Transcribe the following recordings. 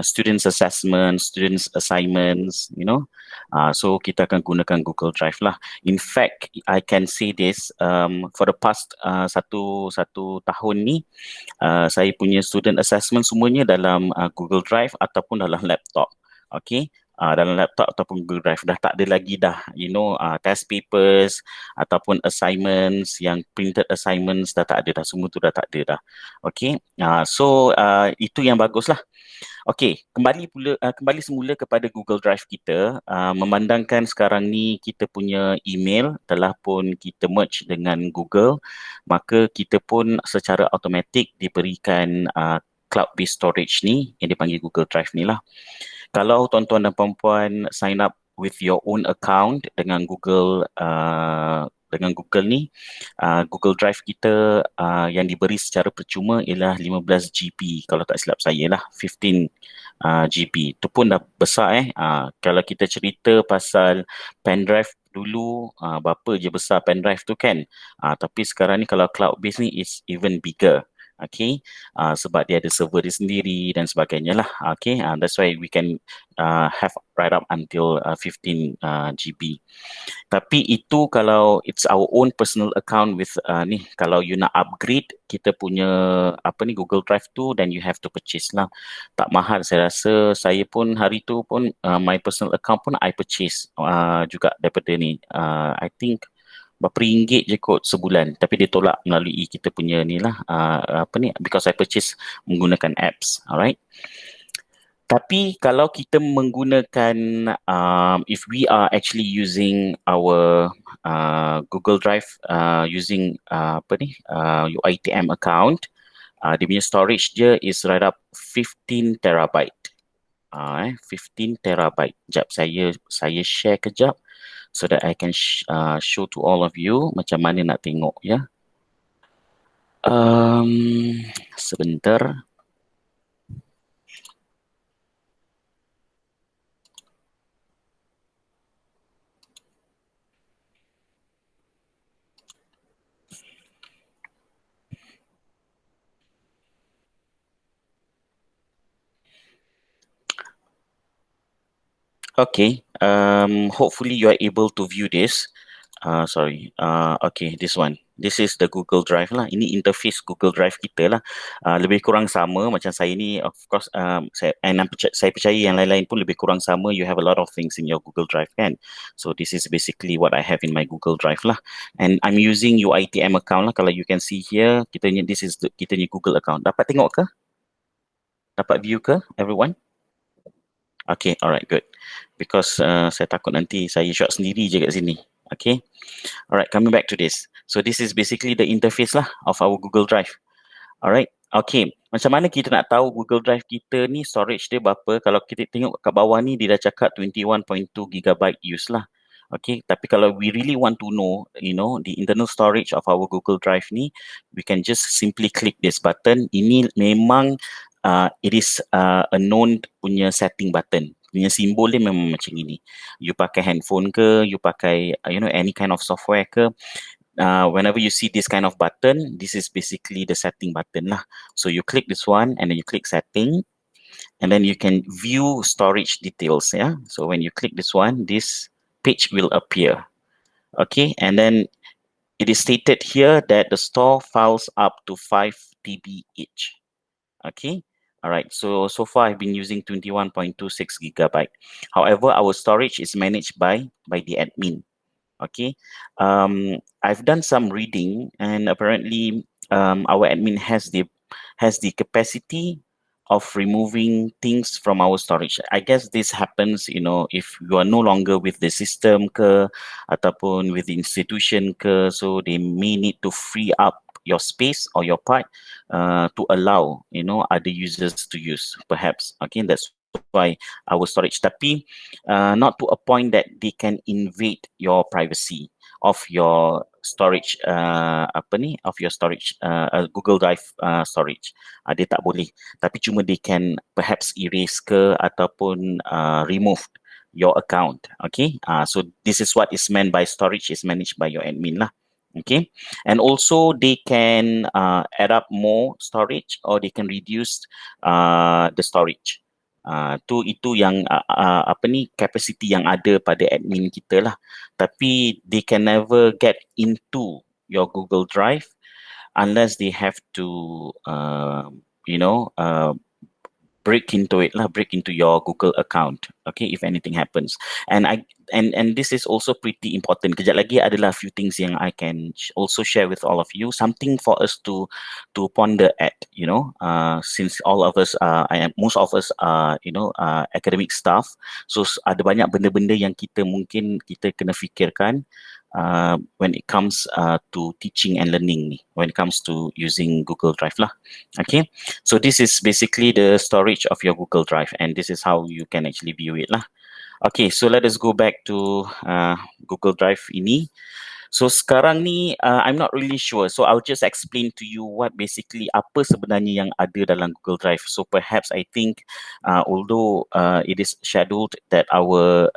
students assessment, students assignments, so kita akan gunakan Google Drive lah. In fact, I can say this, for the past satu tahun ni, saya punya student assessment semuanya dalam Google Drive ataupun dalam laptop. Okay. Dalam laptop ataupun Google Drive dah tak ada lagi dah, test papers ataupun assignments, yang printed assignments dah tak ada dah, semua tu dah tak ada dah. Okay. So itu yang bagus lah. Okey, kembali semula kepada Google Drive kita. Memandangkan sekarang ni kita punya email telah pun kita merge dengan Google, maka kita pun secara automatik diberikan cloud-based storage ni yang dipanggil Google Drive ni lah. Kalau tuan-tuan dan puan-puan sign up with your own account dengan Google ni, Google Drive kita yang diberi secara percuma ialah 15 GB, kalau tak silap saya lah, 15 GB. Itu pun dah besar kalau kita cerita pasal pendrive dulu, berapa je besar pendrive tu kan. Tapi sekarang ni kalau cloud base ni is even bigger. Okay, sebab dia ada server dia sendiri dan sebagainya lah. Okay, that's why we can have right up until 15 GB. Tapi itu kalau it's our own personal account with ni, kalau you nak upgrade kita punya Google Drive tu, then you have to purchase lah. Tak mahal, saya rasa. Saya pun hari tu pun my personal account pun I purchase juga daripada ni. I think berapa ringgit je kot sebulan, tapi dia tolak melalui kita punya ni lah, because I purchase menggunakan apps. Alright. Tapi kalau kita menggunakan, if we are actually using our Google Drive using UiTM account, dia punya storage dia is right up 15 terabyte. 15 terabyte. Sekejap, saya share kejap so that I can show to all of you macam mana nak tengok ya. Sebentar. Okay, hopefully you are able to view this. Sorry, okay, this one. This is the Google Drive lah. Ini interface Google Drive kita lah. Lebih kurang sama macam saya ni, of course. Saya percaya yang lain-lain pun lebih kurang sama. You have a lot of things in your Google Drive kan. So this is basically what I have in my Google Drive lah. And I'm using UiTM account lah. Kalau you can see here, this is kita ni Google account. Dapat tengok ke? Dapat view ke, everyone? Okay, alright, good. Because saya takut nanti saya shot sendiri je kat sini. Okay. Alright, coming back to this. So this is basically the interface lah of our Google Drive. Alright. Okay. Macam mana kita nak tahu Google Drive kita ni storage dia berapa? Kalau kita tengok kat bawah ni dia dah cakap 21.2 GB use lah. Okay. Tapi kalau we really want to know, the internal storage of our Google Drive ni, we can just simply click this button. Ini memang it is a known punya setting button. Punya simbol dia memang macam ini. You pakai handphone ke, you pakai any kind of software ke, whenever you see this kind of button, this is basically the setting button lah. So you click this one and then you click setting, and then you can view storage details. Yeah. So when you click this one, this page will appear. Okay, and then it is stated here that the store files up to 5 TB each. Okay. Alright, so far I've been using 21.26 GB. However, our storage is managed by the admin. Okay, I've done some reading, and apparently our admin has the capacity of removing things from our storage. I guess this happens, if you are no longer with the system ke, ataupun with the institution ke, so they may need to free up your space or your part to allow other users to use, perhaps. Okay, that's why our storage, tapi not to a point that they can invade your privacy of your storage Google Drive storage. Dia tak boleh, tapi cuma they can perhaps erase ke ataupun remove your account. Okay, so this is what is meant by storage is managed by your admin lah. Okay, and also they can add up more storage or they can reduce the storage. Itu yang apa ni capacity yang ada pada admin kita lah. Tapi they can never get into your Google Drive unless they have to you know break into it lah, break into your Google account. Okay, if anything happens, and this is also pretty important. Kejap lagi adalah few things yang I can also share with all of you. Something for us to ponder at. You know, since all of us, most of us are academic staff, so ada banyak benda-benda yang kita kena fikirkan. When it comes to teaching and learning, when it comes to using Google Drive lah. Okay, so this is basically the storage of your Google Drive, and this is how you can actually view it lah. Okay, so let us go back to Google Drive ini. So sekarang ni I'm not really sure. So I'll just explain to you what basically apa sebenarnya yang ada dalam Google Drive. So perhaps I think although it is scheduled that our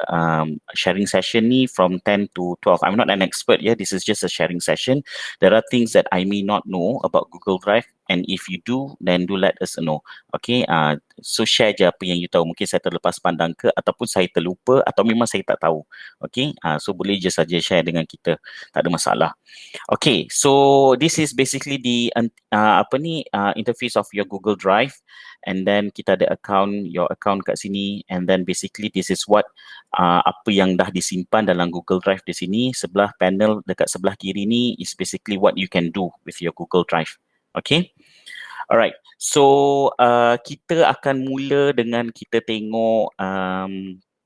sharing session ni from 10 to 12. I'm not an expert, yeah. This is just a sharing session. There are things that I may not know about Google Drive. And if you do, then do let us know. Okay, so share je apa yang you tahu. Mungkin saya terlepas pandang ke, ataupun saya terlupa, atau memang saya tak tahu. Okay, so boleh je saja share dengan kita. Tak ada masalah. Okay, so this is basically the interface of your Google Drive, and then kita ada your account kat sini, and then basically this is what apa yang dah disimpan dalam Google Drive di sini. Sebelah panel dekat sebelah kiri ni is basically what you can do with your Google Drive. Okay, alright. So kita akan mula dengan kita tengok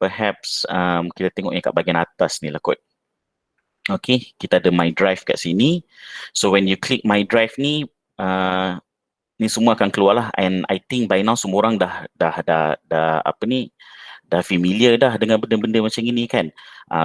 perhaps kita tengok yang kat bahagian atas ni lah kot. Okay, kita ada My Drive kat sini. So when you click My Drive ni, ni semua akan keluar lah. And I think by now semua orang dah apa ni, dah familiar dah dengan benda-benda macam ini kan.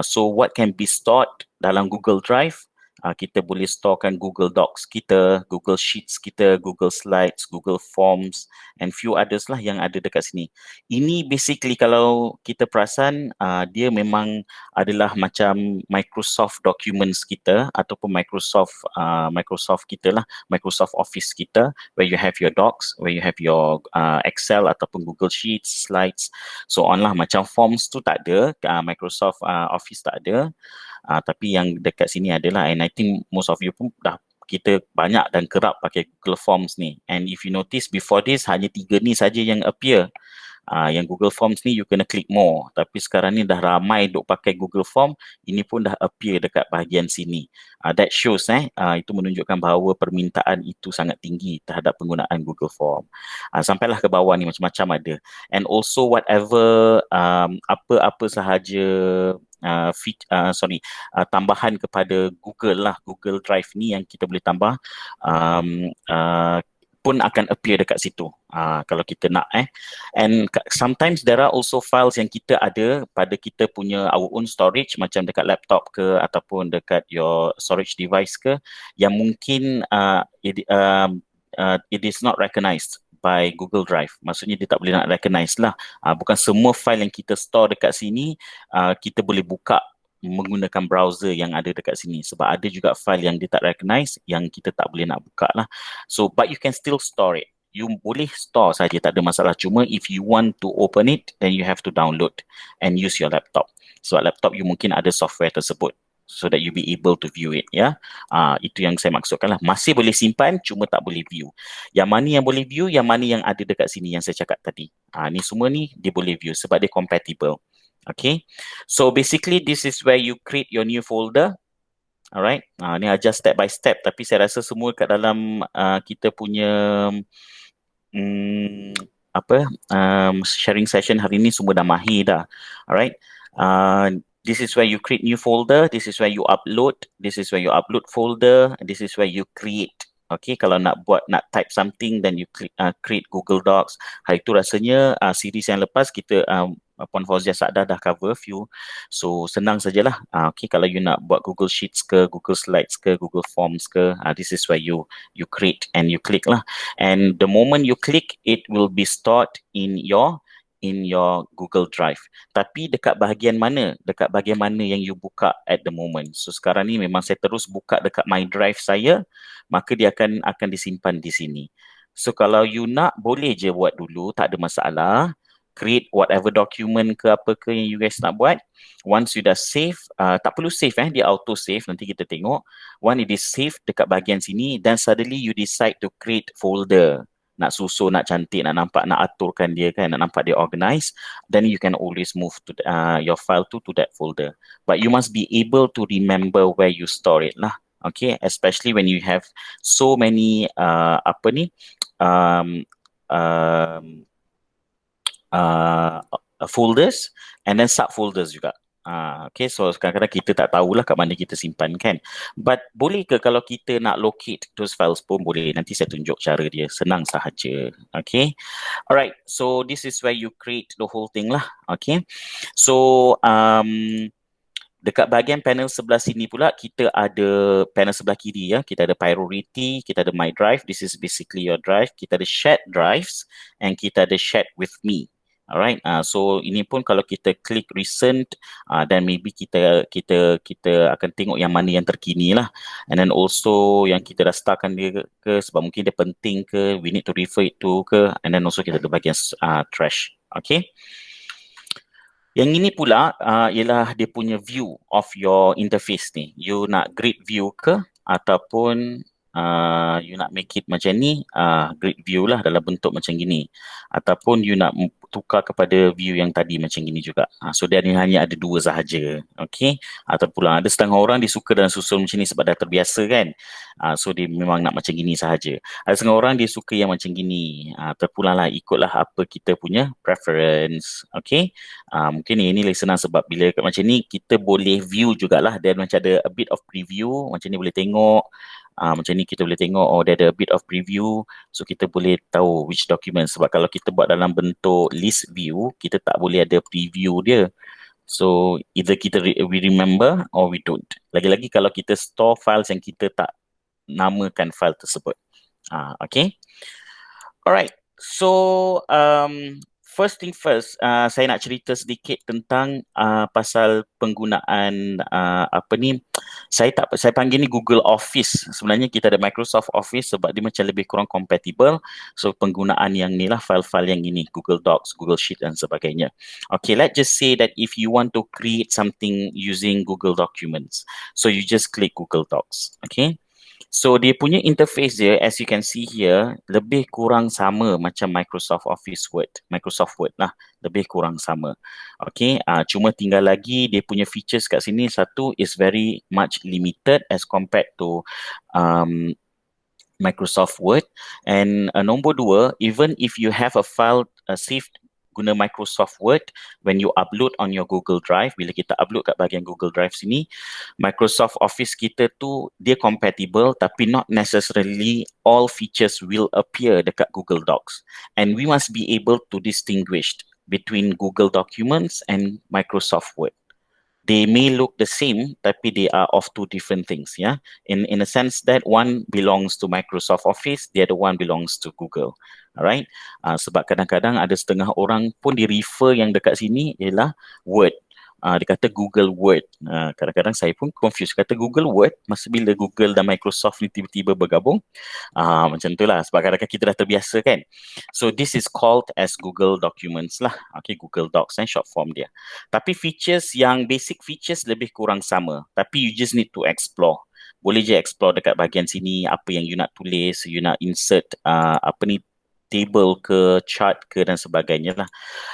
So what can be stored dalam Google Drive? Kita boleh storekan Google Docs kita, Google Sheets kita, Google Slides, Google Forms, and few others lah yang ada dekat sini. Ini basically kalau kita perasan, dia memang adalah macam Microsoft Documents kita ataupun Microsoft kita lah, Microsoft Office kita, where you have your docs, where you have your Excel ataupun Google Sheets, Slides, so on lah. Macam Forms tu tak ada, Microsoft Office tak ada. Tapi yang dekat sini adalah, and I think most of you pun dah kita banyak dan kerap pakai Google Forms ni. And if you notice before this hanya 3 ni saja yang appear. Yang Google Forms ni you kena click more. Tapi sekarang ni dah ramai duk pakai Google Form, ini pun dah appear dekat bahagian sini. That shows itu menunjukkan bahawa permintaan itu sangat tinggi terhadap penggunaan Google Form. Sampailah ke bawah ni macam-macam ada. And also whatever apa-apa sahaja tambahan kepada Google lah, Google Drive ni yang kita boleh tambah pun akan appear dekat situ kalau kita nak and sometimes there are also files yang kita ada pada kita punya our own storage, macam dekat laptop ke ataupun dekat your storage device ke, yang mungkin it is not recognized by Google Drive. Maksudnya dia tak boleh nak recognize lah. Bukan semua file yang kita store dekat sini kita boleh buka menggunakan browser yang ada dekat sini, sebab ada juga file yang dia tak recognize yang kita tak boleh nak buka lah. So but you can still store it. You boleh store saja, tak ada masalah. Cuma if you want to open it, then you have to download and use your laptop. Sebab laptop you mungkin ada software tersebut so that you be able to view it, ya. Itu yang saya maksudkan lah. Masih boleh simpan, cuma tak boleh view. Yang mana yang boleh view, yang mana yang ada dekat sini yang saya cakap tadi. Ni semua ni dia boleh view sebab dia compatible. Okay, so basically this is where you create your new folder. Alright, ni ajar step by step, tapi saya rasa semua kat dalam kita punya sharing session hari ni semua dah mahir dah. Alright, this is where you create new folder, this is where you upload, this is where you upload folder, and this is where you create. Okay, kalau nak type something, then you create Google Docs. Hari tu rasanya series yang lepas kita Puan Fauzia Sa'dah dah cover few. So senang sajalah. Okay, kalau you nak buat Google Sheets ke, Google Slides ke, Google Forms ke, this is where you create and you click lah. And the moment you click, it will be stored in your in your Google Drive. Tapi dekat bahagian mana? Dekat bahagian mana yang you buka at the moment. So sekarang ni memang saya terus buka dekat my drive saya, maka dia akan disimpan di sini. So kalau you nak, boleh je buat dulu, tak ada masalah. Create whatever document ke apa ke yang you guys nak buat. Once you dah save, tak perlu save dia auto save, nanti kita tengok. Once it is save dekat bahagian sini, then suddenly you decide to create folder. Nak susun, nak cantik, nak nampak, nak aturkan dia kan, nak nampak dia organized, then you can always move to your file to that folder. But you must be able to remember where you store it lah. Okay, especially when you have so many um, um, folders and then subfolders juga. Okay, so kadang-kadang kita tak tahulah kat mana kita simpan kan. But boleh ke kalau kita nak locate those files pun boleh. Nanti saya tunjuk cara dia. Senang sahaja. Okay. Alright, so this is where you create the whole thing lah. Okay. So, dekat bahagian panel sebelah sini pula, kita ada panel sebelah kiri ya. Kita ada priority, kita ada my drive. This is basically your drive. Kita ada shared drives and kita ada shared with me. Alright, so ini pun kalau kita klik recent, then maybe kita akan tengok yang mana yang terkini lah. And then also yang kita dah startkan dia ke sebab mungkin dia penting ke, we need to refer it to ke, and then also kita ada bahagian trash. Okay. Yang ini pula ialah dia punya view of your interface ni. You nak grid view ke ataupun you nak make it macam ni, grid view lah dalam bentuk macam gini. Ataupun you nak tukar kepada view yang tadi macam gini juga. So dia hanya ada dua sahaja. Okay. Ataupun ada setengah orang dia suka dalam susun macam ni sebab dah terbiasa kan. So dia memang nak macam gini sahaja. Ada setengah orang dia suka yang macam gini. Terpulang lah, ikutlah apa kita punya preference. Okay. Mungkin ini lagi senang sebab bila macam ni kita boleh view jugalah. Dia macam ada a bit of preview. Macam ni boleh tengok. Macam ni kita boleh tengok, oh dia ada a bit of preview. So kita boleh tahu which document. Sebab kalau kita buat dalam bentuk list view, kita tak boleh ada preview dia. So either we remember or we don't. Lagi-lagi kalau kita store files yang kita tak namakan file tersebut. Okay. Alright. So first thing first, saya nak cerita sedikit tentang pasal penggunaan saya panggil ni Google Office. Sebenarnya kita ada Microsoft Office sebab dia macam lebih kurang compatible. So penggunaan yang ni lah, file-file yang ini, Google Docs, Google Sheet dan sebagainya. Okay, let's just say that if you want to create something using Google Documents, so you just click Google Docs. Okay. So dia punya interface dia, as you can see here, lebih kurang sama macam Microsoft Office Word. Microsoft Word lah, lebih kurang sama. Okay, cuma tinggal lagi dia punya features kat sini. Satu is very much limited as compared to Microsoft Word. And nombor dua, even if you have a file saved guna Microsoft Word, when you upload on your Google Drive, bila kita upload kat bahagian Google Drive sini, Microsoft Office kita tu dia compatible tapi not necessarily all features will appear dekat Google Docs. And we must be able to distinguish between Google Documents and Microsoft Word. They may look the same, tapi they are of two different things, yeah. In a sense that one belongs to Microsoft Office, the other one belongs to Google. Alright, sebab kadang-kadang ada setengah orang pun di refer yang dekat sini ialah Word. Dia kata Google Word. Kadang-kadang saya pun confused. Kata Google Word, masa bila Google dan Microsoft ni tiba-tiba bergabung. Macam tu lah. Sebab kadang-kadang kita dah terbiasa kan. So this is called as Google Documents lah. Okay, Google Docs short form dia. Tapi features yang basic features lebih kurang sama. Tapi you just need to explore. Boleh je explore dekat bahagian sini apa yang you nak tulis, you nak insert table ke, chart ke dan sebagainya lah.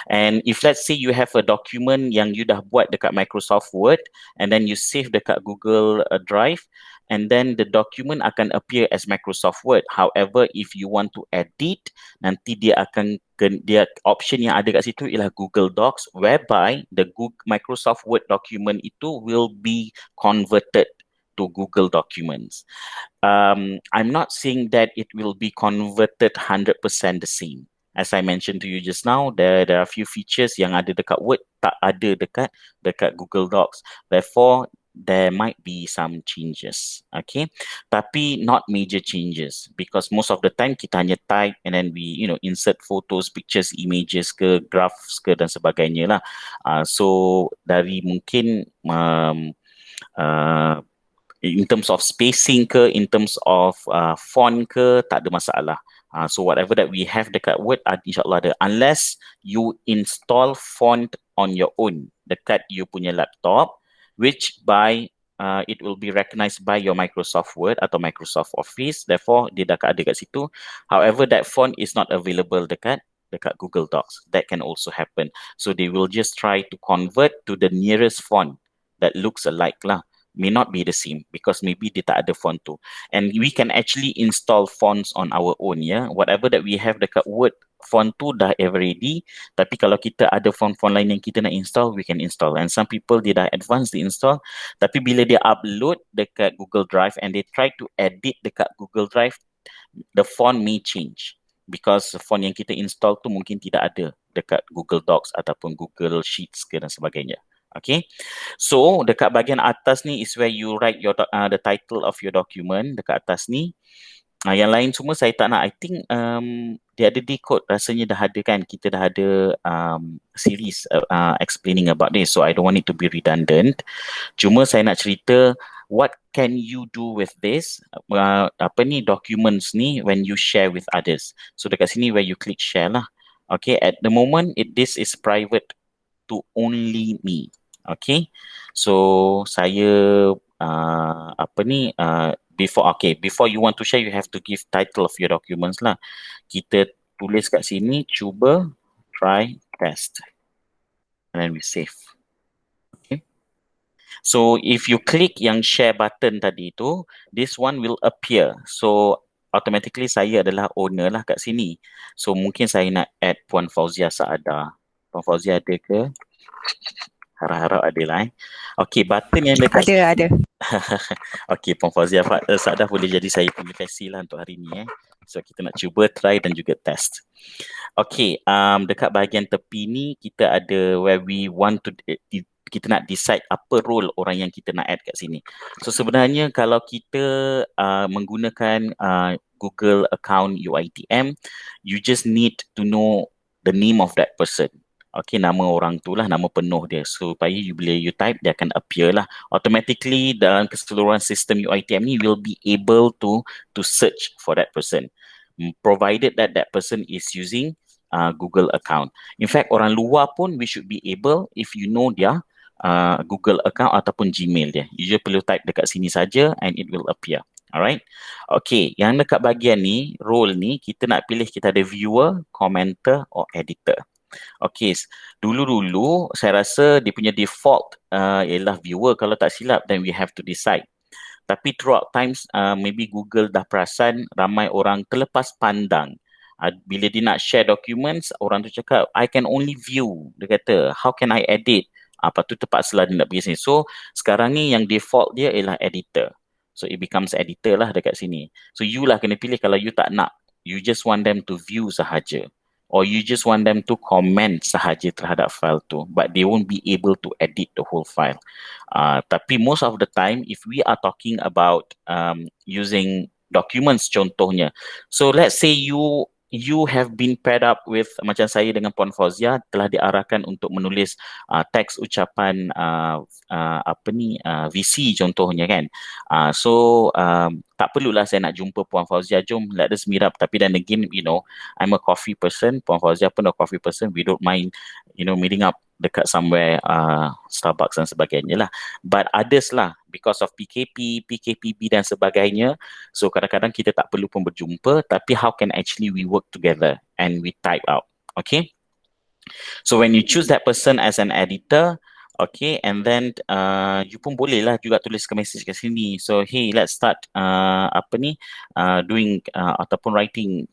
And if let's say you have a document yang you dah buat dekat Microsoft Word and then you save dekat Google Drive and then the document akan appear as Microsoft Word. However, if you want to edit, nanti dia option yang ada kat situ ialah Google Docs whereby the Microsoft Word document itu will be converted to Google Documents. I'm not saying that it will be converted 100% the same. As I mentioned to you just now, there are a few features yang ada dekat Word tak ada dekat Google Docs. Therefore, there might be some changes, okay? Tapi not major changes because most of the time kita hanya type and then we, insert photos, pictures, images ke, graphs ke dan sebagainya lah. So dari mungkin in terms of spacing ke, in terms of font ke, tak ada masalah. So whatever that we have dekat Word, insyaAllah ada. Unless you install font on your own dekat you punya laptop, which it will be recognized by your Microsoft Word atau Microsoft Office. Therefore, dia dah ada kat situ. However, that font is not available dekat Google Docs. That can also happen. So they will just try to convert to the nearest font that looks alike lah. May not be the same because maybe dia tak ada font tu. And we can actually install fonts on our own, yeah. Whatever that we have dekat Word, font tu dah ever ready. Tapi kalau kita ada font-font lain yang kita nak install, we can install. And some people, dia dah advance, they install. Tapi bila dia upload dekat Google Drive and they try to edit dekat Google Drive, the font may change. Because font yang kita install tu mungkin tidak ada dekat Google Docs ataupun Google Sheets ke dan sebagainya. Okay, so dekat bahagian atas ni is where you write your the title of your document dekat atas ni. Yang lain semua saya tak nak. I think dia ada decode, rasanya dah ada kan. Kita dah ada series explaining about this, so I don't want it to be redundant. Cuma saya nak cerita what can you do with this documents ni when you share with others. So dekat sini where you click share lah. Okay, at the moment this is private to only me. Okay, so saya before you want to share, you have to give title of your documents lah. Kita tulis kat sini, cuba, try, test, and then we save. Okay, so if you click yang share button tadi tu, this one will appear. So automatically saya adalah owner lah kat sini. So mungkin saya nak add Puan Fauzia Saada. Puan Fauzia ada ke? Harap-harap ada lah. Okay, button yang dekat ada. Okay, Puan Fauzia Saada boleh jadi saya punya versi lah untuk hari ni. So kita nak cuba, try dan juga test. Okay, dekat bahagian tepi ni kita ada where we want to kita nak decide apa role orang yang kita nak add kat sini. So sebenarnya kalau kita menggunakan Google account UiTM, you just need to know the name of that person. Okay, nama orang tu lah, nama penuh dia. Supaya bila you type, dia akan appear lah. Automatically dalam keseluruhan sistem UiTM ni, will be able to search for that person. Provided that person is using Google account. In fact, orang luar pun, we should be able, if you know dia, Google account ataupun Gmail dia. You just perlu type dekat sini saja and it will appear. Alright. Okay, yang dekat bahagian ni, role ni, kita nak pilih kita ada viewer, commenter or editor. Okay, dulu-dulu saya rasa dia punya default ialah viewer kalau tak silap, then we have to decide. Tapi throughout times, maybe Google dah perasan ramai orang terlepas pandang. Bila dia nak share documents, orang tu cakap, I can only view. Dia kata, how can I edit? Apa tu terpaksa dia nak pergi sini. So, sekarang ni yang default dia ialah editor. So, it becomes editor lah dekat sini. So, you lah kena pilih kalau you tak nak. You just want them to view sahaja. Or you just want them to comment sahaja terhadap file tu, but they won't be able to edit the whole file. Tapi most of the time, if we are talking about using documents contohnya, so let's say you have been paired up with, macam saya dengan Puan Fauzia, telah diarahkan untuk menulis teks ucapan VC contohnya kan. So tak perlulah saya nak jumpa Puan Fauzia, jom let us meet up. Tapi then again, I'm a coffee person, Puan Fauzia pun a coffee person, we don't mind, meeting up dekat somewhere Starbucks dan sebagainya lah. But others lah, because of PKP, PKPB dan sebagainya, so kadang-kadang kita tak perlu pun berjumpa, tapi how can actually we work together and we type out, okay? So when you choose that person as an editor, okay, and then you pun boleh lah juga tulis ke message kat sini. So hey, let's start doing ataupun writing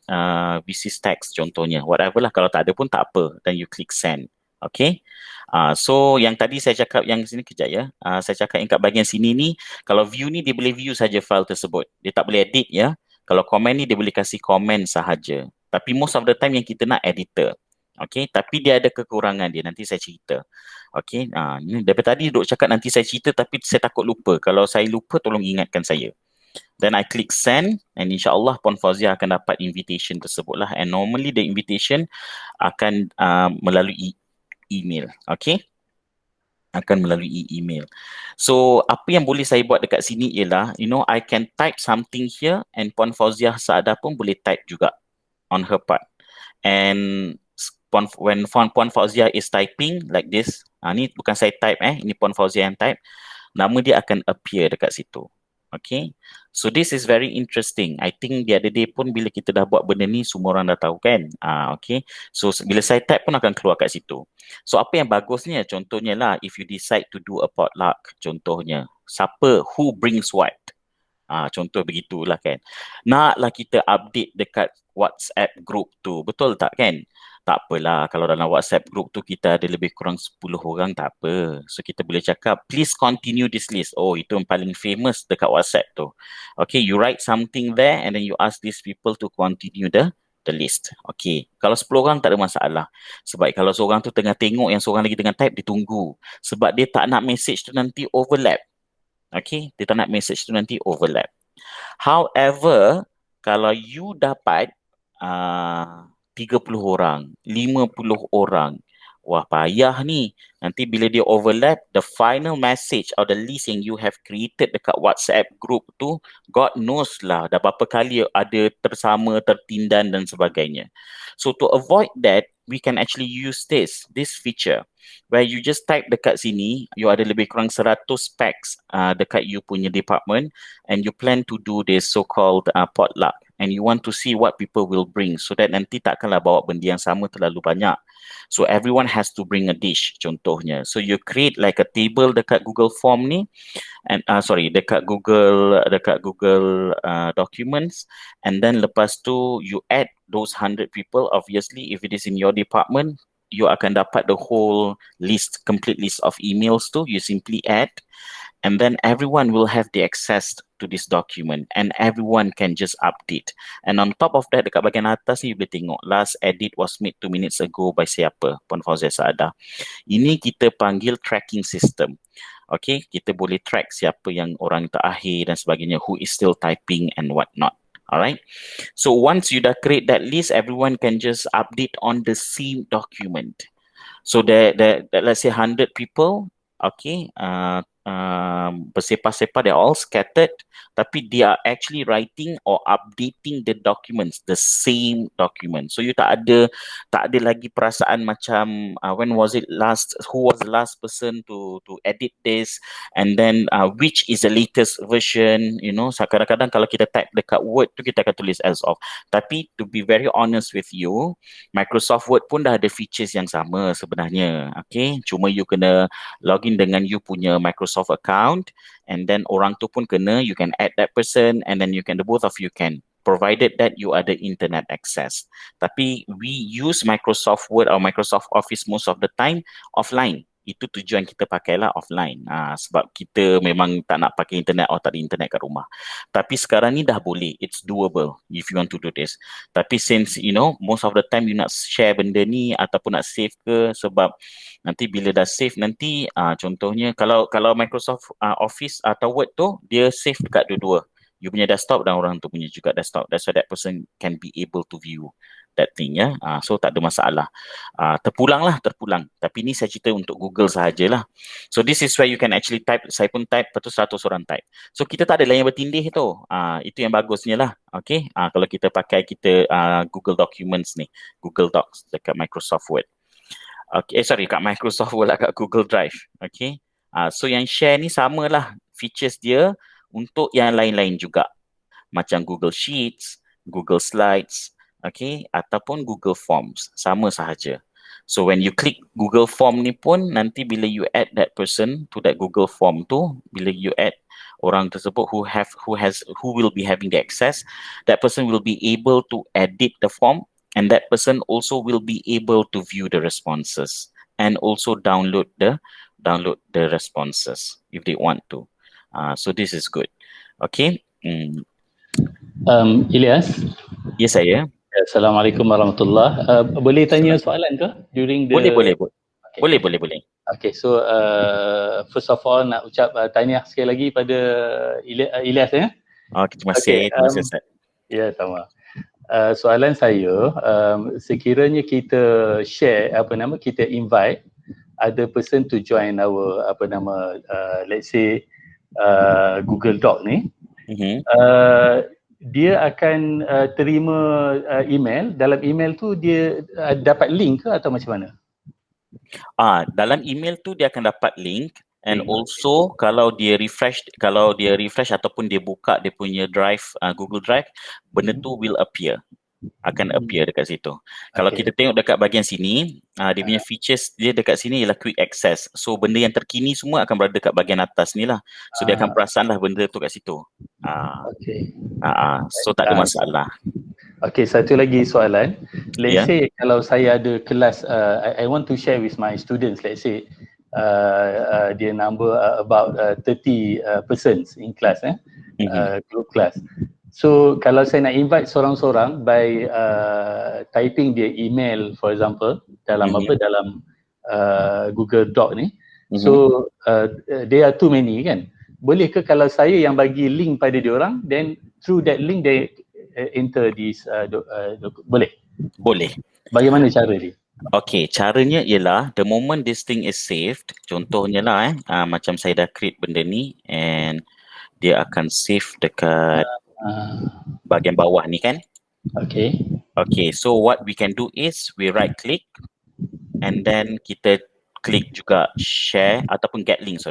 VC text contohnya, whatever lah. Kalau tak ada pun tak apa, then you click send. Okay, so yang tadi saya cakap yang sini kejap ya. Saya cakap yang kat bahagian sini ni, kalau view ni dia boleh view saja file tersebut. Dia tak boleh edit ya. Kalau komen ni dia boleh kasih komen sahaja. Tapi most of the time yang kita nak editor. Okay, tapi dia ada kekurangan dia. Nanti saya cerita. Okay, ni daripada tadi duk cakap nanti saya cerita tapi saya takut lupa. Kalau saya lupa, tolong ingatkan saya. Then I click send and insyaAllah Puan Fauzia akan dapat invitation tersebut lah. And normally the invitation akan melalui email. Okay, akan melalui email. So, apa yang boleh saya buat dekat sini ialah, I can type something here and Puan Fauzia Saadah pun boleh type juga on her part. And when Puan Fauzia is typing like this, ni bukan saya type ini Puan Fauzia yang type, nama dia akan appear dekat situ. Okay, so this is very interesting. I think the other day pun bila kita dah buat benda ni, semua orang dah tahu kan. Okay, so bila saya type pun akan keluar kat situ. So apa yang bagusnya, contohnya lah, if you decide to do a potluck, contohnya, who brings what? Contoh begitulah kan. Naklah kita update dekat WhatsApp group tu, betul tak kan? Tak apalah, kalau dalam WhatsApp group tu kita ada lebih kurang 10 orang, tak apa. So kita boleh cakap, please continue this list. Oh, itu yang paling famous dekat WhatsApp tu. Okay, you write something there and then you ask these people to continue the list. Okay, kalau 10 orang tak ada masalah. Sebab kalau seorang tu tengah tengok yang seorang lagi tengah type, dia tunggu. Sebab dia tak nak message tu nanti overlap. Okay, dia tak nak message tu nanti overlap. However, kalau you dapat 30 orang, 50 orang, wah payah ni. Nanti bila dia overlap, the final message or the list yang you have created dekat WhatsApp group tu, God knows lah dah berapa kali ada tersama, tertindan dan sebagainya. So to avoid that, we can actually use this feature where you just type dekat sini, you ada lebih kurang 100 specs dekat you punya department and you plan to do this so-called potluck and you want to see what people will bring so that nanti takkanlah bawa benda yang sama terlalu banyak. So everyone has to bring a dish contohnya. So you create like a table dekat Google Form ni and dekat Google Documents, and then lepas tu you add those 100 people. Obviously if it is in your department, you akan dapat the whole list, complete list of emails tu, you simply add, and then everyone will have the access to this document and everyone can just update. And on top of that, dekat bahagian atas ni you boleh tengok last edit was made 2 minutes ago by siapa, Puan Fauzia Saadah. Ini kita panggil tracking system. Okay, kita boleh track siapa yang orang terakhir dan sebagainya, who is still typing and what not. Alright, so once you dah create that list, everyone can just update on the same document. So that let's say 100 people, okay, bersepah-sepah, they're all scattered, tapi they are actually writing or updating the documents, the same document. So you tak ada lagi perasaan macam when was it last, who was the last person to edit this, and then which is the latest version, So kadang-kadang kalau kita type dekat Word tu kita akan tulis as of. Tapi to be very honest with you, Microsoft Word pun dah ada features yang sama sebenarnya. Okay, cuma you kena login dengan you punya Microsoft account, and then orang tu pun kena, you can add that person, and then the both of you can, provided that you ada internet access. Tapi we use Microsoft Word or Microsoft Office most of the time offline. Itu tujuan kita pakailah offline. Sebab kita memang tak nak pakai internet atau tak ada internet kat rumah. Tapi sekarang ni dah boleh. It's doable if you want to do this. Tapi since, most of the time you nak share benda ni ataupun nak save ke, sebab nanti bila dah save nanti, contohnya kalau Microsoft Office atau Word tu, dia save dekat dua-dua. You punya desktop dan orang tu punya juga desktop. That's why that person can be able to view that thing, ya. So tak ada masalah. Terpulang. Tapi ni saya cerita untuk Google sahajalah. So this is where you can actually type. Saya pun type, lepas tu 100 orang type. So kita tak ada yang bertindih tu. Itu yang bagusnya lah. Okay. Kalau kita pakai Google Documents ni, Google Docs dekat Microsoft Word. Okay, kat Microsoft Word lah, kat Google Drive. Okay. So yang share ni samalah features dia untuk yang lain-lain juga. Macam Google Sheets, Google Slides, okay, ataupun Google Forms, sama sahaja. So when you click Google Form ni pun, nanti bila you add that person to that Google Form tu, bila you add orang tersebut who will be having the access, that person will be able to edit the form, and that person also will be able to view the responses and also download the responses if they want to. So this is good. Okay. Ilyas. Yes, saya. Assalamualaikum warahmatullahi. Boleh tanya soalan ke during Boleh, the... boleh, Okay. boleh. Okay, so first of all nak ucap tahniah sekali lagi pada Ilyas ya. Terima Okay, kasih Ustaz. ya sama. Soalan saya, sekiranya kita share kita invite other person to join our let's say Google Doc ni, dia akan terima email. Dalam email tu dia dapat link ke atau macam mana? Dalam email tu dia akan dapat link, and also kalau dia refresh ataupun dia buka dia punya drive, Google Drive, benda tu will appear dekat situ. Kalau kita tengok dekat bahagian sini, dia punya features dia dekat sini ialah quick access. So benda yang terkini semua akan berada dekat bahagian atas ni lah. So dia akan perasan lah benda tu kat situ. So tak ada masalah. Okay, satu lagi soalan. Let's say kalau saya ada kelas, I want to share with my students, let's say dia number about 30 persons in class, group class. So kalau saya nak invite seorang-seorang by typing dia email, for example, dalam dalam Google Doc ni. So there are too many kan. Boleh ke kalau saya yang bagi link pada diorang, then through that link they enter this boleh? Boleh. Bagaimana cara dia? Okay, caranya ialah the moment this thing is saved, contohnya lah macam saya dah create benda ni and dia akan save dekat bahagian bawah ni kan. Okay, so what we can do is we right click and then kita klik juga share ataupun get link.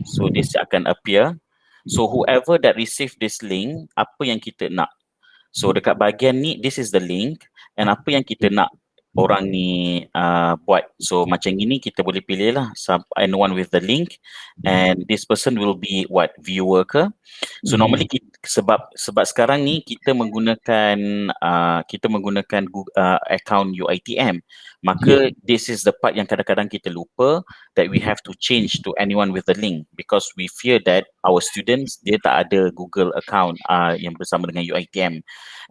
So this akan appear. So whoever that receive this link, apa yang kita nak. So dekat bahagian ni, this is the link, and apa yang kita nak orang ni buat. So macam gini kita boleh pilih lah anyone with the link, and this person will be viewer ke. So normally sebab sekarang ni kita menggunakan Google, account UiTM, maka this is the part yang kadang-kadang kita lupa that we have to change to anyone with the link, because we fear that our students dia tak ada Google account yang bersama dengan UiTM.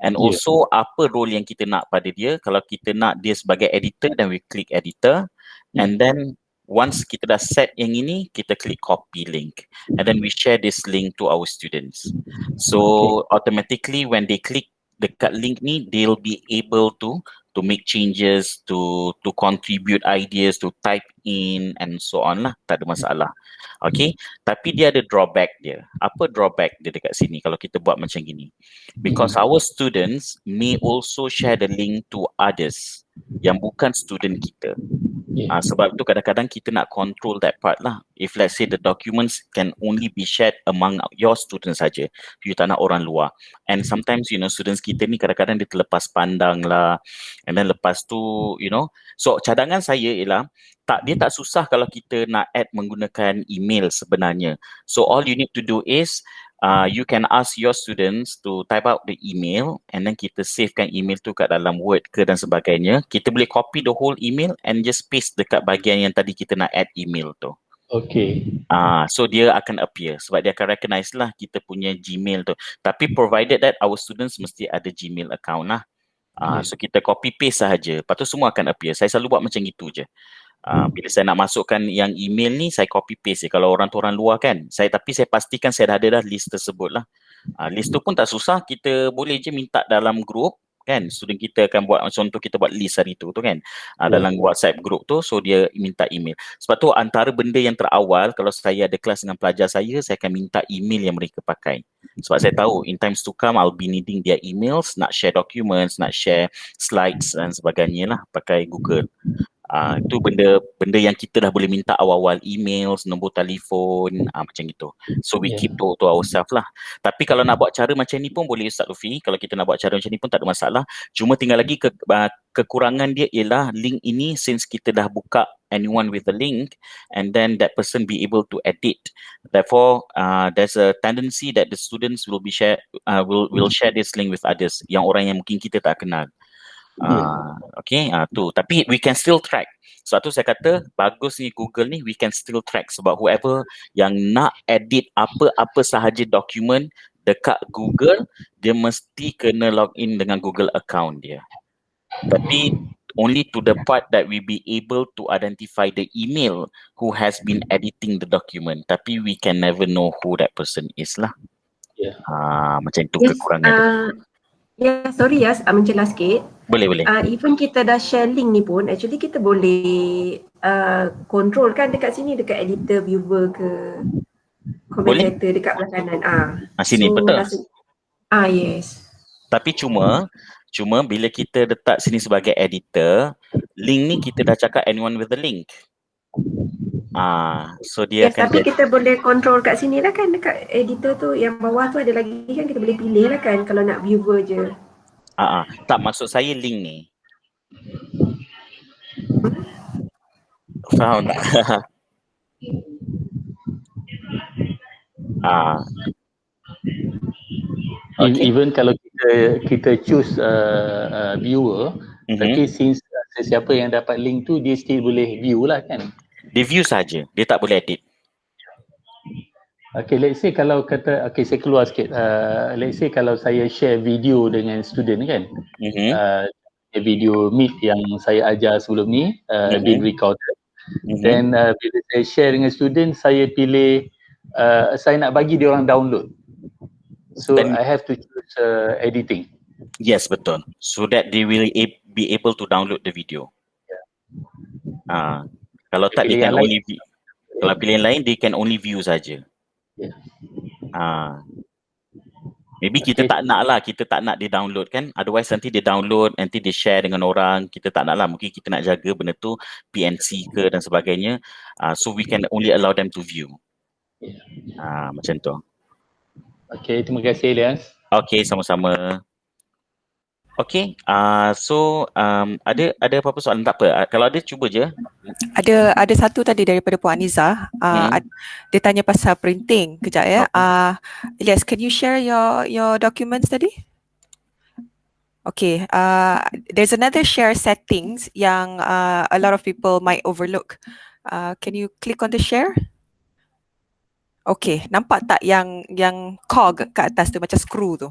And also apa role yang kita nak pada dia. Kalau kita nak dia sebagai editor, then we click editor, and then once kita dah set yang ini, kita klik copy link, and then we share this link to our students. So automatically when they click dekat link ni, they'll be able to make changes, to contribute ideas, to type in and so on lah. Tak ada masalah. Okay, tapi dia ada drawback dia. Apa drawback dia dekat sini kalau kita buat macam gini? Because our students may also share the link to others yang bukan student kita. Sebab tu kadang-kadang kita nak control that part lah. If let's say the documents can only be shared among your students saja, you tak nak orang luar. And sometimes students kita ni kadang-kadang dia terlepas pandang lah, and then lepas tu so cadangan saya ialah dia tak susah kalau kita nak add menggunakan email sebenarnya. So all you need to do is you can ask your students to type out the email, and then kita savekan email tu kat dalam Word ke dan sebagainya. Kita boleh copy the whole email and just paste dekat bahagian yang tadi kita nak add email tu. So dia akan appear sebab dia akan recognize lah kita punya Gmail tu. Tapi provided that our students mesti ada Gmail account lah. So kita copy paste sahaja, lepas tu semua akan appear. Saya selalu buat macam itu je. Bila saya nak masukkan yang email ni, saya copy paste je. Kalau orang tu orang luar kan, tapi saya pastikan saya dah ada dah list tersebut lah. List tu pun tak susah, kita boleh je minta dalam group kan. Student kita akan buat, contoh kita buat list hari tu kan, dalam WhatsApp group tu, so dia minta email. Sebab tu antara benda yang terawal, kalau saya ada kelas dengan pelajar saya akan minta email yang mereka pakai. Sebab saya tahu in times to come I'll be needing their emails, nak share documents, nak share slides dan sebagainya lah pakai Google. Itu benda yang kita dah boleh minta awal-awal, emails, nombor telefon, macam itu. So we keep to ourselves lah. Tapi kalau nak buat cara macam ni pun boleh Ustaz Lufi. Kalau kita nak buat cara macam ni pun tak ada masalah. Cuma tinggal lagi kekurangan dia ialah link ini, since kita dah buka anyone with a link, and then that person be able to edit. Therefore, there's a tendency that the students will be will share this link with others, yang orang yang mungkin kita tak kenal. Tu. Tapi we can still track. Sebab tu saya kata bagus ni Google ni, we can still track. Sebab whoever yang nak edit apa-apa sahaja dokumen, dekat Google, dia mesti kena login dengan Google account dia. Tapi only to the part that we be able to identify the email who has been editing the document. Tapi we can never know who that person is lah. Yeah. Macam tu Yes, kekurangan dia. sorry menjelas sikit. Boleh. Even kita dah share link ni pun, actually kita boleh control kan dekat sini, dekat editor, viewer ke commentator dekat belah kanan. Sini, so, betul. Yes. Tapi cuma bila kita letak sini sebagai editor, link ni kita dah cakap anyone with the link. So dia akan tapi kita boleh control kat sini lah kan, dekat editor tu yang bawah tu ada lagi kan, kita boleh pilih lah kan kalau nak viewer je. Tak, maksud saya link ni. Faham tak? Okay. Even kalau kita choose viewer, tapi since sesiapa yang dapat link tu dia still boleh view lah kan? Dia view saja, dia tak boleh edit. Okay, let's say kalau kata, saya keluar sikit. Let's say kalau saya share video dengan student kan, video meet yang saya ajar sebelum ni, been recorded. Then bila saya share dengan student, saya pilih, saya nak bagi dia orang download. So I have to choose editing. Yes, betul. So that they will be able to download the video. Kalau tak, they can only view. Kalau pilihan lain, they can only view saja. Maybe kita tak nak lah, kita tak nak dia download kan. Otherwise nanti dia download, nanti dia share dengan orang. Kita tak nak lah, mungkin kita nak jaga benda tu PNC ke dan sebagainya. So we can only allow them to view. Macam tu. Okay, terima kasih Elias. Okay, sama-sama. Okay, so ada apa-apa soalan? Tak apa, kalau ada cuba je. Ada satu tadi daripada Puan Aniza. Dia tanya pasal printing. Kejap ya. Yes, can you share your documents tadi? Okay, there's another share settings yang a lot of people might overlook. Can you click on the share? Okay, nampak tak yang cog kat atas tu macam screw tu?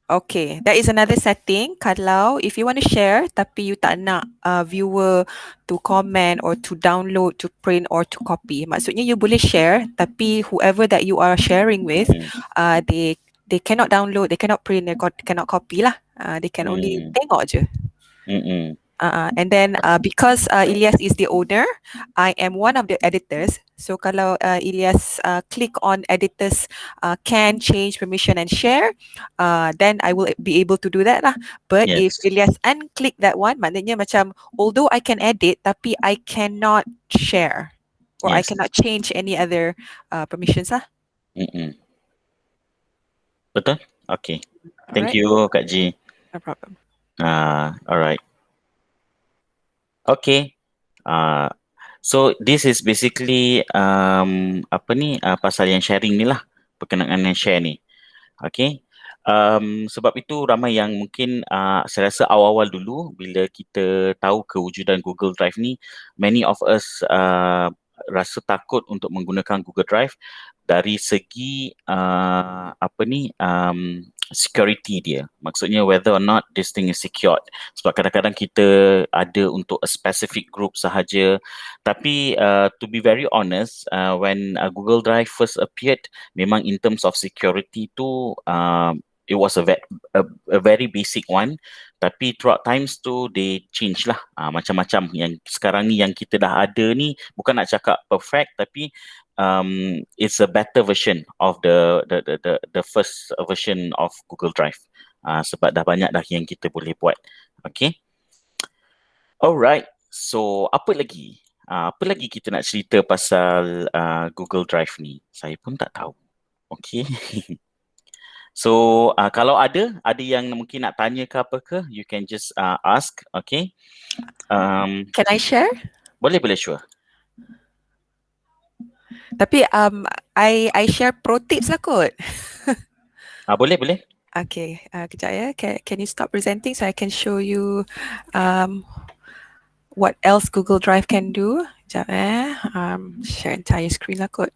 Okay, that is another setting. Kalau if you want to share tapi you tak nak viewer to comment or to download, to print or to copy. Maksudnya you boleh share tapi whoever that you are sharing with, they cannot download, they cannot print, they cannot copy lah. They can only tengok je. And then because Ilyas is the owner, I am one of the editors. So kalau Ilyas click on editors can change permission and share, then I will be able to do that lah. But if Ilyas unclick that one, maknanya macam although I can edit, tapi I cannot share or I cannot change any other permissions lah. Betul? Okay. Thank you Kak Ji. No problem. Alright. Okay. So this is basically pasal yang sharing ni lah, berkenaan dengan share ni. Okay. Sebab itu ramai yang mungkin saya rasa awal-awal dulu bila kita tahu kewujudan Google Drive ni, many of us rasa takut untuk menggunakan Google Drive dari segi security dia. Maksudnya whether or not this thing is secured. Sebab kadang-kadang kita ada untuk a specific group sahaja. Tapi to be very honest, when Google Drive first appeared, memang in terms of security tu it was a very basic one. Tapi throughout times tu they change lah. Macam-macam yang sekarang ni yang kita dah ada ni, bukan nak cakap perfect tapi it's a better version of the first version of Google Drive. Sebab dah banyak dah yang kita boleh buat. Okay. Alright. So apa lagi? Apa lagi kita nak cerita pasal Google Drive ni? Saya pun tak tahu. Okay. So kalau ada yang mungkin nak tanya ke apa ke, you can just ask. Okay. Can I share? Boleh, sure. Tapi I share pro tips lah kot. Boleh. Okay, kejap ya. Can you stop presenting so I can show you what else Google Drive can do. Kejap share entire screen lah kot.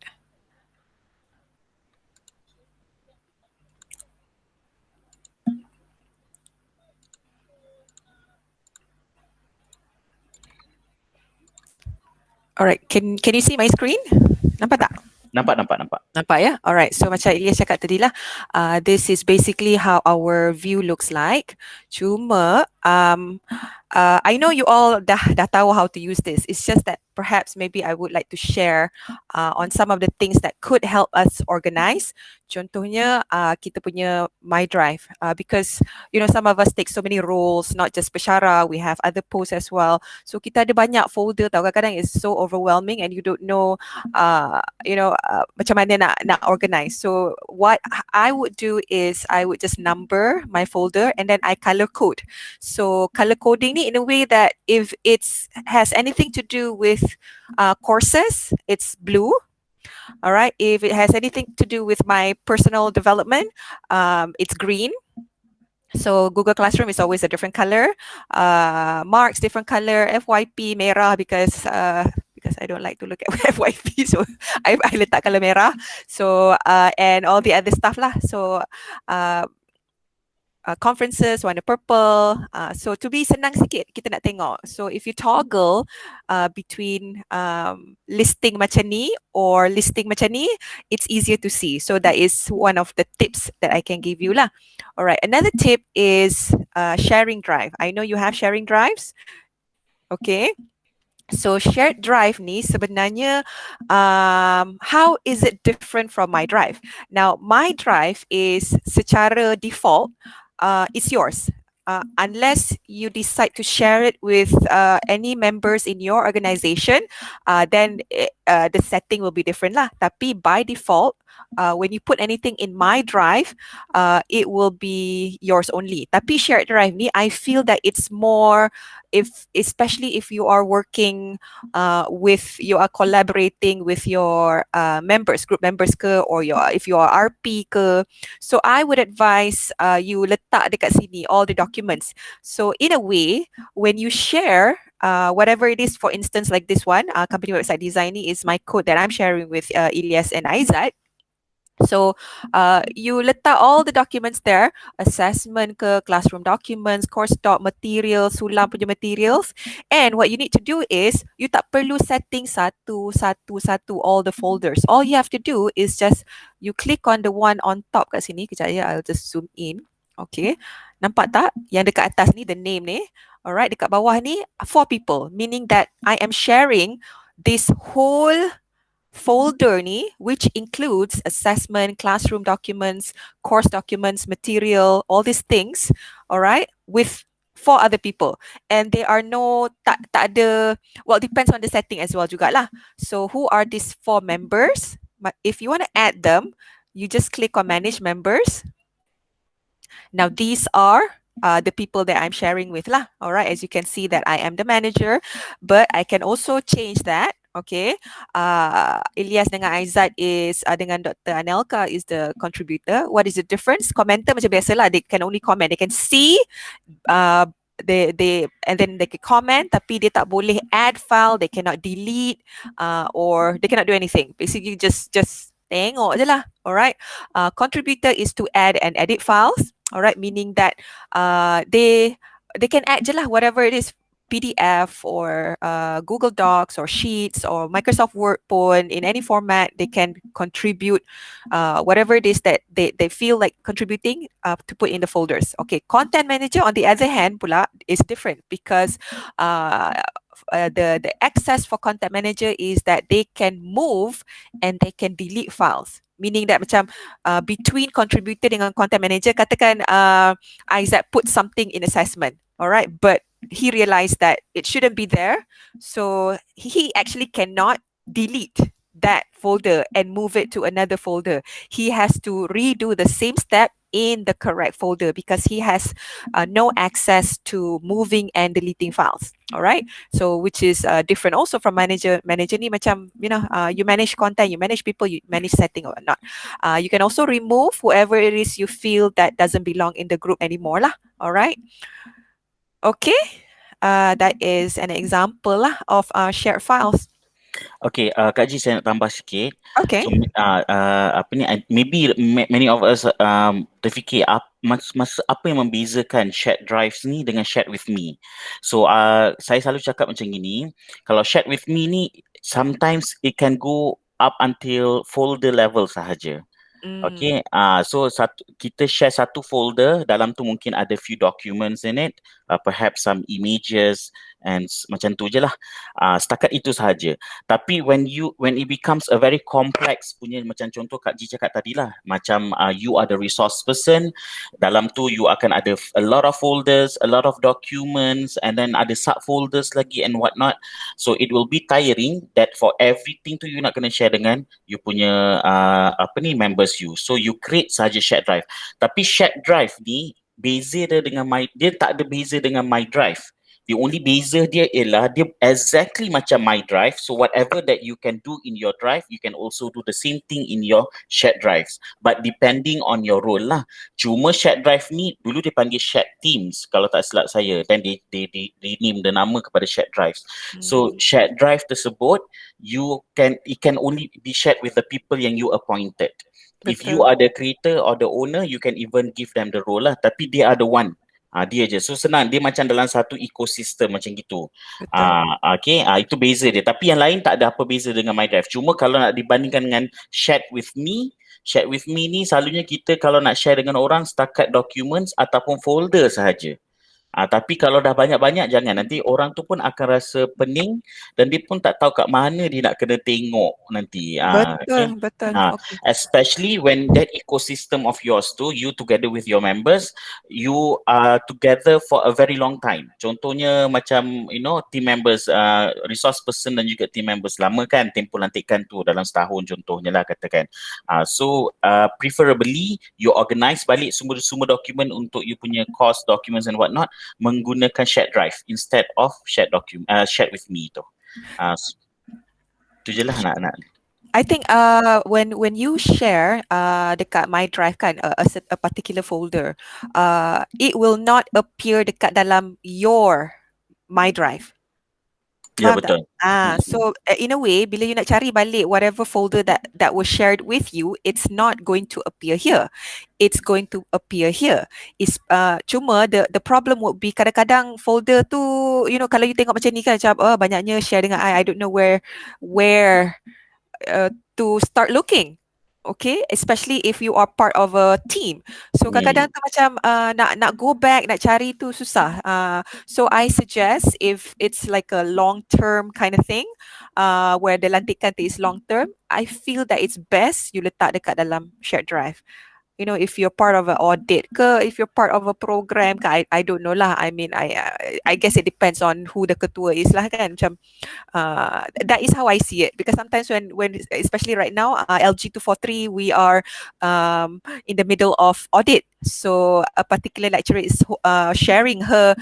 Alright, can you see my screen? Nampak tak? Nampak. Nampak ya? Alright, so macam Ilyas cakap tadi lah, this is basically how our view looks like. Cuma, I know you all dah tahu how to use this. It's just that perhaps maybe I would like to share on some of the things that could help us organize. Contohnya, kita punya My Drive, because you know some of us take so many roles, not just Bashara, we have other posts as well. So kita ada banyak folder tau. Kadang-kadang it's so overwhelming and you don't know, macam mana nak organize. So what I would do is I would just number my folder and then I color code. So color coding ni in a way that if it has anything to do with courses, it's blue. All right. If it has anything to do with my personal development, it's green. So Google Classroom is always a different color. Marks different color. FYP merah because I don't like to look at FYP, so I letak color merah. So and all the other stuff lah. So conferences warna purple. So to be senang sikit kita nak tengok. So if you toggle between listing macam ni or listing macam ni, it's easier to see. So that is one of the tips that I can give you lah. Alright, another tip is sharing drive. I know you have sharing drives. Okay. So shared drive ni sebenarnya how is it different from my drive? Now my drive is secara default it's yours. Unless you decide to share it with any members in your organization, then the setting will be different lah. Tapi by default, when you put anything in my drive, it will be yours only. Tapi shared drive ni, I feel that it's more, especially if you are working you are collaborating with your members, group members ke, or if you are RP ke. So I would advise you letak dekat sini all the documents. So in a way, when you share whatever it is, for instance, like this one, company website design is my code that I'm sharing with Ilyas and Aizat. So you letak all the documents there, assessment ke, classroom documents, course doc, material, sulam punya materials. And what you need to do is, you tak perlu setting satu all the folders. All you have to do is just, you click on the one on top kat sini. Kejap ya, I'll just zoom in. Okay, nampak tak? Yang dekat atas ni, the name ni. Alright, dekat bawah ni, 4 people. Meaning that I am sharing this whole folder ni, which includes assessment, classroom documents, course documents, material, all these things, all right, with 4 other people. And they are tak ada, well, depends on the setting as well jugalah. So who are these 4 members? If you want to add them, you just click on manage members. Now these are the people that I'm sharing with lah. All right, as you can see that I am the manager, but I can also change that. Okay, Ilyas dengan Aizat is dengan Dr. Anelka is the contributor. What is the difference? Commenter macam biasalah, they can only comment. They can see, they and then they can comment, tapi dia tak boleh add file. They cannot delete, or they cannot do anything. Basically, just tengok je lah. Alright. Contributor is to add and edit files. Alright, meaning that they can add je lah whatever it is. PDF or Google Docs or Sheets or Microsoft Word pun, in any format, they can contribute whatever it is that they feel like contributing to put in the folders. Okay, Content Manager on the other hand pula is different because the access for Content Manager is that they can move and they can delete files. Meaning that macam between contributor dengan Content Manager, katakan Aizat put something in assessment, alright, but he realized that it shouldn't be there, so he actually cannot delete that folder and move it to another folder. He has to redo the same step in the correct folder because he has no access to moving and deleting files. All right, so which is different also from manager. Manager ni macam, you know, you manage content, you manage people, you manage setting or not. You can also remove whoever it is you feel that doesn't belong in the group anymore lah. All right. Okay, that is an example lah of shared files. Okay, Kak Ji, saya nak tambah sikit. Okay. So, maybe many of us terfikir apa yang membezakan shared drives ni dengan shared with me. So saya selalu cakap macam gini, kalau shared with me ni sometimes it can go up until folder level sahaja. Okay, so kita share satu folder, dalam tu mungkin ada few documents in it, perhaps some images and macam tu je lah. Setakat itu sahaja. Tapi when it becomes a very complex punya, macam contoh Kak Ji cakap tadi lah, macam you are the resource person, dalam tu you akan ada a lot of folders, a lot of documents, and then ada subfolders lagi and whatnot. So it will be tiring that for everything tu you nak kena share dengan you punya members you. So you create saja shared drive. Tapi shared drive ni beza dia dengan dia tak ada beza dengan my drive. The only beza dia ialah dia exactly macam my drive. So whatever that you can do in your drive, you can also do the same thing in your shared drives. But depending on your role lah. Cuma shared drive ni dulu dia panggil shared teams kalau tak silap saya. Then they rename the nama kepada shared drives. So shared drive tersebut it can only be shared with the people yang you appointed. If you are the creator or the owner, you can even give them the role lah. Tapi they are the one. Dia je. So senang. Dia macam dalam satu ekosistem macam gitu. Okay. Itu beza dia. Tapi yang lain tak ada apa beza dengan my drive. Cuma kalau nak dibandingkan dengan shared with me ni selalunya kita kalau nak share dengan orang setakat documents ataupun folder sahaja. Tapi kalau dah banyak-banyak jangan, nanti orang tu pun akan rasa pening dan dia pun tak tahu kat mana dia nak kena tengok nanti. Betul. Okay. Especially when that ecosystem of yours tu, you together with your members, you are together for a very long time. Contohnya macam team members, resource person dan juga team members lama kan, tempoh lantikan tu dalam setahun contohnya lah katakan. So preferably you organize balik semua dokumen untuk you punya course documents and whatnot menggunakan shared drive instead of shared with me tu. Tu je lah nak. I think when you share dekat my drive kan a particular folder, it will not appear dekat dalam your my drive. Ya, betul. So in a way, bila you nak cari balik whatever folder that was shared with you, it's not going to appear here. It's going to appear here. It's cuma the problem would be kadang-kadang folder tu, kalau you tengok macam ni kan, macam banyaknya share dengan I don't know where to start looking. Okay, especially if you are part of a team. So kadang-kadang tu macam nak go back, nak cari tu susah. So I suggest if it's like a long-term kind of thing, where the lantikan tu is long-term, I feel that it's best you letak dekat dalam shared drive. If you're part of an audit ke, if you're part of a program ke, I don't know lah. I mean, I guess it depends on who the ketua is lah kan. Macam, that is how I see it. Because sometimes when especially right now, LG 243, we are in the middle of audit. So a particular lecturer is sharing her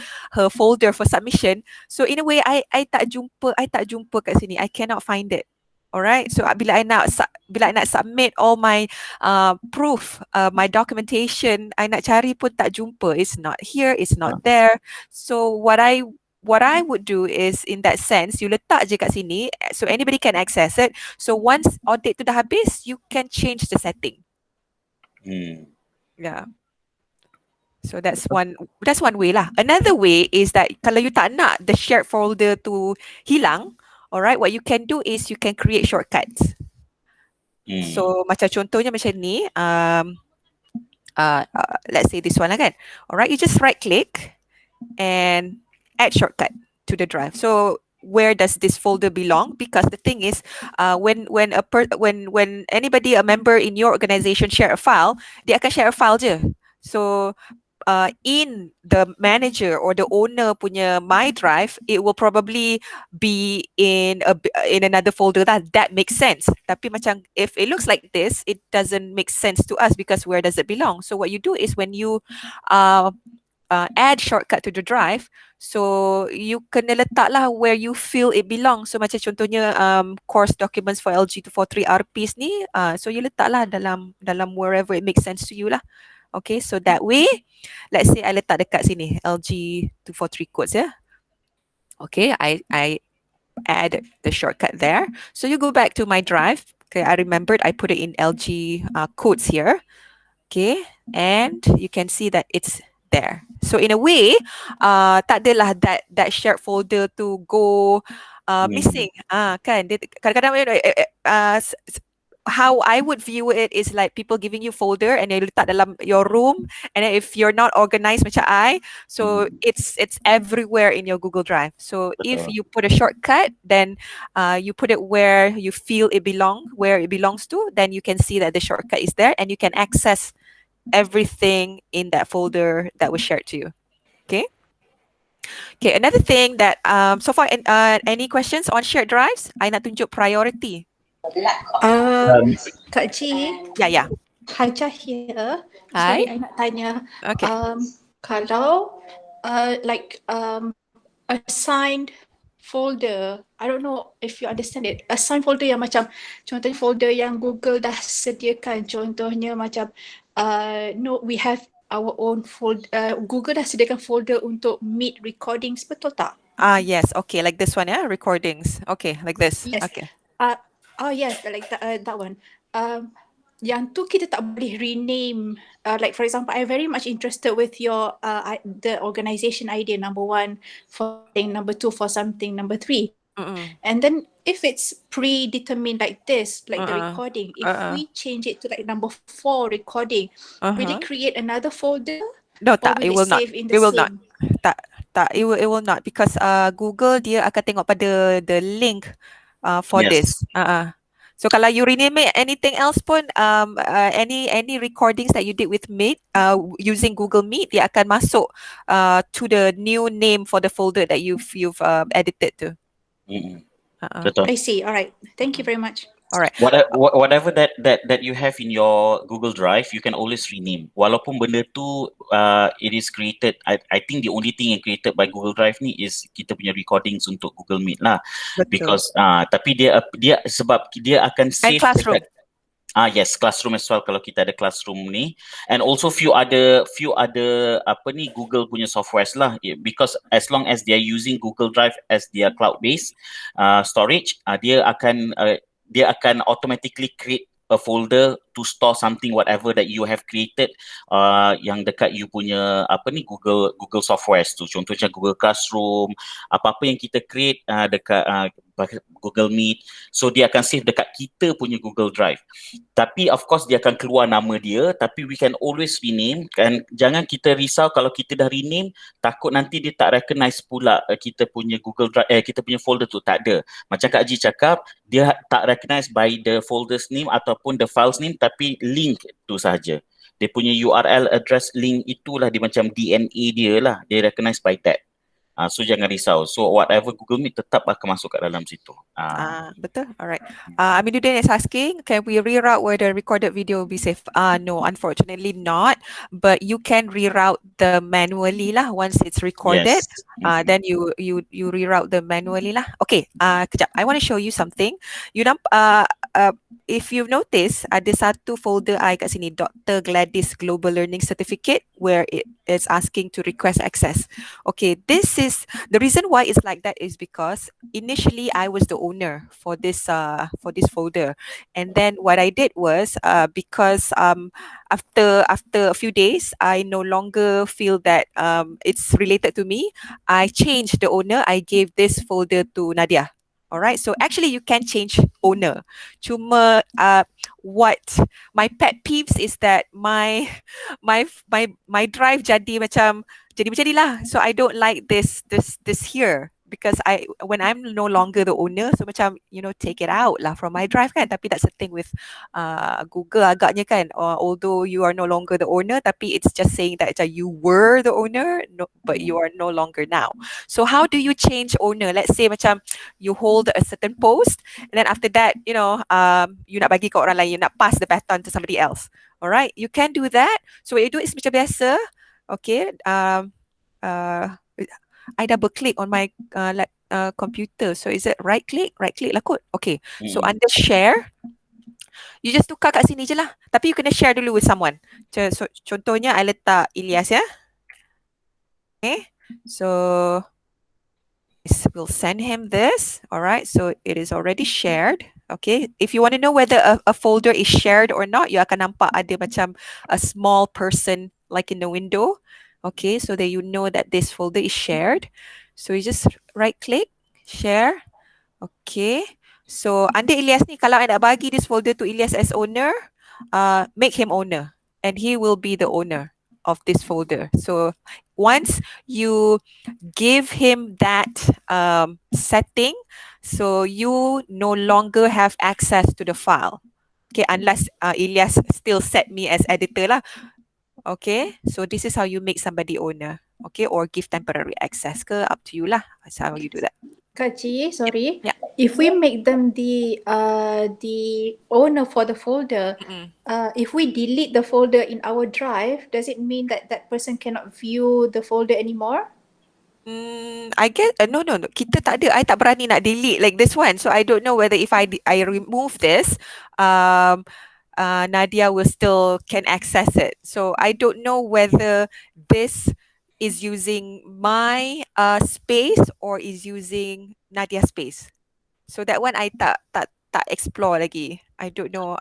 folder for submission. So in a way, I tak jumpa kat sini. I cannot find it. Alright, so bila I nak submit all my proof, my documentation, I nak cari pun tak jumpa. It's not here, it's not there. So what I would do is, in that sense, you letak je kat sini so anybody can access it. So once audit tu dah habis, you can change the setting. Yeah. So that's one way lah. Another way is that kalau you tak nak the shared folder tu hilang, alright, what you can do is you can create shortcuts. So macam contohnya macam ni, let's say this one lah kan. Alright, you just right click and add shortcut to the drive. So where does this folder belong? Because the thing is, when anybody, a member in your organization share a file, dia akan share a file je. So in the manager or the owner punya my drive, it will probably be in another folder. That makes sense. Tapi macam if it looks like this, it doesn't make sense to us because where does it belong? So what you do is when you add shortcut to the drive, so you kena letak lah where you feel it belongs. So macam contohnya course documents for LG 243 RPs ni, so you letak lah dalam wherever it makes sense to you lah. Okay, so that way, let's say I letak dekat sini, LG 243 codes ya. Okay, I add the shortcut there. So you go back to my drive. Okay, I remembered I put it in LG codes here. Okay, and you can see that it's there. So in a way, tak adalah that shared folder to go missing. Kan dia kadang-kadang how I would view it is like people giving you folder and they letak dalam your room, and then if you're not organized macam I, so it's everywhere in your Google Drive. So if you put a shortcut, then you put it where you feel it where it belongs to, then you can see that the shortcut is there and you can access everything in that folder that was shared to you. Okay. Okay, another thing that so far any questions on shared drives? I nak tunjuk priority. Kak Ji. Yeah. Hajah here. Hi. Sorry, I nak tanya. Okay. Kalau assigned folder, I don't know if you understand it. Assigned folder yang macam contohnya folder yang Google dah sediakan. Contohnya macam no, we have our own folder. Google dah sediakan folder untuk Meet recordings, betul tak? Yes. Okay, like this one, yeah, recordings. Okay, like this. Yes. Okay. Yes, like that one. Yang tu kita tak boleh rename. Like for example, I'm very much interested with your the organization idea, number 1 for something, number 2 for something, number 3. And then if it's predetermined like this, like the recording, if we change it to like number 4 recording, will it create another folder? No, or tak, it will not. save in the It will same? not. Tak, it will not, because Google dia akan tengok pada the link for this. So kalau you rename it anything else pun, any recordings that you did with Meet using Google Meet, dia akan masuk to the new name for the folder that you've edited to. Betul. I see. All right. Thank you very much. All right. Whatever that you have in your Google Drive, you can always rename. Walaupun benda tu it is created, I think the only thing yang created by Google Drive ni is kita punya recordings untuk Google Meet lah. Betul. Because tapi dia sebab dia akan save classroom. Yes, classroom as well kalau kita ada classroom ni, and also few other apa ni Google punya softwares lah, because as long as they are using Google Drive as their cloud based storage, dia akan automatically create a folder to store something whatever that you have created yang dekat you punya apa ni Google softwares tu, contohnya Google Classroom, apa-apa yang kita create dekat Google Meet, so dia akan save dekat kita punya Google Drive. Tapi of course dia akan keluar nama dia, tapi we can always rename, kan. Jangan kita risau kalau kita dah rename, takut nanti dia tak recognize pula kita punya Google Drive, kita punya folder tu tak ada. Macam Kak Ji cakap, dia tak recognize by the folder's name ataupun the file's name, tapi link tu saja. Dia punya URL address link itulah dia macam DNA dia lah, dia recognize by that. So jangan risau. So whatever Google Meet tetap akan masuk kat dalam situ. Betul. Alright. Aminuddin is asking, can we reroute where the recorded video will be saved? No, unfortunately not. But you can reroute the manually lah once it's recorded. Yes. Then you reroute the manually lah. Okay. Kejap. I want to show you something. If you've noticed, ada satu folder I kat sini, Dr. Gladys Global Learning Certificate, where it is asking to request access. Okay, this is the reason why it's like that is because initially I was the owner for this folder, and then what I did was because after a few days I no longer feel that it's related to me, I changed the owner. I gave this folder to Nadia. Alright, so actually you can change owner. Cuma what my pet peeves is that my drive jadi macam lah. So I don't like this here, because when I'm no longer the owner, so macam take it out lah from my drive kan. Tapi that's the thing with Google agaknya kan, although you are no longer the owner, tapi it's just saying that you were the owner, but you are no longer now. So how do you change owner? Let's say macam you hold a certain post, and then after that you nak bagi ke orang lain, you nak pass the baton to somebody else. Alright, you can do that. So what you do is macam biasa. Okay, I double click on my computer. So is it right click lah kot. Okay, so under share, you just tukar kat sini je lah. Tapi you kena share dulu with someone. So contohnya I letak Ilyas ya. Okay, so we'll send him this. Alright, so it is already shared. Okay, if you want to know whether a folder is shared or not, you akan nampak ada macam a small person like in the window. Okay, so that you know that this folder is shared. So you just right click, share. Okay. So under Ilyas ni, kalau I nak bagi this folder to Ilyas as owner, make him owner and he will be the owner of this folder. So once you give him that setting, so you no longer have access to the file. Okay, unless Ilyas still set me as editor lah. Okay, so this is how you make somebody owner. Okay, or give temporary access ke, up to you lah. That's how you do that. Kaji, sorry. Yeah. If we make them the owner for the folder, if we delete the folder in our drive, does it mean that that person cannot view the folder anymore? I guess no. Kita tak ada. I tak berani nak delete like this one. So I don't know whether if I remove this, Nadia will still can access it. So I don't know whether this is using my space or is using Nadia's space. So that one I tak explore lagi. I don't know.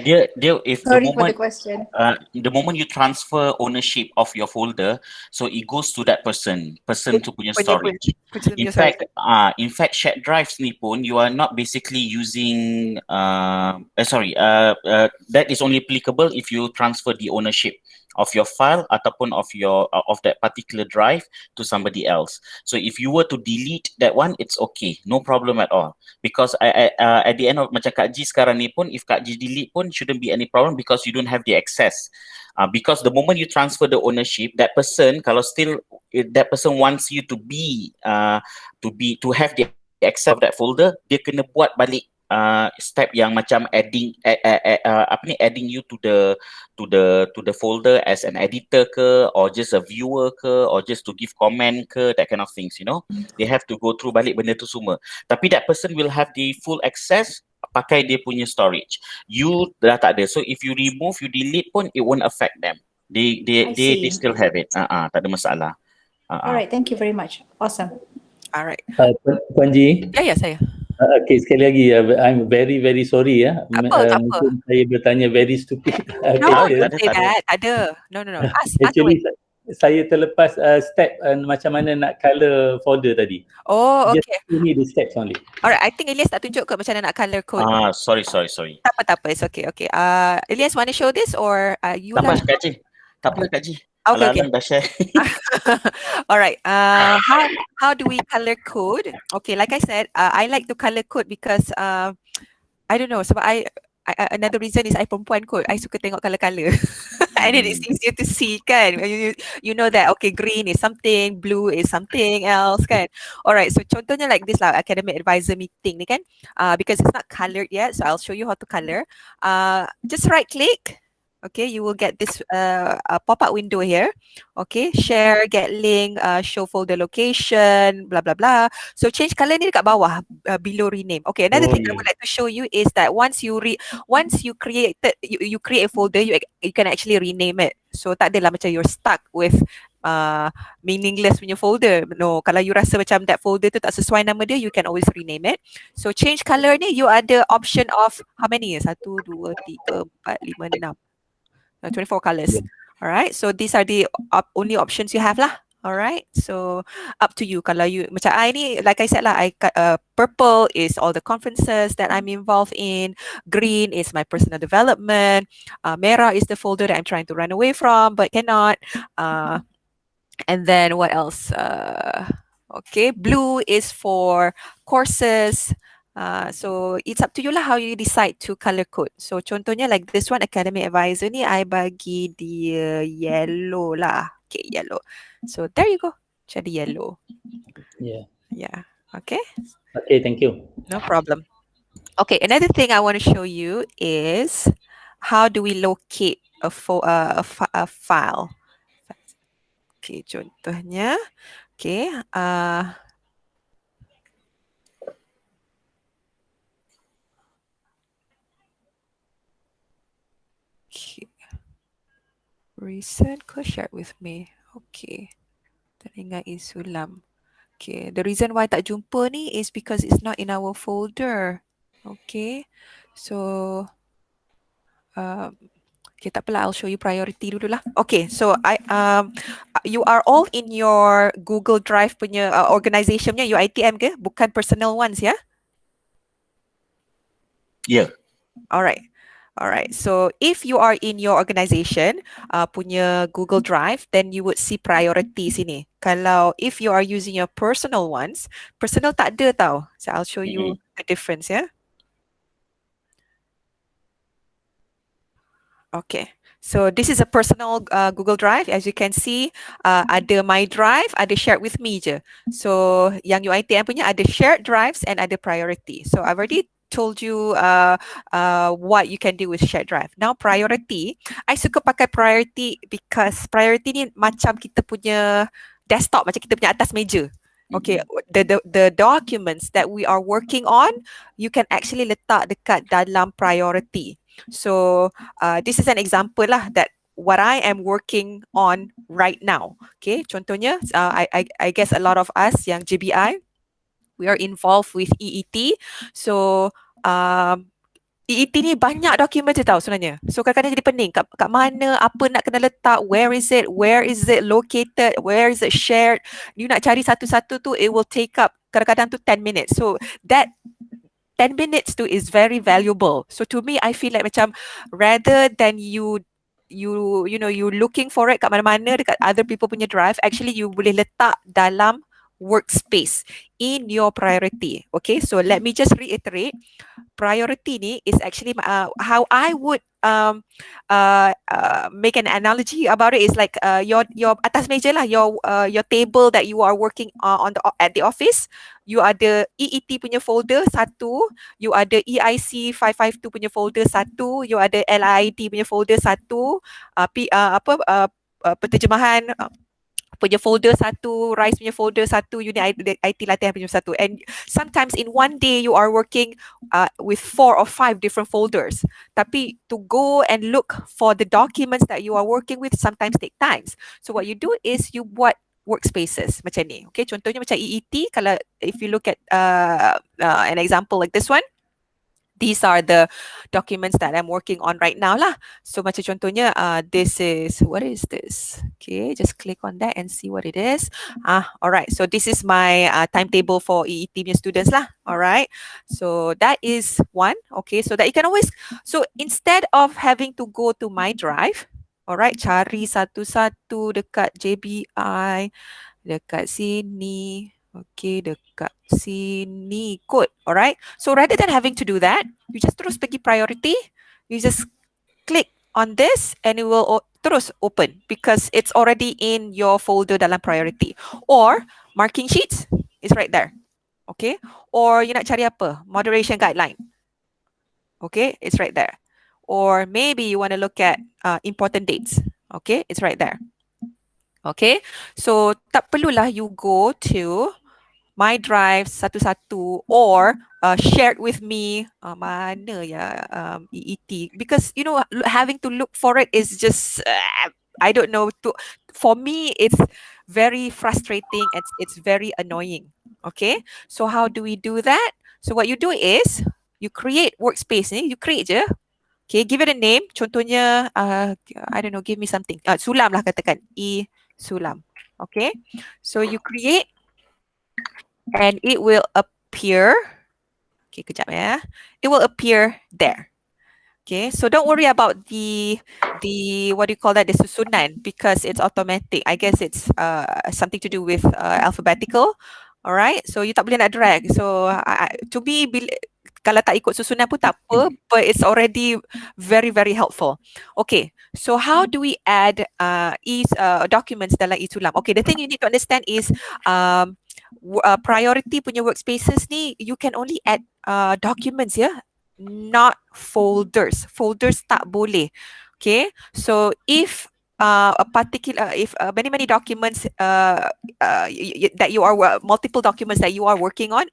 Dia if Sorry the for the moment question. the moment you transfer ownership of your folder, so it goes to that person to punya storage. In fact, shared drives ni pun you are not basically using that is only applicable if you transfer the ownership of your file ataupun of that particular drive to somebody else. So if you were to delete that one, it's okay, no problem at all. Because at the end of macam Kak Ji sekarang ni pun, if Kak Ji delete pun shouldn't be any problem because you don't have the access. Because the moment you transfer the ownership, that person kalau still that person wants you to have the access of that folder, dia kena buat balik step yang macam adding you to the folder as an editor ke, or just a viewer ke, or just to give comment ke, that kind of things, you know. They have to go through balik benda tu semua. Tapi that person will have the full access pakai dia punya storage. You dah tak ada. So if you remove, you delete pun, it won't affect them. They still have it. Tak ada masalah. Alright, thank you very much. Awesome. Alright. Puan Ji. Ya, saya. Okay, sekali lagi, I'm very very sorry ya. Tak apa. Mungkin saya bertanya very stupid. No, tak ada. No. Ask Actually, saya terlepas step macam mana nak colour folder tadi. Oh, okay. Just give me the steps only. Alright, I think Ilyas tak tunjuk ke macam mana nak color code. Sorry. Tak apa, it's okay. Ilyas want to show this or you tak lah? Kak Ji. Tak apa Kak Ji. Okay. Dah share. Alright. How do we color code? Okay, like I said, I like to color code because I don't know. Sebab I another reason is I perempuan kot. I suka tengok color-color. And it is easier to see kan. You know that okay, green is something, blue is something else kan. Alright, so contohnya like this lah, academic advisor meeting ni kan. Because it's not colored yet, so I'll show you how to color. Just right click. Okay, you will get this pop-up window here. Okay, share, get link, show folder location, blah blah blah. So change color ni dekat bawah, below rename. Okay, another thing I would like to show you is that once you create a folder, you can actually rename it. So tak adalah macam you're stuck with meaningless punya folder. No, kalau you rasa macam that folder tu tak sesuai nama dia, you can always rename it. So change color ni you ada option of how many? 1, 2, 3, 4, 5, 6. 24 colors. Alright, so these are the only options you have lah. Alright, so up to you. Kalau you macam I ni, like I said lah, purple is all the conferences that I'm involved in. Green is my personal development. Merah is the folder that I'm trying to run away from but cannot. And then what else? Okay, blue is for courses. So it's up to you lah how you decide to color code. So contohnya like this one, academic advisor ni I bagi dia yellow lah. Okay, yellow. So there you go. Jadi yellow. Yeah. Okay. Okay, thank you. No problem. Okay, another thing I want to show you is how do we locate a file. Okay, contohnya. Okay. Okay. Recent could share with me. Okay. Teringat Isulam. Okay. The reason why tak jumpa ni is because it's not in our folder. Okay. So, okay, tak apalah. I'll show you priority dulu lah. Okay. So, you are all in your Google Drive punya organisation punya UiTM ke? Bukan personal ones ya? Yeah. Alright. Alright. So if you are in your organization punya Google Drive, then you would see priority sini. Kalau if you are using your personal ones, personal tak ada tau. So I'll show you the difference ya. Okay. So this is a personal Google Drive. As you can see, ada my drive, ada shared with me je. So yang UiTM punya ada shared drives and ada priority. So I've already told you what you can do with shared drive. Now priority, I suka pakai priority because priority ni macam kita punya desktop, macam kita punya atas meja. Okay, the documents that we are working on, you can actually letak dekat dalam priority. So this is an example lah that what I am working on right now. Okay, contohnya, I guess a lot of us yang JBI, we are involved with EET. So EET ni banyak dokumen je tau sebenarnya. So kadang-kadang jadi pening kat mana, apa nak kena letak, where is it located, where is it shared. You nak cari satu-satu tu, it will take up kadang-kadang tu 10 minutes. So that 10 minutes tu is very valuable. So to me, I feel like macam rather than you looking for it kat mana-mana dekat other people punya drive, actually you boleh letak dalam workspace in your priority. Okay, so let me just reiterate. Priority ni is actually how I would make an analogy about it is like your atas meja lah, your table that you are working at the office. You ada EET punya folder satu, you ada EIC 552 punya folder satu, you ada LID punya folder satu, penterjemahan punya folder satu, RISE punya folder satu, unit IT latihan punya satu. And sometimes in one day you are working with 4 or 5 different folders. Tapi to go and look for the documents that you are working with sometimes take times. So what you do is you buat workspaces macam ni. Okay, contohnya macam EET, kalau if you look at an example like this one, these are the documents that I'm working on right now lah. So macam contohnya, this is, what is this? Okay, just click on that and see what it is. Alright, so this is my timetable for EET punya students lah. Alright, so that is one. Okay, so that you can always, so instead of having to go to my drive, alright, cari satu-satu dekat JBI, dekat sini, okay, dekat sini kot. Alright, so rather than having to do that, you just terus pergi priority, you just click on this and it will terus open because it's already in your folder dalam priority. Or marking sheets is right there. Okay, or you nak cari apa? Moderation guideline. Okay, it's right there. Or maybe you want to look at important dates. Okay, it's right there. Okay, so tak perlulah you go to my drive satu-satu or shared with me, mana ya EET, because you know having to look for it is just I don't know, for me it's very frustrating, it's very annoying. Okay, so how do we do that? So what you do is you create workspace ni, you create je. Okay, give it a name. Contohnya I don't know, give me something. Sulam lah katakan, Sulam. Okay, so you create and it will appear, okay, kejap ya. It will appear there. Okay, so don't worry about the what do you call that, the susunan, because it's automatic. I guess it's something to do with alphabetical. Alright, so you tak boleh nak drag. So to me, kalau tak ikut susunan pun tak apa, but it's already very, very helpful. Okay, so how do we add documents dalam e-Sulam? Okay, the thing you need to understand is priority punya workspaces ni, you can only add documents ya, not folders. Folders tak boleh. Okay, so if a particular, if many documents that you are multiple documents that you are working on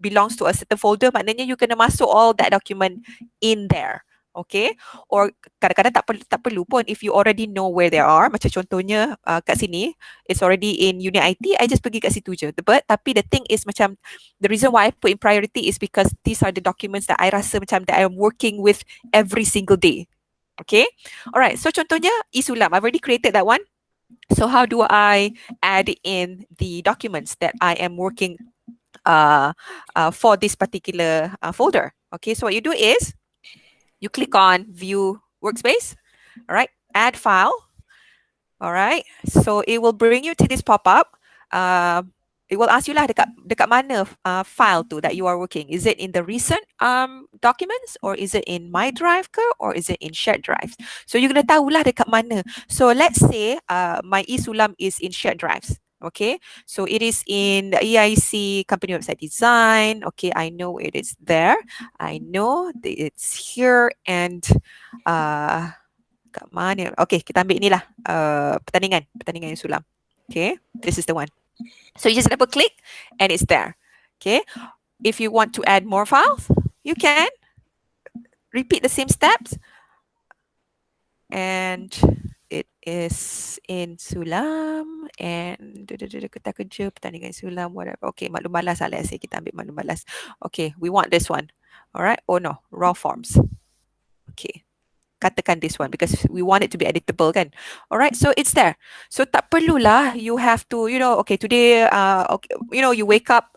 belongs to a certain folder, maknanya you kena masuk all that document in there. Okay, or kadang-kadang tak perlu pun if you already know where they are. Macam contohnya kat sini, it's already in unit IT, I just pergi kat situ je. But tapi the thing is macam, the reason why I put in priority is because these are the documents that I rasa macam that I am working with every single day. Okay, alright, so contohnya e-Sulam, I've already created that one. So how do I add in the documents that I am working for this particular folder. Okay, so what you do is you click on View Workspace, all right, Add File, all right. So it will bring you to this pop-up. It will ask you lah dekat mana file tu that you are working. Is it in the recent documents, or is it in My Drive ke, or is it in Shared Drives? So you kena tahulah dekat mana. So let's say my e-sulam is in Shared Drives. Okay, so it is in the EIC company website design. Okay, I know it is there. I know it's here, and kat mana? Okay, kita ambil ni lah pertandingan yang sulam. Okay, this is the one. So you just double click and it's there. Okay, if you want to add more files, you can repeat the same steps, and it is in sulam and kita kerja pertandingan sulam, whatever. Okay, maklum balas lah, let's say kita ambil maklum balas. Okay, we want this one. All right. Oh no, raw forms. Okay, katakan this one because we want it to be editable kan. Alright, so it's there. So tak perlulah you have to, okay, today, okay, you wake up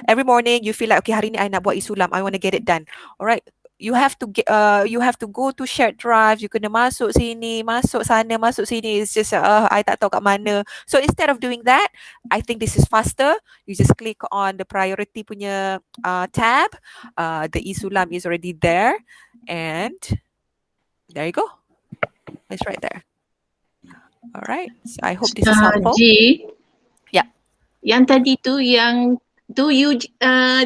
every morning, you feel like, okay, hari ni I nak buat isulam, I want to get it done. Alright, you have to go to shared drive, you kena masuk sini, masuk sana, masuk sini. It's just, I tak tahu kat mana. So instead of doing that, I think this is faster. You just click on the priority punya tab. The isulam is already there, and there you go. It's right there. All right. So I hope this is helpful. G. Yeah. Yang tadi tu, you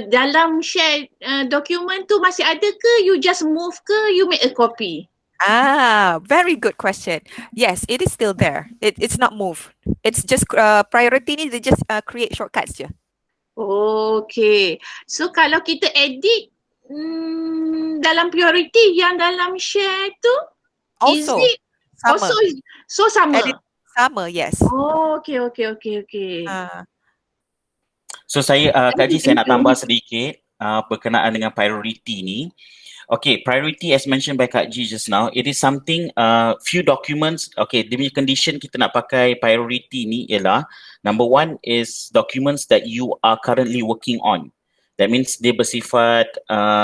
dalam share document tu masih ada ke? You just move ke? You make a copy? Very good question. Yes, it is still there. It's not moved. It's just priority ni, they just create shortcuts je. Okay. So kalau kita edit dalam priority yang dalam share tu, Also, is it sama. also so sama? Edit sama, yes. Oh, okay. So saya, Kak Ji, saya nak tambah sedikit berkenaan dengan priority ni. Okay, priority as mentioned by Kak Ji just now, it is something, few documents, okay, dia punya condition kita nak pakai priority ni ialah, number one is documents that you are currently working on. That means dia bersifat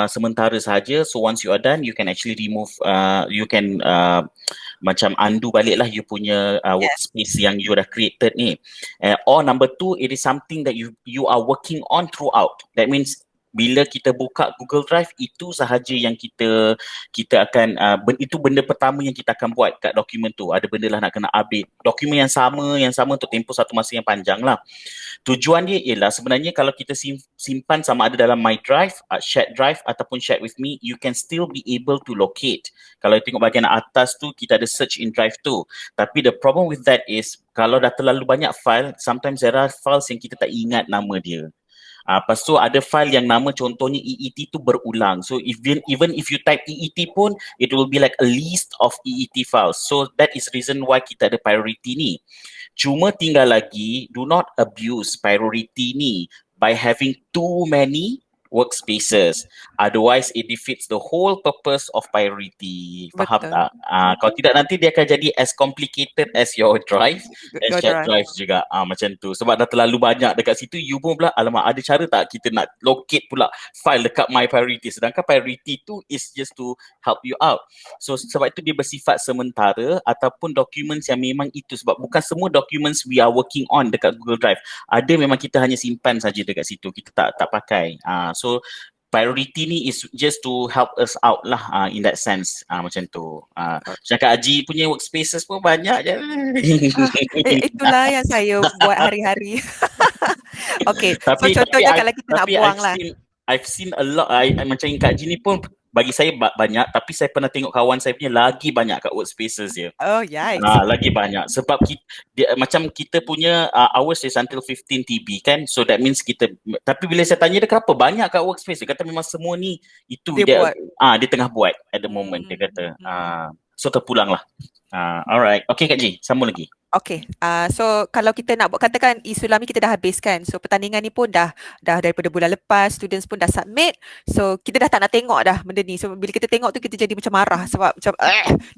sementara sahaja. So once you are done, you can actually remove, you can macam undo balik lah you punya workspace yang you dah created ni. Or number two, it is something that you are working on throughout. That means bila kita buka Google Drive, itu sahaja yang kita akan, itu benda pertama yang kita akan buat kat dokumen tu. Ada benda lah nak kena update. Dokumen yang sama untuk tempoh satu masa yang panjang lah. Tujuan dia ialah sebenarnya kalau kita simpan sama ada dalam My Drive, Shared Drive ataupun Shared with Me, you can still be able to locate. Kalau tengok bahagian atas tu, kita ada search in Drive tu. Tapi the problem with that is, kalau dah terlalu banyak file, sometimes there are files yang kita tak ingat nama dia. Lepas tu ada file yang nama contohnya EET tu berulang. So even if you type EET pun, it will be like a list of EET files. So that is reason why kita ada priority ni. Cuma tinggal lagi, do not abuse priority ni by having too many workspaces. Otherwise, it defeats the whole purpose of priority. Faham tak? Kalau tidak, nanti dia akan jadi as complicated as your drive and shared drive juga. Macam tu. Sebab dah terlalu banyak dekat situ, you pun pula, alamak, ada cara tak kita nak locate pula file dekat my priority. Sedangkan priority tu is just to help you out. So, sebab itu dia bersifat sementara ataupun documents yang memang itu. Sebab bukan semua documents we are working on dekat Google Drive. Ada memang kita hanya simpan saja dekat situ. Kita tak pakai. So priority ni is just to help us out lah in that sense, macam tu. Cakap Haji punya workspaces pun banyak je. Itulah yang saya buat hari-hari. Okay, so contohnya kalau kita nak buang lah. I've seen a lot, macam Kak Haji ni pun bagi saya banyak, tapi saya pernah tengok kawan saya punya lagi banyak kat workspaces dia. Oh, yes. Lagi banyak. Sebab macam kita punya hours is until 15 TB kan. So that means kita, tapi bila saya tanya dia kenapa banyak kat workspace, dia kata memang semua ni itu dia tengah buat at the moment, dia kata. So terpulang lah. Alright. Okay Kak Ji, sambung lagi. Okay, so kalau kita nak buat, katakan isu lami kita dah habiskan. So pertandingan ni pun dah daripada bulan lepas, students pun dah submit. So kita dah tak nak tengok dah benda ni. So bila kita tengok tu kita jadi macam marah sebab macam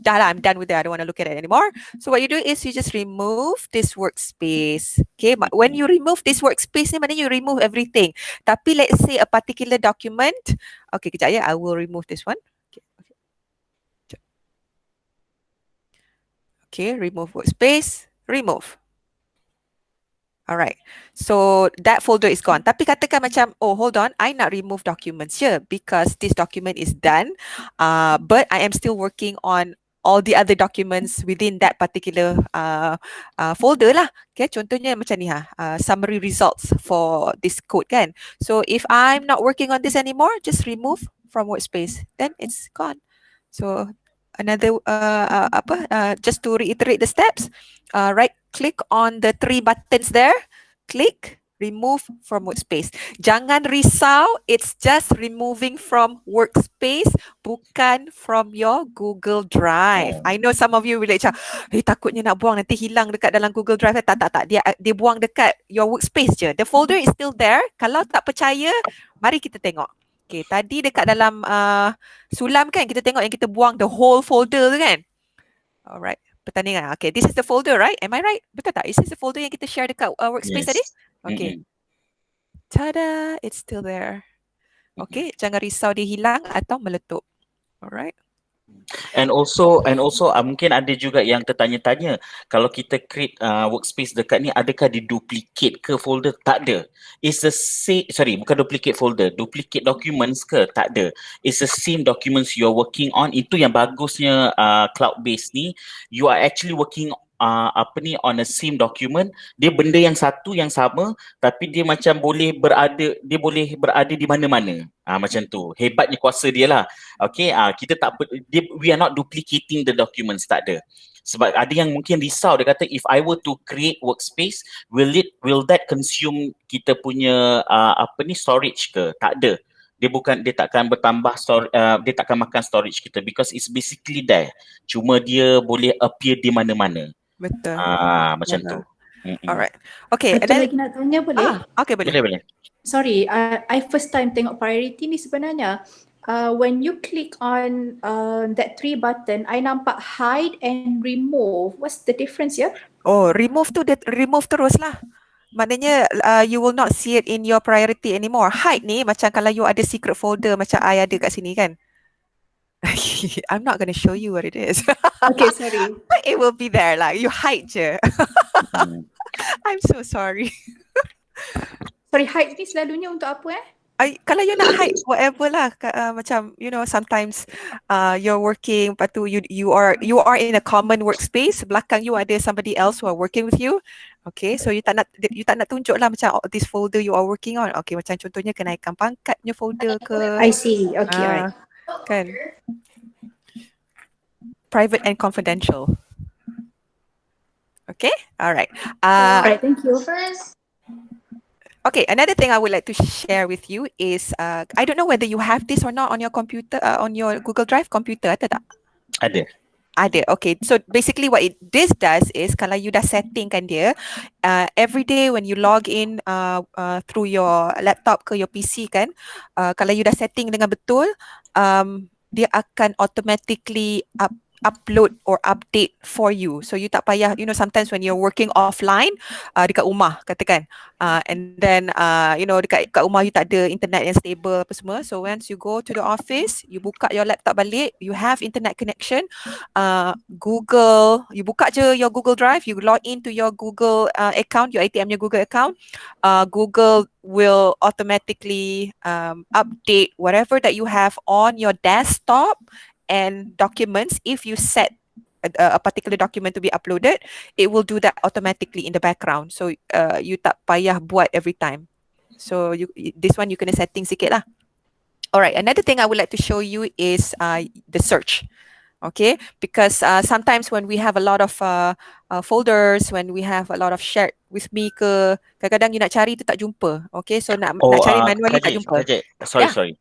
dah lah, I'm done with it. I don't want to look at it anymore. So what you do is you just remove this workspace. Okay, but when you remove this workspace ni maknanya you remove everything. Tapi let's say a particular document. Okay, kejap ya, I will remove this one. Okay, remove workspace, remove. Alright, so that folder is gone. Tapi katakan macam, oh hold on, I nak remove documents here because this document is done, but I am still working on all the other documents within that particular folder lah. Okay, contohnya macam ni summary results for this code kan. So if I'm not working on this anymore, just remove from workspace, then it's gone. So another just to reiterate the steps, right click on the 3 buttons there, click remove from workspace. Jangan risau, it's just removing from workspace, bukan from your Google Drive. I know some of you will like macam, takutnya nak buang nanti hilang dekat dalam Google Drive. Tak, dia buang dekat your workspace je. The folder is still there. Kalau tak percaya, mari kita tengok. Okay, tadi dekat dalam sulam kan kita tengok yang kita buang the whole folder tu kan. Alright, pertandingan. Okay, this is the folder, right? Am I right? Betul tak? Is this the folder yang kita share dekat workspace tadi? Okay. Tada, it's still there. Okay, jangan risau dia hilang atau meletup. Alright. And also mungkin ada juga yang tertanya-tanya, kalau kita create workspace dekat ni, adakah dia duplicate ke folder? Tak ada. It's the same, bukan duplicate folder, duplicate documents ke? Tak ada. It's the same documents you're working on. Itu yang bagusnya cloud based ni, you are actually working on a same document. Dia benda yang satu yang sama, tapi dia macam boleh berada di mana-mana. Macam tu. Hebatnya kuasa dia lah. Okay, kita we are not duplicating the documents, tak ada. Sebab ada yang mungkin risau, dia kata if I were to create workspace, will that consume kita punya storage ke? Tak ada. Dia takkan bertambah dia takkan makan storage kita because it's basically there. Cuma dia boleh appear di mana-mana. Betul. Macam tu. Alright. Okay. Satu lagi nak tanya boleh? Okay, boleh. Sorry, I first time tengok priority ni sebenarnya. When you click on that 3 button, I nampak hide and remove. What's the difference here? Oh, remove tu remove terus lah. Maknanya you will not see it in your priority anymore. Hide ni macam kalau you ada secret folder macam I ada kat sini kan. I'm not going to show you what it is. Okay, sorry. It will be there lah. You hide je. I'm so sorry. Sorry, hide ni selalunya untuk apa Kalau you nak hide whatever lah, macam sometimes you're working, lepas tu you are in a common workspace, belakang you ada somebody else who are working with you. Okay, so you tak nak tunjuk lah macam this folder you are working on. Okay, macam contohnya kenaikan pangkatnya folder ke. I see. Okay, alright. Kan. Private and confidential. Okay, alright. Alright, thank you. Okay, another thing I would like to share with you is, I don't know whether you have this or not on your computer, on your Google Drive computer, ada tak? Ada, okay. So basically what this does is, kalau you dah settingkan dia, every day when you log in through your laptop ke your PC kan, kalau you dah setting dengan betul, dia akan automatically upload or update for you. So you tak payah, sometimes when you're working offline, dekat rumah katakan, and then dekat rumah you tak ada internet yang stable apa semua. So once you go to the office, you buka your laptop balik, you have internet connection, you buka je your Google Drive, you log into your Google account, your UiTM Google account, Google will automatically update whatever that you have on your desktop and documents. If you set a particular document to be uploaded, it will do that automatically in the background. So you tak payah buat every time. So this one you kena setting sikit lah. Alright, another thing I would like to show you is the search. Okay, because sometimes when we have a lot of folders, when we have a lot of shared with me ke, kadang-kadang you nak cari tu tak jumpa. Okay, so nak cari manually tak jumpa. Sorry.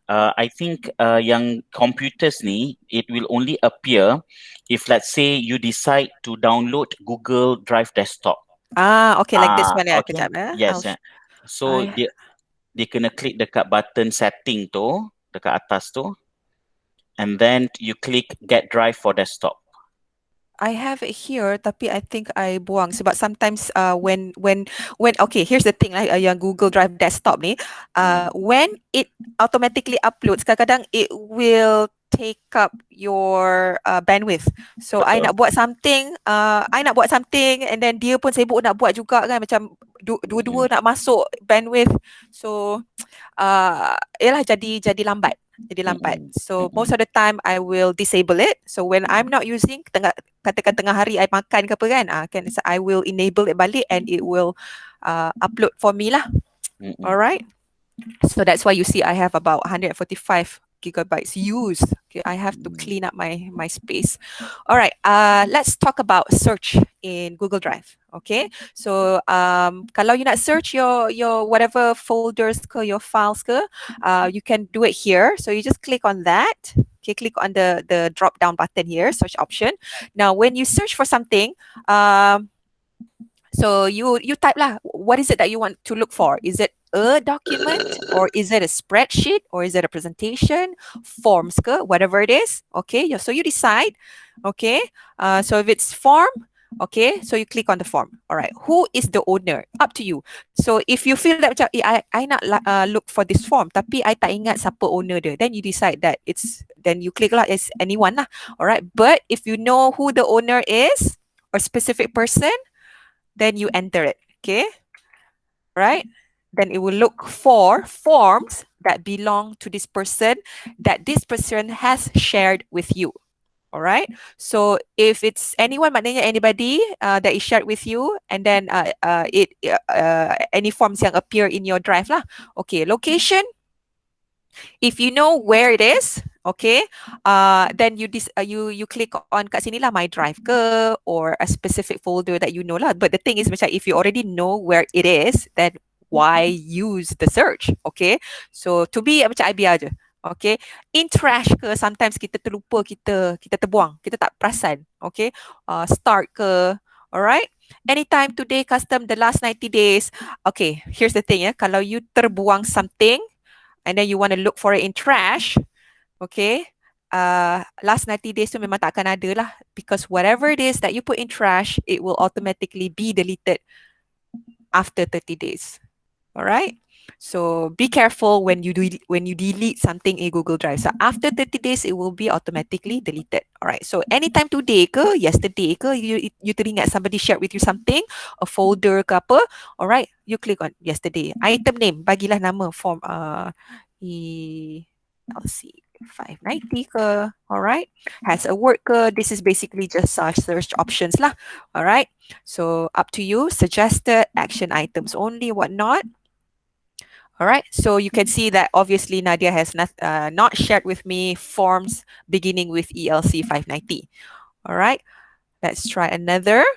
I think yang computers ni, it will only appear if let's say you decide to download Google Drive Desktop. Okay, like this one ya. Okay. Kejap ya. Yes. So dia kena klik dekat button setting tu, dekat atas tu, and then you click Get Drive for Desktop. I have it here, tapi I think I buang sebab sometimes when okay, here's the thing lah, yang Google Drive Desktop ni, when it automatically uploads, kadang-kadang it will take up your bandwidth. So I nak buat something, and then dia pun sibuk nak buat juga kan, macam dua-dua nak masuk bandwidth. So yalah jadi lambat. So most of the time I will disable it. So when I'm not using, katakan tengah hari I makan ke apa kan, so I will enable it balik and it will upload for me lah. Alright. So that's why you see I have about 145 gigabytes used. Okay, I have to clean up my space. All right, let's talk about search in Google Drive. Okay, so kalau you nak search your whatever folders ke, your files ke, you can do it here. So you just click on that. Okay, click on the drop down button here, search option. Now when you search for something, so you type lah, what is it that you want to look for? Is it a document, or is it a spreadsheet, or is it a presentation, forms ke, whatever it is? Okay, so you decide. Okay, so if it's form, okay, so you click on the form. All right, who is the owner? Up to you. So if you feel that macam, I nak look for this form, tapi I tak ingat siapa owner dia, then you decide that then you click lah, it's anyone lah. All right, but if you know who the owner is, or specific person, then you enter it. Okay, right? Then it will look for forms that belong to this person, that this person has shared with you. All right. So if it's anyone, maknanya anybody that is shared with you, and then any forms yang appear in your drive lah. Okay. Location. If you know where it is, okay, then you click on kat sini lah, my drive ke, or a specific folder that you know lah. But the thing is, macam if you already know where it is, then why use the search? Okay, so to be macam I biar je. Okay, in trash ke, sometimes kita terlupa, kita terbuang, kita tak perasan. Okay, start ke, alright. Anytime, today, custom, the last 90 days. Okay, here's the thing ya, kalau you terbuang something and then you want to look for it in trash, okay, last 90 days tu memang tak akan ada lah, because whatever it is that you put in trash, it will automatically be deleted after 30 days. All right. So be careful when you delete something in Google Drive. So after 30 days, it will be automatically deleted. All right. So anytime today ke, yesterday ke, you teringat somebody shared with you something, a folder ke apa. All right. You click on yesterday. Item name, bagilah nama form ELC 590 ke. All right. Has a word ke. This is basically just search options lah. All right. So up to you. Suggested action items only, whatnot. All right, so you can see that obviously Nadia has not shared with me forms beginning with ELC 590. All right, let's try another.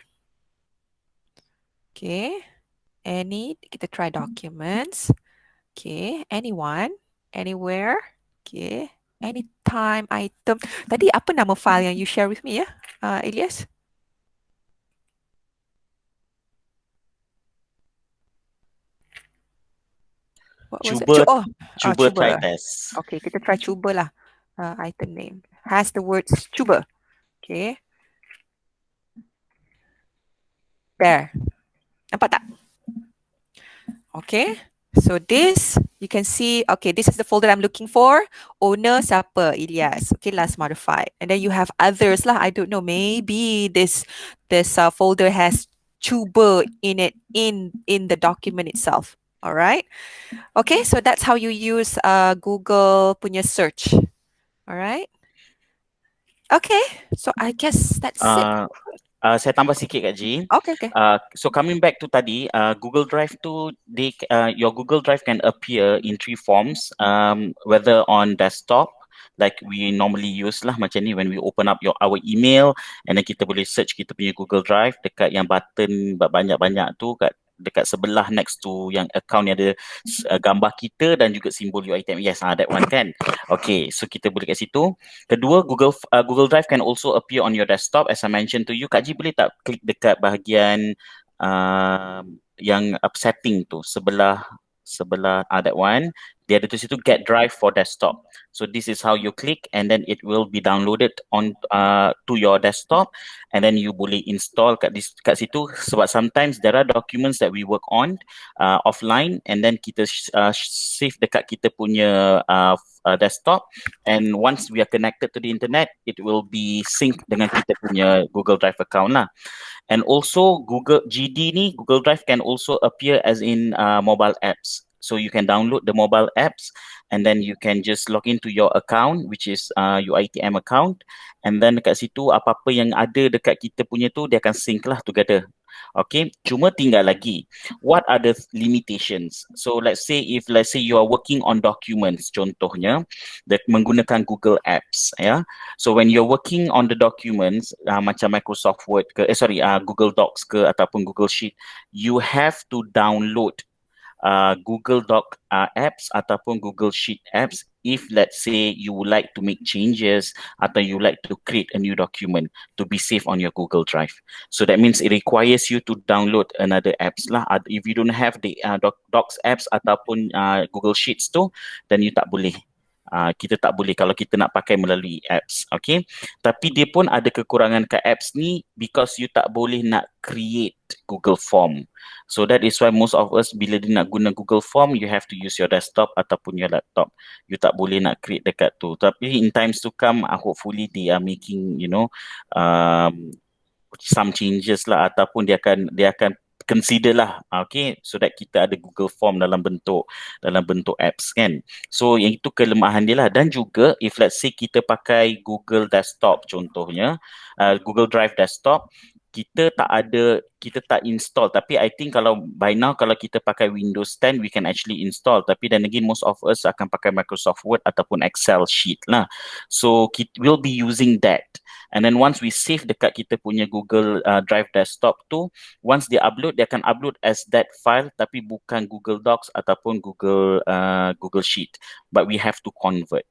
Okay, kita try documents. Okay, anyone, anywhere. Okay, anytime, item. Tadi apa nama file yang you share with me ya, Elias? Cuba try test. Okay, kita try cuba lah. Item name has the words cuba. Okay. There. Nampak tak? Okay. So this, you can see, okay, this is the folder I'm looking for. Owner siapa? Elias. Okay, last modified. And then you have others lah. I don't know. Maybe this folder has cuba in it in the document itself. All right. Okay, so that's how you use Google punya search. All right. Okay, so I guess that's it. Saya tambah sikit Kak Ji. Okay. So coming back to tadi, Google Drive tu, your Google Drive can appear in 3 forms, whether on desktop, like we normally use lah macam ni, when we open up our email, and then kita boleh search kita punya Google Drive dekat yang button banyak-banyak tu kat dekat sebelah next to yang account yang ada gambar kita dan juga simbol UiTM. Yes, that one kan. Okay, so kita boleh kat situ. Kedua, Google Drive can also appear on your desktop. As I mentioned to you, Kak Ji boleh tak klik dekat bahagian yang setting tu sebelah that one. Dia ada tu situ get drive for desktop. So this is how you click and then it will be downloaded on to your desktop and then you boleh install kat situ sebab sometimes there are documents that we work on offline and then kita save dekat kita punya desktop and once we are connected to the internet it will be synced dengan kita punya Google Drive account lah. And also Google Drive can also appear as in mobile apps. So you can download the mobile apps and then you can just log into your account which is UiTM account and then dekat situ apa-apa yang ada dekat kita punya tu dia akan sync lah together. Okay, cuma tinggal lagi what are the limitations. So let's say you are working on documents contohnya menggunakan Google Apps ya. So when you're working on the documents macam Microsoft Word ke Google Docs ke ataupun Google Sheet, you have to download Google Doc apps ataupun Google Sheet apps if let's say you would like to make changes atau you like to create a new document to be saved on your Google Drive. So that means it requires you to download another apps lah. If you don't have the Docs apps ataupun Google Sheets tu, then you tak boleh. Kita tak boleh kalau kita nak pakai melalui apps, okay? Tapi dia pun ada kekurangan kat apps ni because you tak boleh nak create Google Form. So that is why most of us bila dia nak guna Google Form, you have to use your desktop ataupun your laptop. You tak boleh nak create dekat tu. Tapi in times to come, hopefully they are making, some changes lah ataupun dia akan consider lah, okay, so that kita ada Google Form dalam bentuk apps kan. So yang itu kelemahan dia lah. Dan juga if let's say kita pakai Google Desktop contohnya, Google Drive Desktop, kita tak install. Tapi I think by now kalau kita pakai Windows 10 we can actually install. Tapi then again most of us akan pakai Microsoft Word ataupun Excel sheet lah. So we'll be using that. And then once we save dekat kita punya Google Drive Desktop tu, once dia upload, dia akan upload as that file tapi bukan Google Docs ataupun Google Sheet. But we have to convert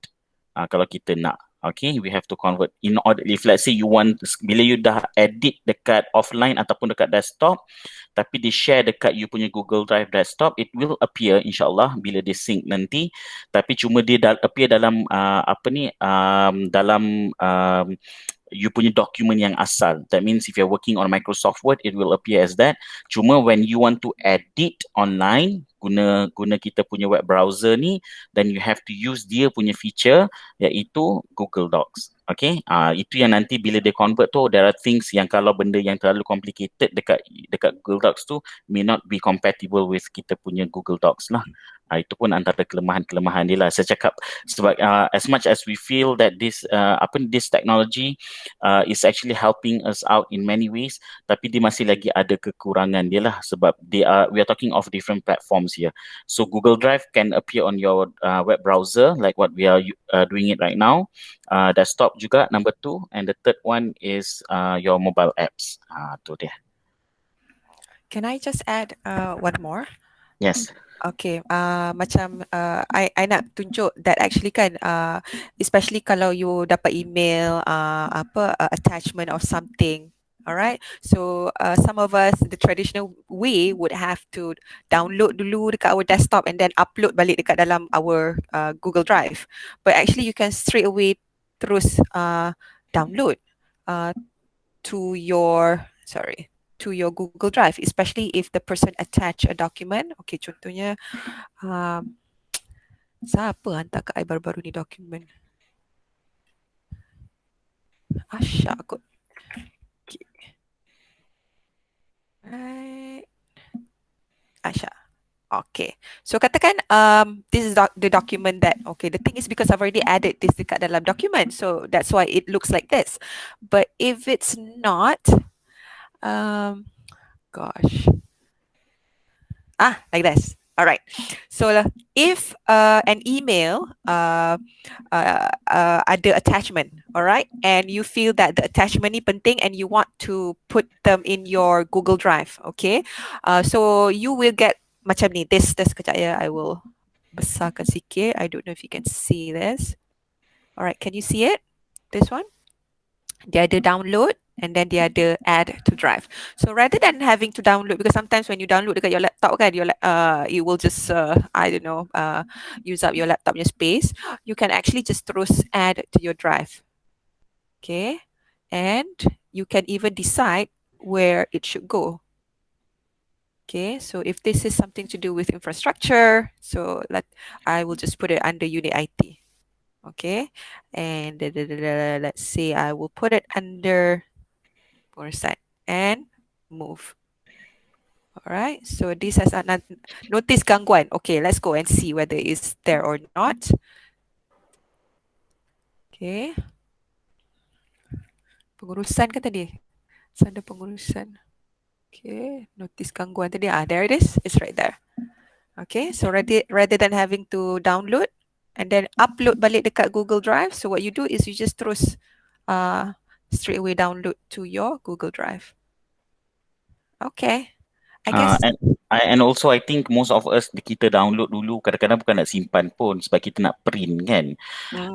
kalau kita nak. Okay, we have to convert. In order, if let's say you want, bila you dah edit dekat offline ataupun dekat desktop, tapi di share dekat you punya Google Drive Desktop, it will appear insyaAllah bila dia sync nanti. Tapi cuma dia appear dalam you punya dokumen yang asal. That means if you're working on Microsoft Word, it will appear as that. Cuma when you want to edit online, guna kita punya web browser ni, then you have to use dia punya feature iaitu Google Docs. Okay, itu yang nanti bila dia convert tu, there are things yang kalau benda yang terlalu complicated dekat Google Docs tu may not be compatible with kita punya Google Docs lah. Itu pun antara kelemahan dia lah. Saya cakap sebab as much as we feel that this technology is actually helping us out in many ways, tapi dia masih lagi ada kekurangan dia lah sebab we are talking of different platforms here. So Google Drive can appear on your web browser like what we are doing it right now. Desktop juga number 2 and the third one is your mobile apps. Tu dia. Can I just add one more? Yes. Okay, macam I nak tunjuk that actually kan, especially kalau you dapat email attachment or something, alright. So some of us the traditional way would have to download dulu dekat our desktop and then upload balik dekat dalam our Google Drive. But actually you can straight away terus download to your Google Drive, especially if the person attach a document. Okay, contohnya siapa hantar kat I baru-baru ni dokumen? Asya kot. Okay. Right. Asya. Okay. So katakan this is the document that, okay, the thing is because I've already added this dekat dalam document, so that's why it looks like this. But if it's not, gosh. Like this. All right. So if an email ada attachment, all right, and you feel that the attachment ni penting and you want to put them in your Google Drive, okay, so you will get macam ni. This kejap ya, I will besarkan sikit. I don't know if you can see this. All right, can you see it? This one? Dia ada download and then dia ada add to drive. So rather than having to download, because sometimes when you download dekat your laptop kan, it will just I don't know use up your laptopnya space. You can actually just terus add to your drive. Okay, and you can even decide where it should go. Okay, so if this is something to do with infrastructure, so I will just put it under unit IT. Okay, and let's say I will put it under set and move. All right, so this has another notice gangguan. Okay, let's go and see whether it's there or not. Okay, pengurusan kan tadi? Ada pengurusan. Okay, notice gangguan tadi. There it is. It's right there. Okay, so rather than having to download and then upload balik dekat Google Drive, so what you do is you just terus straight away download to your Google Drive. Okay, I guess. And also I think most of us kita download dulu kadang-kadang bukan nak simpan pun sebab kita nak print kan.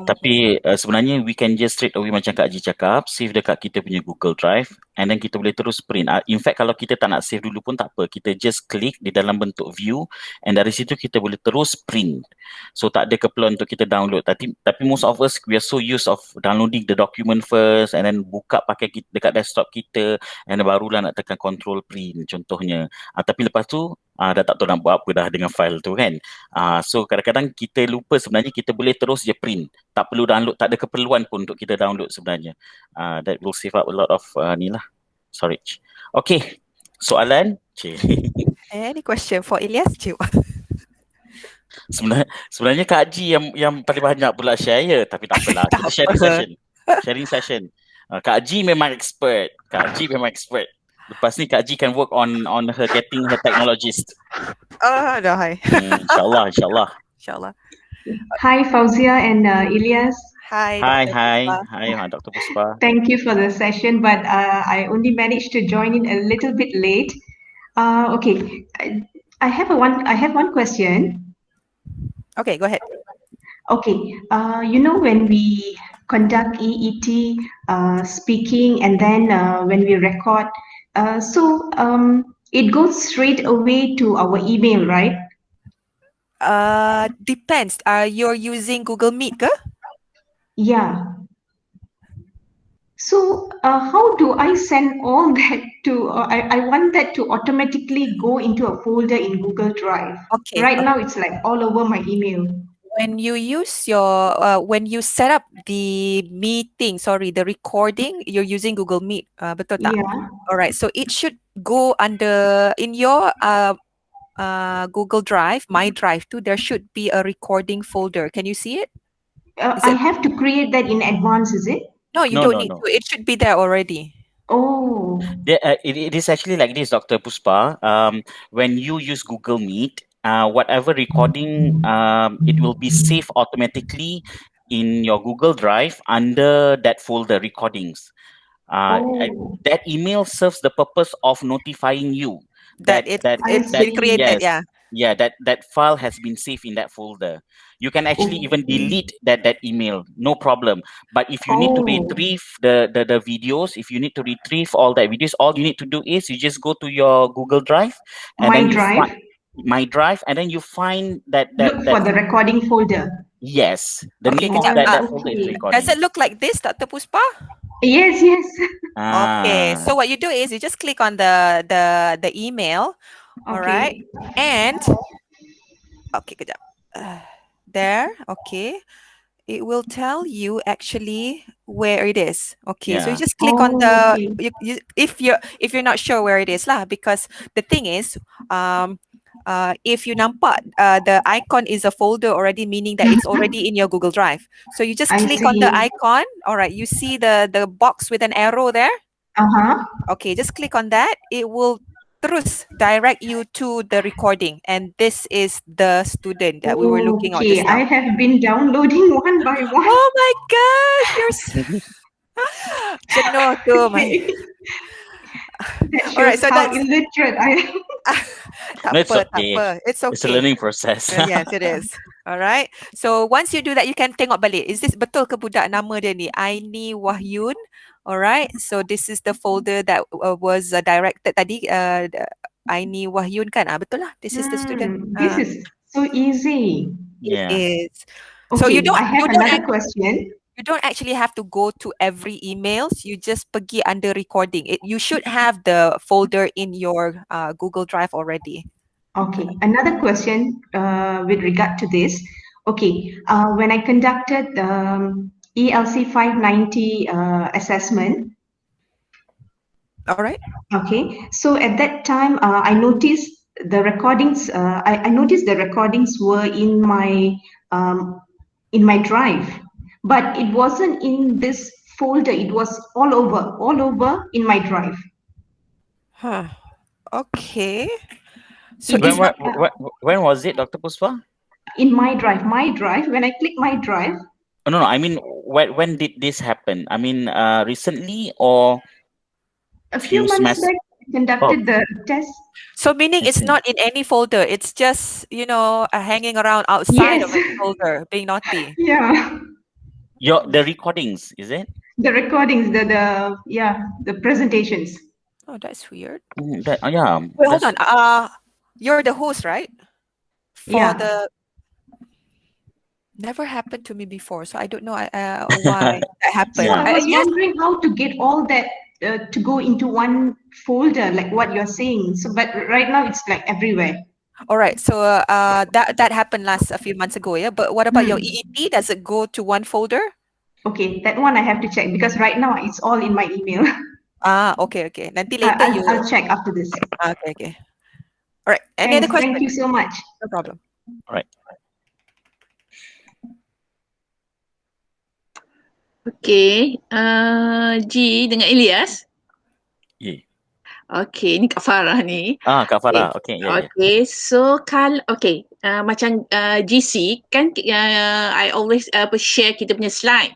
Tapi sebenarnya we can just straight away macam Kak Haji cakap, save dekat kita punya Google Drive and then kita boleh terus print. In fact kalau kita tak nak save dulu pun tak apa, kita just klik di dalam bentuk view and dari situ kita boleh terus print. So tak ada keperluan untuk kita download. Tapi most of us we are so used of downloading the document first and then buka pakai dekat desktop kita and barulah nak tekan control print contohnya. Tapi lepas tu dah tak tahu nak buat apa dah dengan file tu kan. So kadang-kadang kita lupa sebenarnya kita boleh terus je print. Tak perlu download, tak ada keperluan pun untuk kita download sebenarnya. That will save up a lot of storage. Okay, soalan? Any question for Ilyas? Sebenarnya Kak Haji yang paling banyak pula share ya, tapi tak apalah. Kita sharing session. Kak Haji memang expert. Lepas ni Kak Haji can work on her getting her technologist. Dah hai. InsyaAllah. Hi Fauzia and Ilyas. Hi, Dr. Puspa. Thank you for the session, but I only managed to join in a little bit late. Okay, I have one question. Okay, go ahead. Okay, when we conduct EET speaking and then when we record, so it goes straight away to our email, right? Depends. You're using Google Meet ke? Yeah. So how do I send all that to, I want that to automatically go into a folder in Google Drive. Okay. Right now it's like all over my email. When you use when you set up the the recording, you're using Google Meet, betul tak? Yeah. All right, so it should go in your Google Drive, My Drive too, there should be a recording folder. Can you see it? I have to create that in advance, is it? No, you don't need to. It should be there already. Oh. It is actually like this, Dr. Puspa. When you use Google Meet, whatever recording, it will be saved automatically in your Google Drive under that folder, recordings. That email serves the purpose of notifying you that it's been created. Yes. Yeah, that file has been saved in that folder. You can actually even delete that email, no problem. But if you need to retrieve the videos, if you need to retrieve all that videos, all you need to do is you just go to your Google Drive and My Drive, and then you find that look for the recording folder. Yes, the name of that folder is recording. Does it look like this, Dr. Puspa? Yes. Okay, so what you do is you just click on the email. All right, and okay, kejap. There, okay. It will tell you actually where it is. Okay, so you just click on the if you're not sure where it is lah, because the thing is, if you nampak the icon is a folder already, meaning that it's already in your Google Drive. So you just click on the icon. All right, you see the box with an arrow there. Uh-huh. Okay, just click on that. It will terus direct you to the recording, and this is the student that we were looking at Okay, just now. I have been downloading one by one. Oh my gosh, you're jenuh tu, my. Okay. That Alright, shows so how that's illiterate I am. tak No, it's apa, tak okay. apa. It's It's a okay. learning process. Yes, it is. Alright. So once you do that, you can tengok balik. Is this betul ke budak nama dia ni? Aini Wahyun. Alright. So this is the folder that was directed tadi. Aini Wahyun kan? Betul lah. This is the student. This is so easy. It Yeah. is. So Okay, I have another question. you don't actually have to go to every emails. You just pergi under recording. You should have the folder in your Google Drive already. Okay, another question with regard to this. Okay, when I conducted ELC 590 assessment. All right. Okay, so at that time, I noticed the recordings. I noticed the recordings were in my drive, but it wasn't in this folder. It was all over in my drive. Huh. Okay. So When was it, Dr. Puspa? In my drive. When I click my drive. Oh, no. I mean, when did this happen? I mean, recently or a few months back? Conducted the test. So meaning it's not in any folder. It's just, hanging around outside of a folder, being naughty. Yeah. The recordings, is it? The recordings, the presentations. Oh, that's weird. Yeah. Wait, hold on. You're the host, right? Never happened to me before, so I don't know why that happened. So I was wondering how to get all that to go into one folder, like what you're saying. So, but right now it's like everywhere. All right. So that happened a few months ago, yeah. But what about your EET? Does it go to one folder? Okay, that one I have to check because right now it's all in my email. Okay. Nanti later I'll check after this. Okay. All right. Any other questions? Thank you so much. No problem. All right. Okay, G dengan Ilyas. Yeah. Okay, ni Kak Farah ni. Kak Farah. Okay. Yeah. Okay, so macam GC kan, I always share kita punya slide,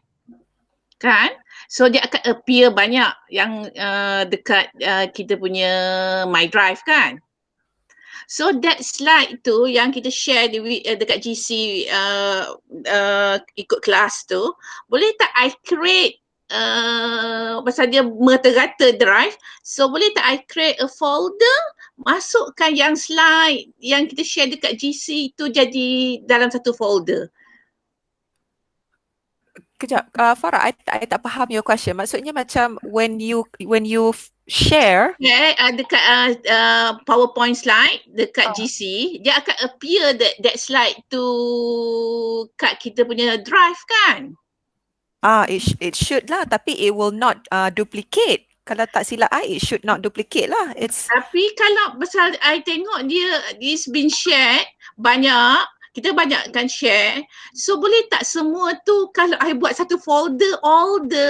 kan? So dia akan appear banyak yang dekat kita punya My Drive kan. So that slide tu yang kita share dekat GC ikut kelas tu, boleh tak I create pasal dia merata-rata drive, so boleh tak I create a folder, masukkan yang slide yang kita share dekat GC tu jadi dalam satu folder. Kejap, Farah, I tak faham your question. Maksudnya macam when you share dekat PowerPoint slide dekat GC, dia akan appear that slide tu kat kita punya drive kan? It should lah, tapi it will not duplicate. Kalau tak silap it should not duplicate lah. Tapi kalau pasal I tengok it's been shared banyak, kita banyakkan share. So boleh tak semua tu kalau I buat satu folder all the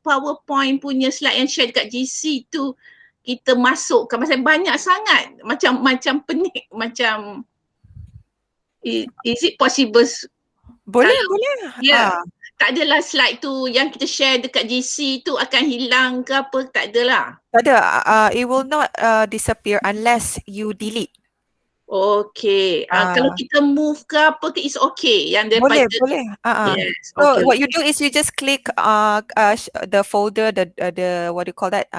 PowerPoint punya slide yang share dekat GC tu kita masukkan, pasal banyak sangat macam pening, macam is it possible? Boleh. Ya. Tak adalah slide tu yang kita share dekat GC tu akan hilang ke apa, tak adalah. Tak ada. It will not disappear unless you delete. Okay. Kalau kita move ke apa ke, it's okay. Yang daripada boleh. Yes. So what you do is you just click the folder, the what do you call that?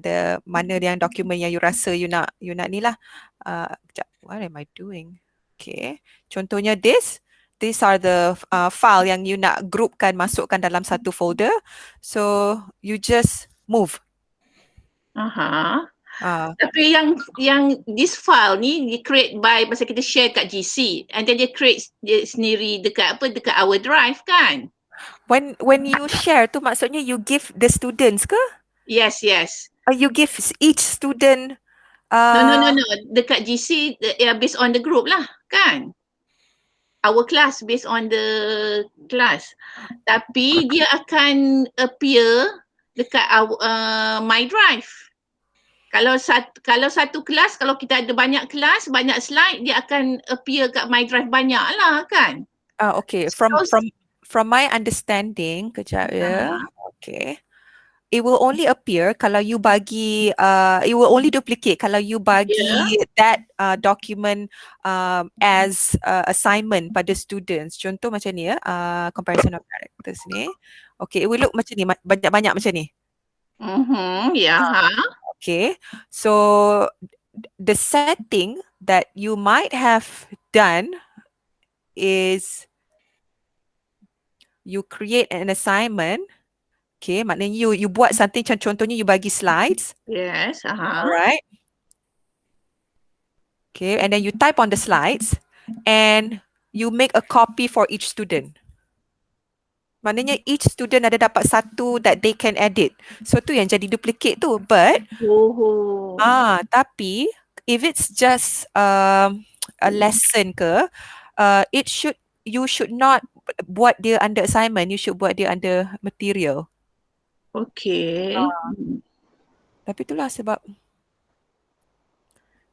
The mana yang dokumen yang you rasa you nak ni lah. Kejap, what am I doing? Okay. Contohnya these are the file yang you nak groupkan, masukkan dalam satu folder. So you just move. Tapi yang this file ni di create by masa kita share kat GC, and then dia create dia sendiri dekat our drive kan? When you share tu maksudnya you give the students ke? Yes. You give each student No. Dekat GC based on the group lah kan? Our class based on the class. Tapi dia akan appear dekat our My Drive. kalau satu kelas, kalau kita ada banyak kelas, banyak slide, dia akan appear kat my drive banyak lah kan. Okay, from my understanding, kejap ya. Okay. It will only appear kalau you bagi, it will only duplicate kalau you bagi that document as assignment pada students. Contoh macam ni ya, comparison of characters ni. Okay, it will look macam ni, banyak-banyak macam ni. Okay, so the setting that you might have done is you create an assignment. Okay, maknanya you buat something, contohnya you bagi slides. Yes, Alright. Okay, and then you type on the slides and you make a copy for each student. Maknanya each student ada dapat satu that they can edit. So tu yang jadi duplicate tu. But tapi if it's just a lesson ke, you should not buat dia under assignment, you should buat dia under material. Okay. Tapi itulah sebab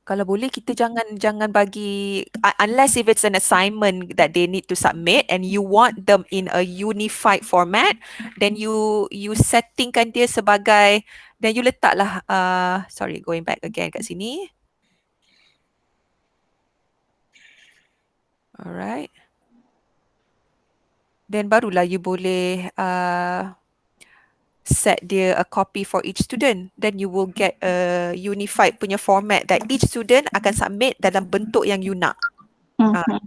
kalau boleh kita jangan bagi, unless if it's an assignment that they need to submit and you want them in a unified format, then you settingkan dia sebagai, then you letaklah sorry, going back again kat sini. Alright. Then barulah you boleh set dia a copy for each student. Then you will get a unified punya format that each student akan submit dalam bentuk yang you nak.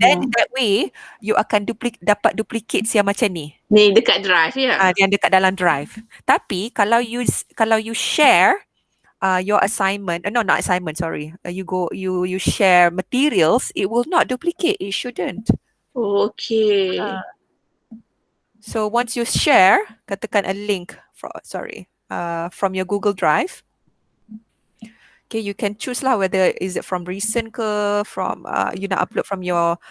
Then that way you akan dapat duplicate yang macam ni. Ni dekat drive ya. Yang dekat dalam drive. Tapi kalau you share your assignment, no, not assignment, sorry. You share materials, it will not duplicate. It shouldn't. Okay. So once you share, katakan a link from your Google Drive. Okay, you can choose lah whether is it from recent ke, from you nak upload from your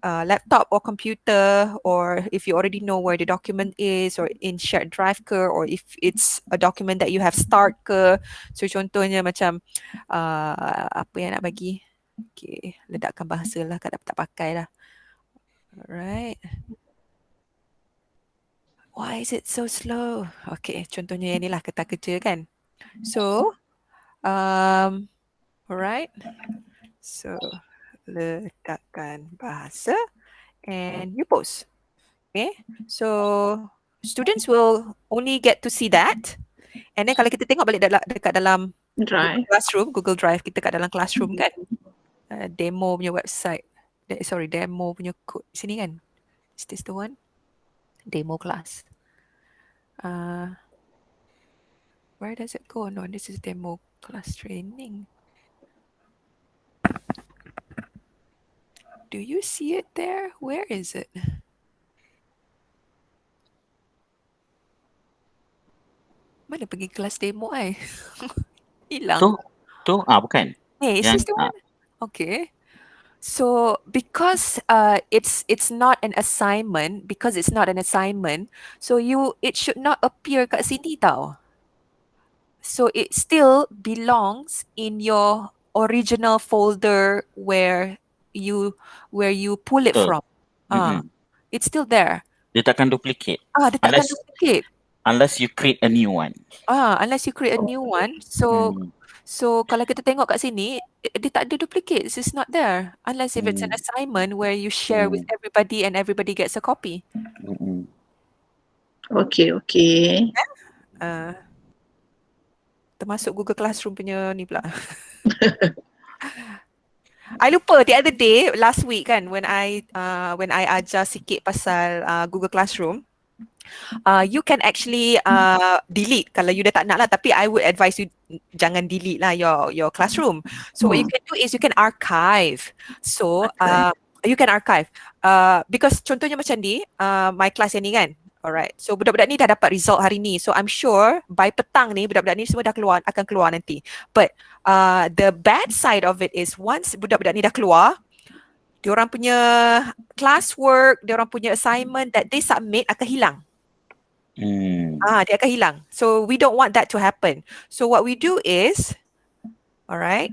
laptop or computer, or if you already know where the document is, or in shared drive ke, or if it's a document that you have start ke. So contohnya macam apa yang nak bagi. Okay, ledakkan bahasa lah, tak pakai lah. Alright. Why is it so slow? Okay, contohnya yang ni lah kertas kerja kan. So, alright. So, letakkan bahasa and you post. Okay, so students will only get to see that. And then kalau kita tengok balik dekat dalam Google Drive, kita kat dalam classroom kan. Demo punya website. Demo punya code. Sini kan? Is this the one? Demo class. Where does it go? No, this is demo class training. Do you see it there? Where is it? Mana pergi kelas demo ai? Hilang. Tu bukan. Hey, is this the one? Okay. So because it's not an assignment, so it should not appear kat sini tau. So it still belongs in your original folder where you pull it from. It's still there. Dia takkan duplicate. Dia takkan duplicate. Unless you create a new one. Unless you create a new one. So kalau kita tengok kat sini, dia tak ada duplicate. It's not there. Unless if it's an assignment where you share with everybody and everybody gets a copy. Okay. Termasuk Google Classroom punya ni pula. I lupa the other day, last week kan, when I ajar sikit pasal Google Classroom, you can actually delete kalau you dah tak nak lah, tapi I would advise you jangan delete lah your classroom. So what you can do is you can archive. So you can archive because contohnya macam ni, my class yang ni kan. Alright, so budak-budak ni dah dapat result hari ni. So I'm sure by petang ni budak-budak ni semua akan keluar nanti. But the bad side of it is once budak-budak ni dah keluar, diorang punya classwork, diorang punya assignment that they submit akan hilang. Dia akan hilang. So we don't want that to happen. So what we do is, alright,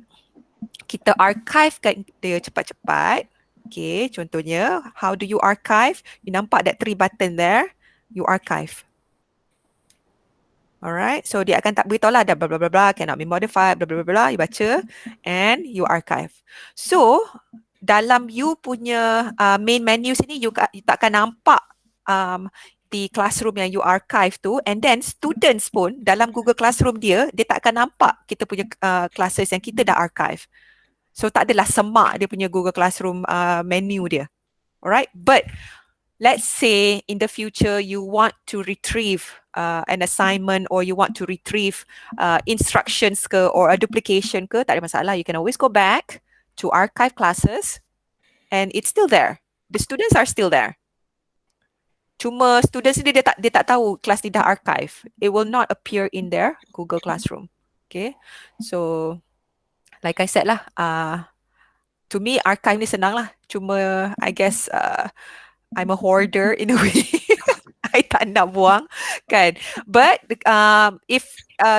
kita archivekan dia cepat-cepat. Okay, contohnya, how do you archive? You nampak that 3 button there, you archive. Alright, so dia akan tak beritahu lah, dah blah blah blah blah, cannot be modified, blah blah blah blah, you baca and you archive. So, dalam you punya main menu sini, you tak akan nampak the classroom yang you archive tu, and then students pun dalam Google Classroom dia tak akan nampak kita punya classes yang kita dah archive. So tak adalah semak dia punya Google Classroom menu dia. Alright, but let's say in the future you want to retrieve an assignment or you want to retrieve instructions ke or a duplication ke, tak ada masalah. You can always go back to archive classes and it's still there. The students are still there. Cuma students ni dia tak tahu kelas ni dah archive. It will not appear in their Google Classroom. Okay, so like I said lah, to me archive ni senang lah. Cuma I guess I'm a hoarder in a way. I tak nak buang kan. But if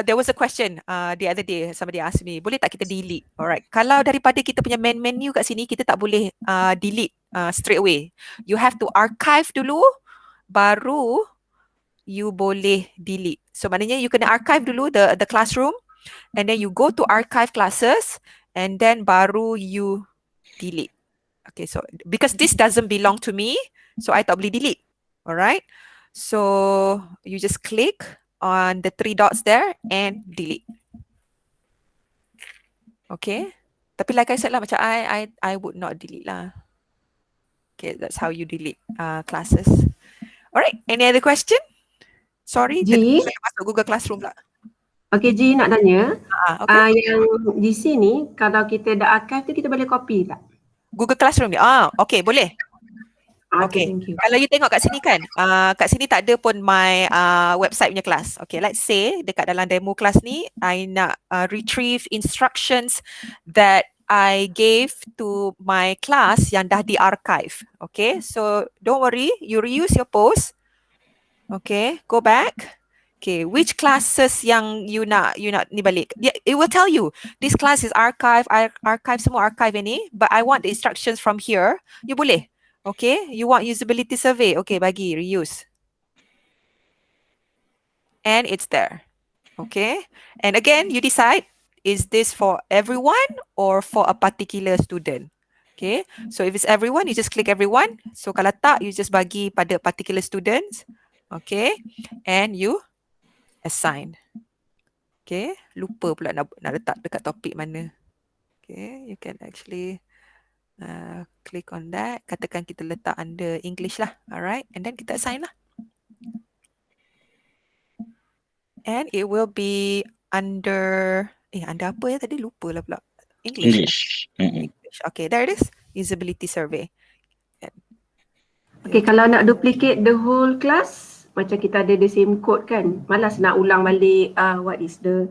there was a question the other day, somebody asked me, boleh tak kita delete? Alright, kalau daripada kita punya main menu kat sini, kita tak boleh delete straight away. You have to archive dulu, baru you boleh delete. So maknanya you kena archive dulu the classroom, and then you go to archive classes, and then baru you delete. Okay, so because this doesn't belong to me, so I tak boleh delete. Alright, so you just click on the 3 dots there and delete. Okay, tapi like I said lah, macam I would not delete lah. Okay, that's how you delete classes. Alright, any other question? Sorry, Ji? saya masuk Google Classroom pula. Okay, Ji nak tanya. Okay. Yang GC ni, kalau kita dah archive tu, kita boleh copy tak? Google Classroom ni? Okay, boleh. Okay, Thank you. kalau you tengok kat sini kan, kat sini tak ada pun my website punya kelas. Okay, let's say dekat dalam demo kelas ni, I nak retrieve instructions that I gave to my class yang dah di-archive. Okay, so don't worry, you reuse your post. Okay, go back. Okay, which classes yang you nak ni balik? It will tell you, this class is archive, archive semua archive ini, but I want the instructions from here. You boleh. Okay, you want usability survey. Okay, bagi, reuse. And it's there. Okay, and again, you decide, is this for everyone or for a particular student? Okay, so if it's everyone, you just click everyone. So kalau tak, you just bagi pada particular students. Okay, and you assign. Okay, lupa pula nak letak dekat topik mana. Okay, you can actually click on that. Katakan kita letak under English lah. Alright, and then kita assign lah. And it will be under, under apa ya tadi? Lupa lah pula. English. English. Okay, there it is. Usability survey. Okay, kalau nak duplicate the whole class, macam kita ada the same code kan, malas nak ulang balik what is the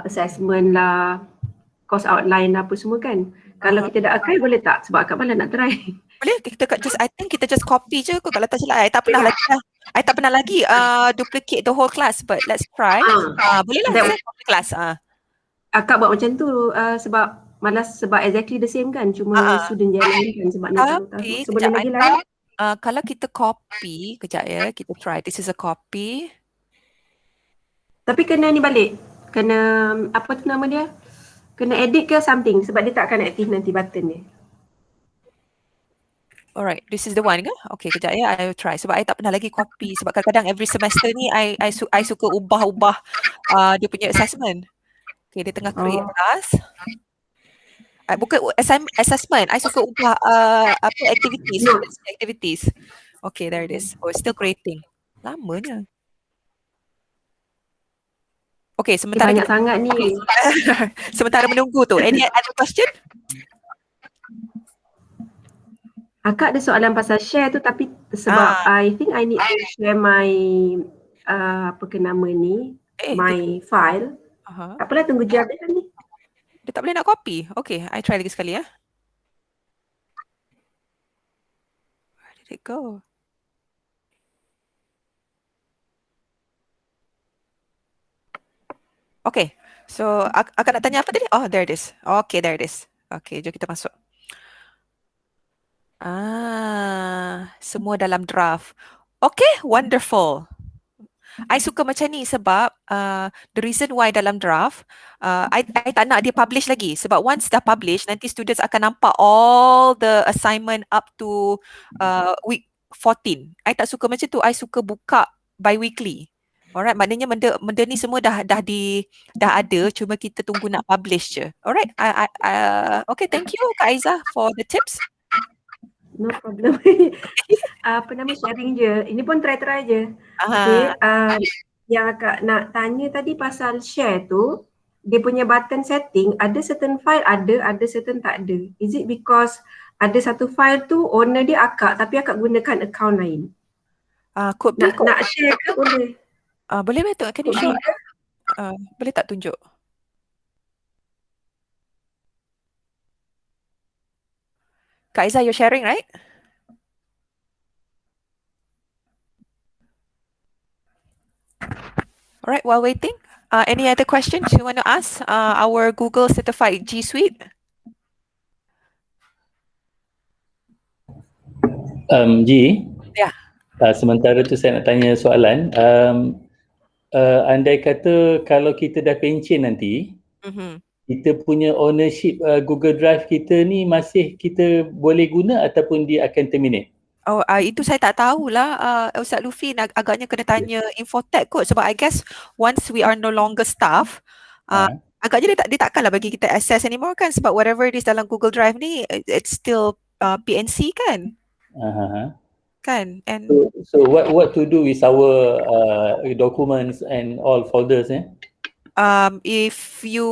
assessment lah, course outline apa semua kan. Kalau kita dah archive boleh tak? Sebab akak malas nak try. Boleh, I think kita just copy je kot kalau tak silap. I tak pernah lagi duplicate the whole class, but let's try. Boleh lah, copy class. Akak buat macam tu sebab malas, sebab exactly the same kan, cuma student je lain kan, sebab nak tahu. So boleh lagi lah. Kalau kita copy, kejap ya, kita try. This is a copy. Tapi kena ni balik. Kena, apa tu nama dia? Kena edit ke something sebab dia tak akan aktif nanti button dia. Alright, this is the one ke? Okay, kejap ya, I will try. Sebab I tak pernah lagi copy. Sebab kadang-kadang every semester ni, I suka ubah-ubah dia punya assessment. Okay, dia tengah create class. Bukan assessment, I suka ubah activities. Okay, there it is. Oh, it's still creating. Lamanya. Okay, sementara banyak sangat ni. Sementara menunggu tu. Any other question? Akak ada soalan pasal share tu, tapi sebab I think I need to share my apa ke nama ni, my file. Tak apalah, tunggu je update ni. Dia tak boleh nak copy. Okay, I try lagi sekali ya. Where did it go? Okay, so akak nak tanya apa tadi? Oh, there it is. Okay, there it is. Okay, jom kita masuk. Semua dalam draft. Okay, wonderful. I suka macam ni sebab the reason why dalam draft, I tak nak dia publish lagi sebab once dah publish, nanti students akan nampak all the assignment up to week 14. I tak suka macam tu. I suka buka bi-weekly. Alright, maknanya benda ni semua dah ada, cuma kita tunggu nak publish je. Alright, okay, thank you Kak Aizah for the tips. No problem. Sharing je. Ini pun try je. Okay. Yang akak nak tanya tadi pasal share tu, dia punya button setting, ada certain file ada certain tak ada. Is it because ada satu file tu owner dia akak tapi akak gunakan account lain? Could be. Nak share ke boleh? Boleh betul. Can you show? Boleh tak tunjuk? Kak Aizah, you're sharing, right? Alright, while waiting, any other questions you want to ask our Google certified G Suite? G, Ya. Sementara tu saya nak tanya soalan. Andai kata kalau kita dah pencen nanti, kita punya ownership Google Drive kita ni masih kita boleh guna ataupun dia akan terminate? Oh, itu saya tak tahulah. Ustaz Lufi agaknya kena tanya Infotech kot sebab I guess once we are no longer staff, agaknya dia takkanlah bagi kita access anymore kan sebab whatever it is dalam Google Drive ni, it's still PNC kan? Kan? And so what to do with our documents and all folders if you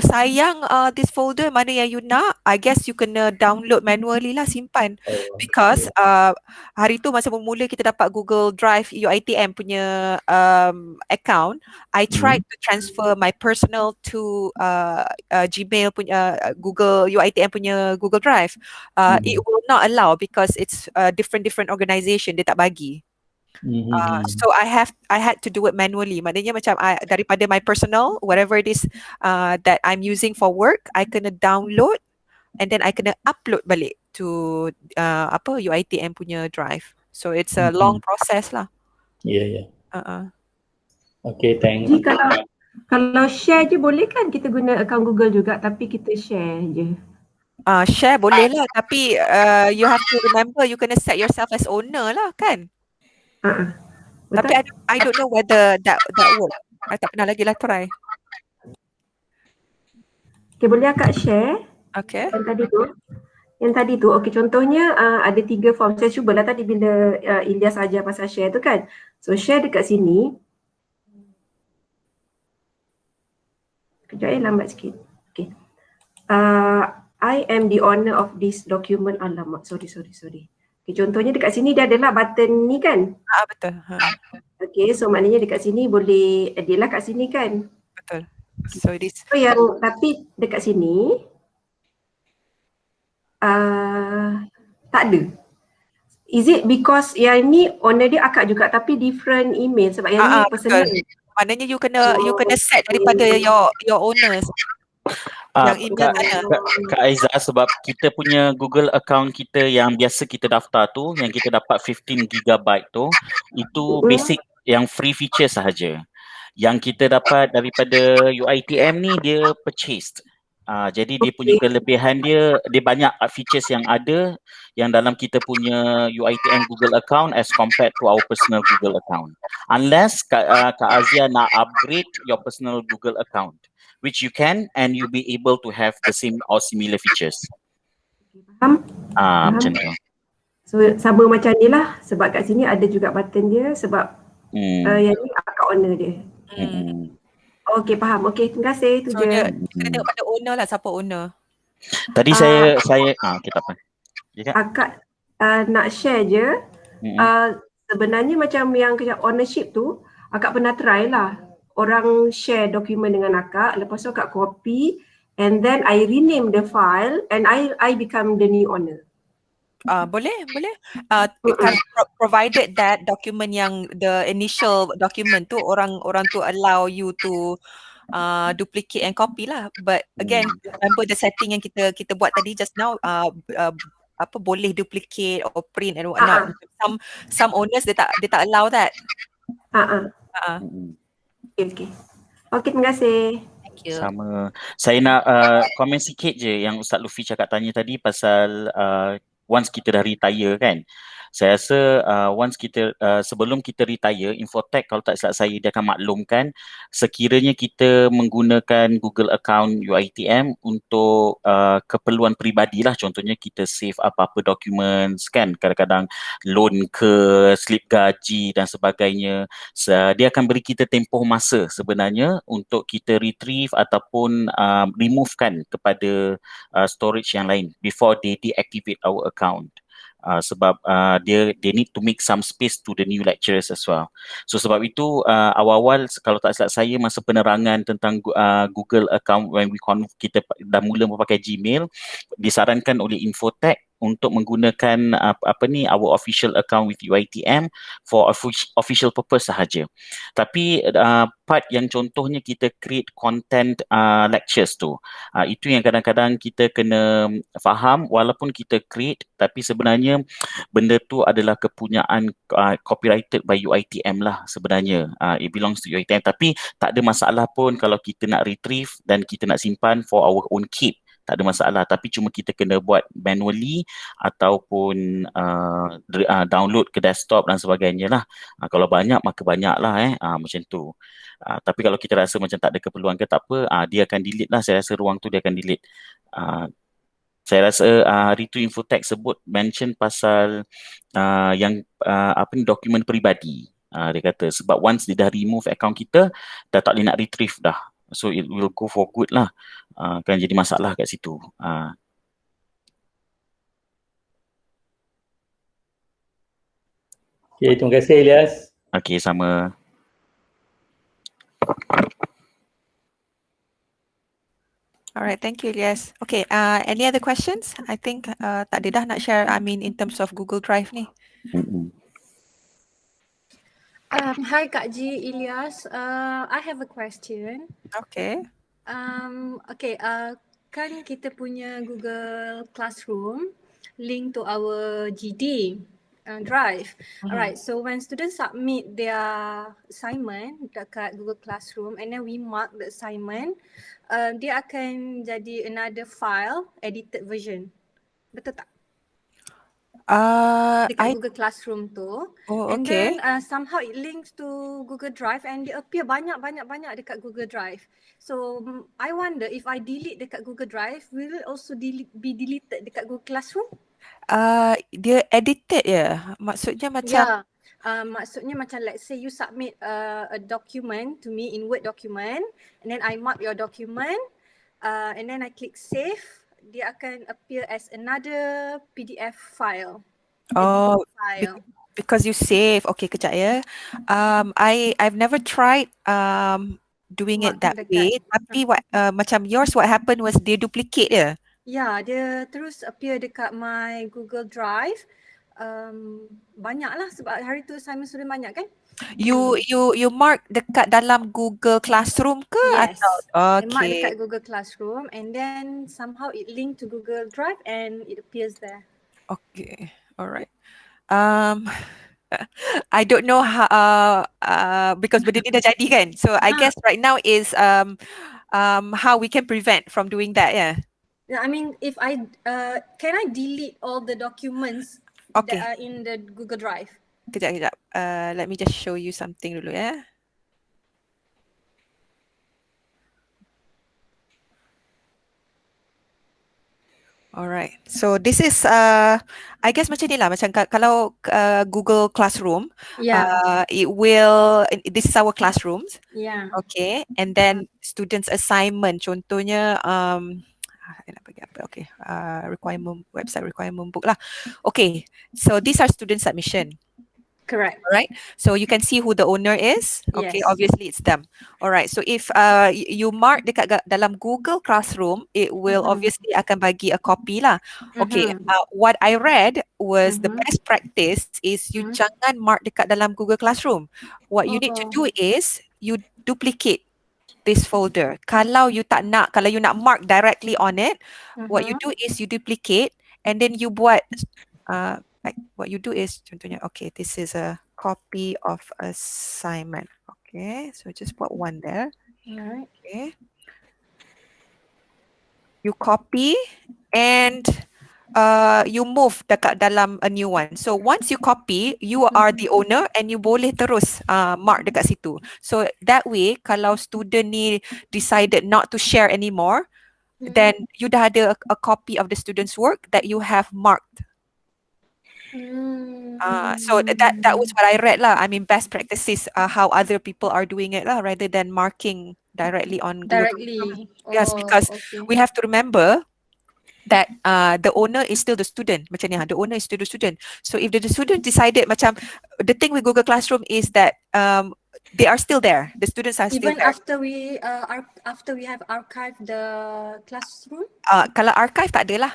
sayang this folder mana yang you nak, I guess you kena download manually lah, simpan. Because hari tu masa bermula kita dapat Google Drive UiTM punya account, I tried to transfer my personal to Gmail punya Google UiTM punya Google Drive. It will not allow because it's different organisation, dia tak bagi. So I had to do it manually. Maknanya macam daripada my personal, whatever it is that I'm using for work, I kena download and then I kena upload balik to UiTM punya drive. So it's a long process lah. Yeah. Okay, thanks. Jadi kalau share je boleh kan kita guna account Google juga tapi kita share je. Share boleh lah tapi you have to remember you kena set yourself as owner lah kan. Tapi I don't know whether that work. I tak pernah lagi lah try. Okay, boleh akak share? Okay. Yang tadi tu, okay, contohnya ada 3 form. Saya cubalah tadi bila Ilyas ajar pasal share tu kan. So share dekat sini. Kejap lambat sikit. Okay. I am the owner of this document. Alamak, sorry. Okay, contohnya dekat sini dia adalah button ni kan? Betul. Okay, so maknanya dekat sini boleh edit lah kat sini kan? Betul. So tapi dekat sini tak ada. Is it because yang ni owner dia akak juga tapi different email sebab yang ni personal. Maknanya you kena set daripada your owners. Yang email Kak Aizah, sebab kita punya Google account kita yang biasa kita daftar tu, yang kita dapat 15 GB tu, itu basic yang free feature sahaja. Yang kita dapat daripada UiTM ni dia purchased. Jadi dia punya kelebihan dia banyak features yang ada yang dalam kita punya UiTM Google account as compared to our personal Google account. Unless Kak Azia nak upgrade your personal Google account, which you can, and you'll be able to have the same or similar features. Faham? Macam tu. So sama macam ni lah sebab kat sini ada juga button dia sebab yang ni akak owner dia. Okay, faham. Okay, terima kasih. So dia kena tengok pada owner lah, siapa owner. Tadi saya kita apa? Akak nak share je. Sebenarnya macam yang ownership tu, akak pernah try lah. Orang share dokumen dengan akak, lepas tu akak copy and then I rename the file and I become the new owner. Boleh. Provided that document yang the initial document tu orang tu allow you to duplicate and copy lah. But again, remember the setting yang kita buat tadi just now, apa boleh duplicate or print and whatnot. Some owners dia tak allow that. Okay. Okay, terima kasih. Thank you. Sama. Saya nak komen sikit je yang Ustaz Lufi cakap tanya tadi pasal once kita dah retire kan. Saya rasa once kita sebelum kita retire, Infotech kalau tak silap saya dia akan maklumkan sekiranya kita menggunakan Google account UiTM untuk keperluan peribadi lah, contohnya kita save apa-apa documents kan, kadang-kadang loan ke, slip gaji dan sebagainya, dia akan beri kita tempoh masa sebenarnya untuk kita retrieve ataupun removekan kepada storage yang lain before they deactivate our account. Sebab they need to make some space to the new lecturers as well. So sebab itu awal-awal kalau tak silap saya masa penerangan tentang Google account when kita dah mula memakai Gmail, disarankan oleh Infotech untuk menggunakan our official account with UiTM for official purpose sahaja. Tapi part yang contohnya kita create content lectures tu, itu yang kadang-kadang kita kena faham, walaupun kita create tapi sebenarnya benda tu adalah kepunyaan copyrighted by UiTM lah sebenarnya. It belongs to UiTM, tapi tak ada masalah pun kalau kita nak retrieve dan kita nak simpan for our own keep. Tak ada masalah, tapi cuma kita kena buat manually ataupun download ke desktop dan sebagainya lah. Kalau banyak maka banyak lah macam tu. Tapi kalau kita rasa macam tak ada keperluan ke tak apa, dia akan delete lah. Saya rasa ruang tu dia akan delete. Saya rasa hari tu Infotech sebut mention pasal yang dokumen peribadi. Dia kata sebab once dia dah remove account kita, dah tak boleh nak retrieve dah. So it will go for good lah. Kan jadi masalah kat situ. Okay, terima kasih Ilyas. Okay, sama. Alright, thank you Ilyas. Okay, any other questions? I think tak ada dah nak share, I mean in terms of Google Drive ni. Hi Kak Ji, Ilyas. I have a question. Okay. Kan kita punya Google Classroom link to our GD Drive. Alright, so when students submit their assignment dekat Google Classroom and then we mark the assignment, dia akan jadi another file, edited version. Betul tak? Dekat Google Classroom tu. And then somehow it links to Google Drive and dia appear banyak dekat Google Drive. So I wonder if I delete dekat Google Drive, will it also be deleted dekat Google Classroom? Dia edited ya? Maksudnya macam? Maksudnya macam let's say you submit a document to me in Word document and then I mark your document and then I click save, dia akan appear as another PDF file. Because you save. Okay, kejap ya. I've never tried doing it that way. Tapi macam yours, what happened was dia duplicate ya? Ya, dia terus appear dekat my Google Drive. Banyak lah sebab hari tu assignment sudah banyak kan. You mark dekat dalam Google Classroom ke? Yes. Atau, I mark dekat Google Classroom and then somehow it linked to Google Drive and it appears there. Okay, alright. I don't know how because benda ni dah jadi kan. So I guess right now is how we can prevent from doing that, yeah. Yeah, I mean if can I delete all the documents that are in the Google Drive? Kejap. Let me just show you something dulu ya. Alright. So this is I guess macam ni lah, macam kalau Google Classroom, it will, this is our classrooms. Yeah. Okay. And then students assignment, contohnya website requirement book lah. Okay. So these are student submission. Correct. Alright. So you can see who the owner is. Okay, yes. Obviously it's them. Alright. So if you mark dekat dalam Google Classroom, it will obviously akan bagi a copy lah. Okay. What I read was the best practice is you jangan mark dekat dalam Google Classroom. What you need to do is you duplicate. this folder. Kalau you nak mark directly on it, what you do is you duplicate and then you buat like what you do is contohnya, okay, this is a copy of assignment. Okay, so just put one there. Alright. Okay. You copy and you move dekat dalam a new one. So once you copy, you are the owner and you boleh terus mark dekat situ. So that way, kalau student ni decided not to share anymore, then you dah ada a copy of the student's work that you have marked. So that was what I read lah. I mean, best practices, how other people are doing it lah, rather than marking directly on Google. Directly. Yes, because we have to remember that the owner is still the student. Macam ni, the owner is still the student. So if the student decided, macam the thing with Google Classroom is that they are still there. The students are still Even there. after we have archived the classroom? Kalau archive tak adalah.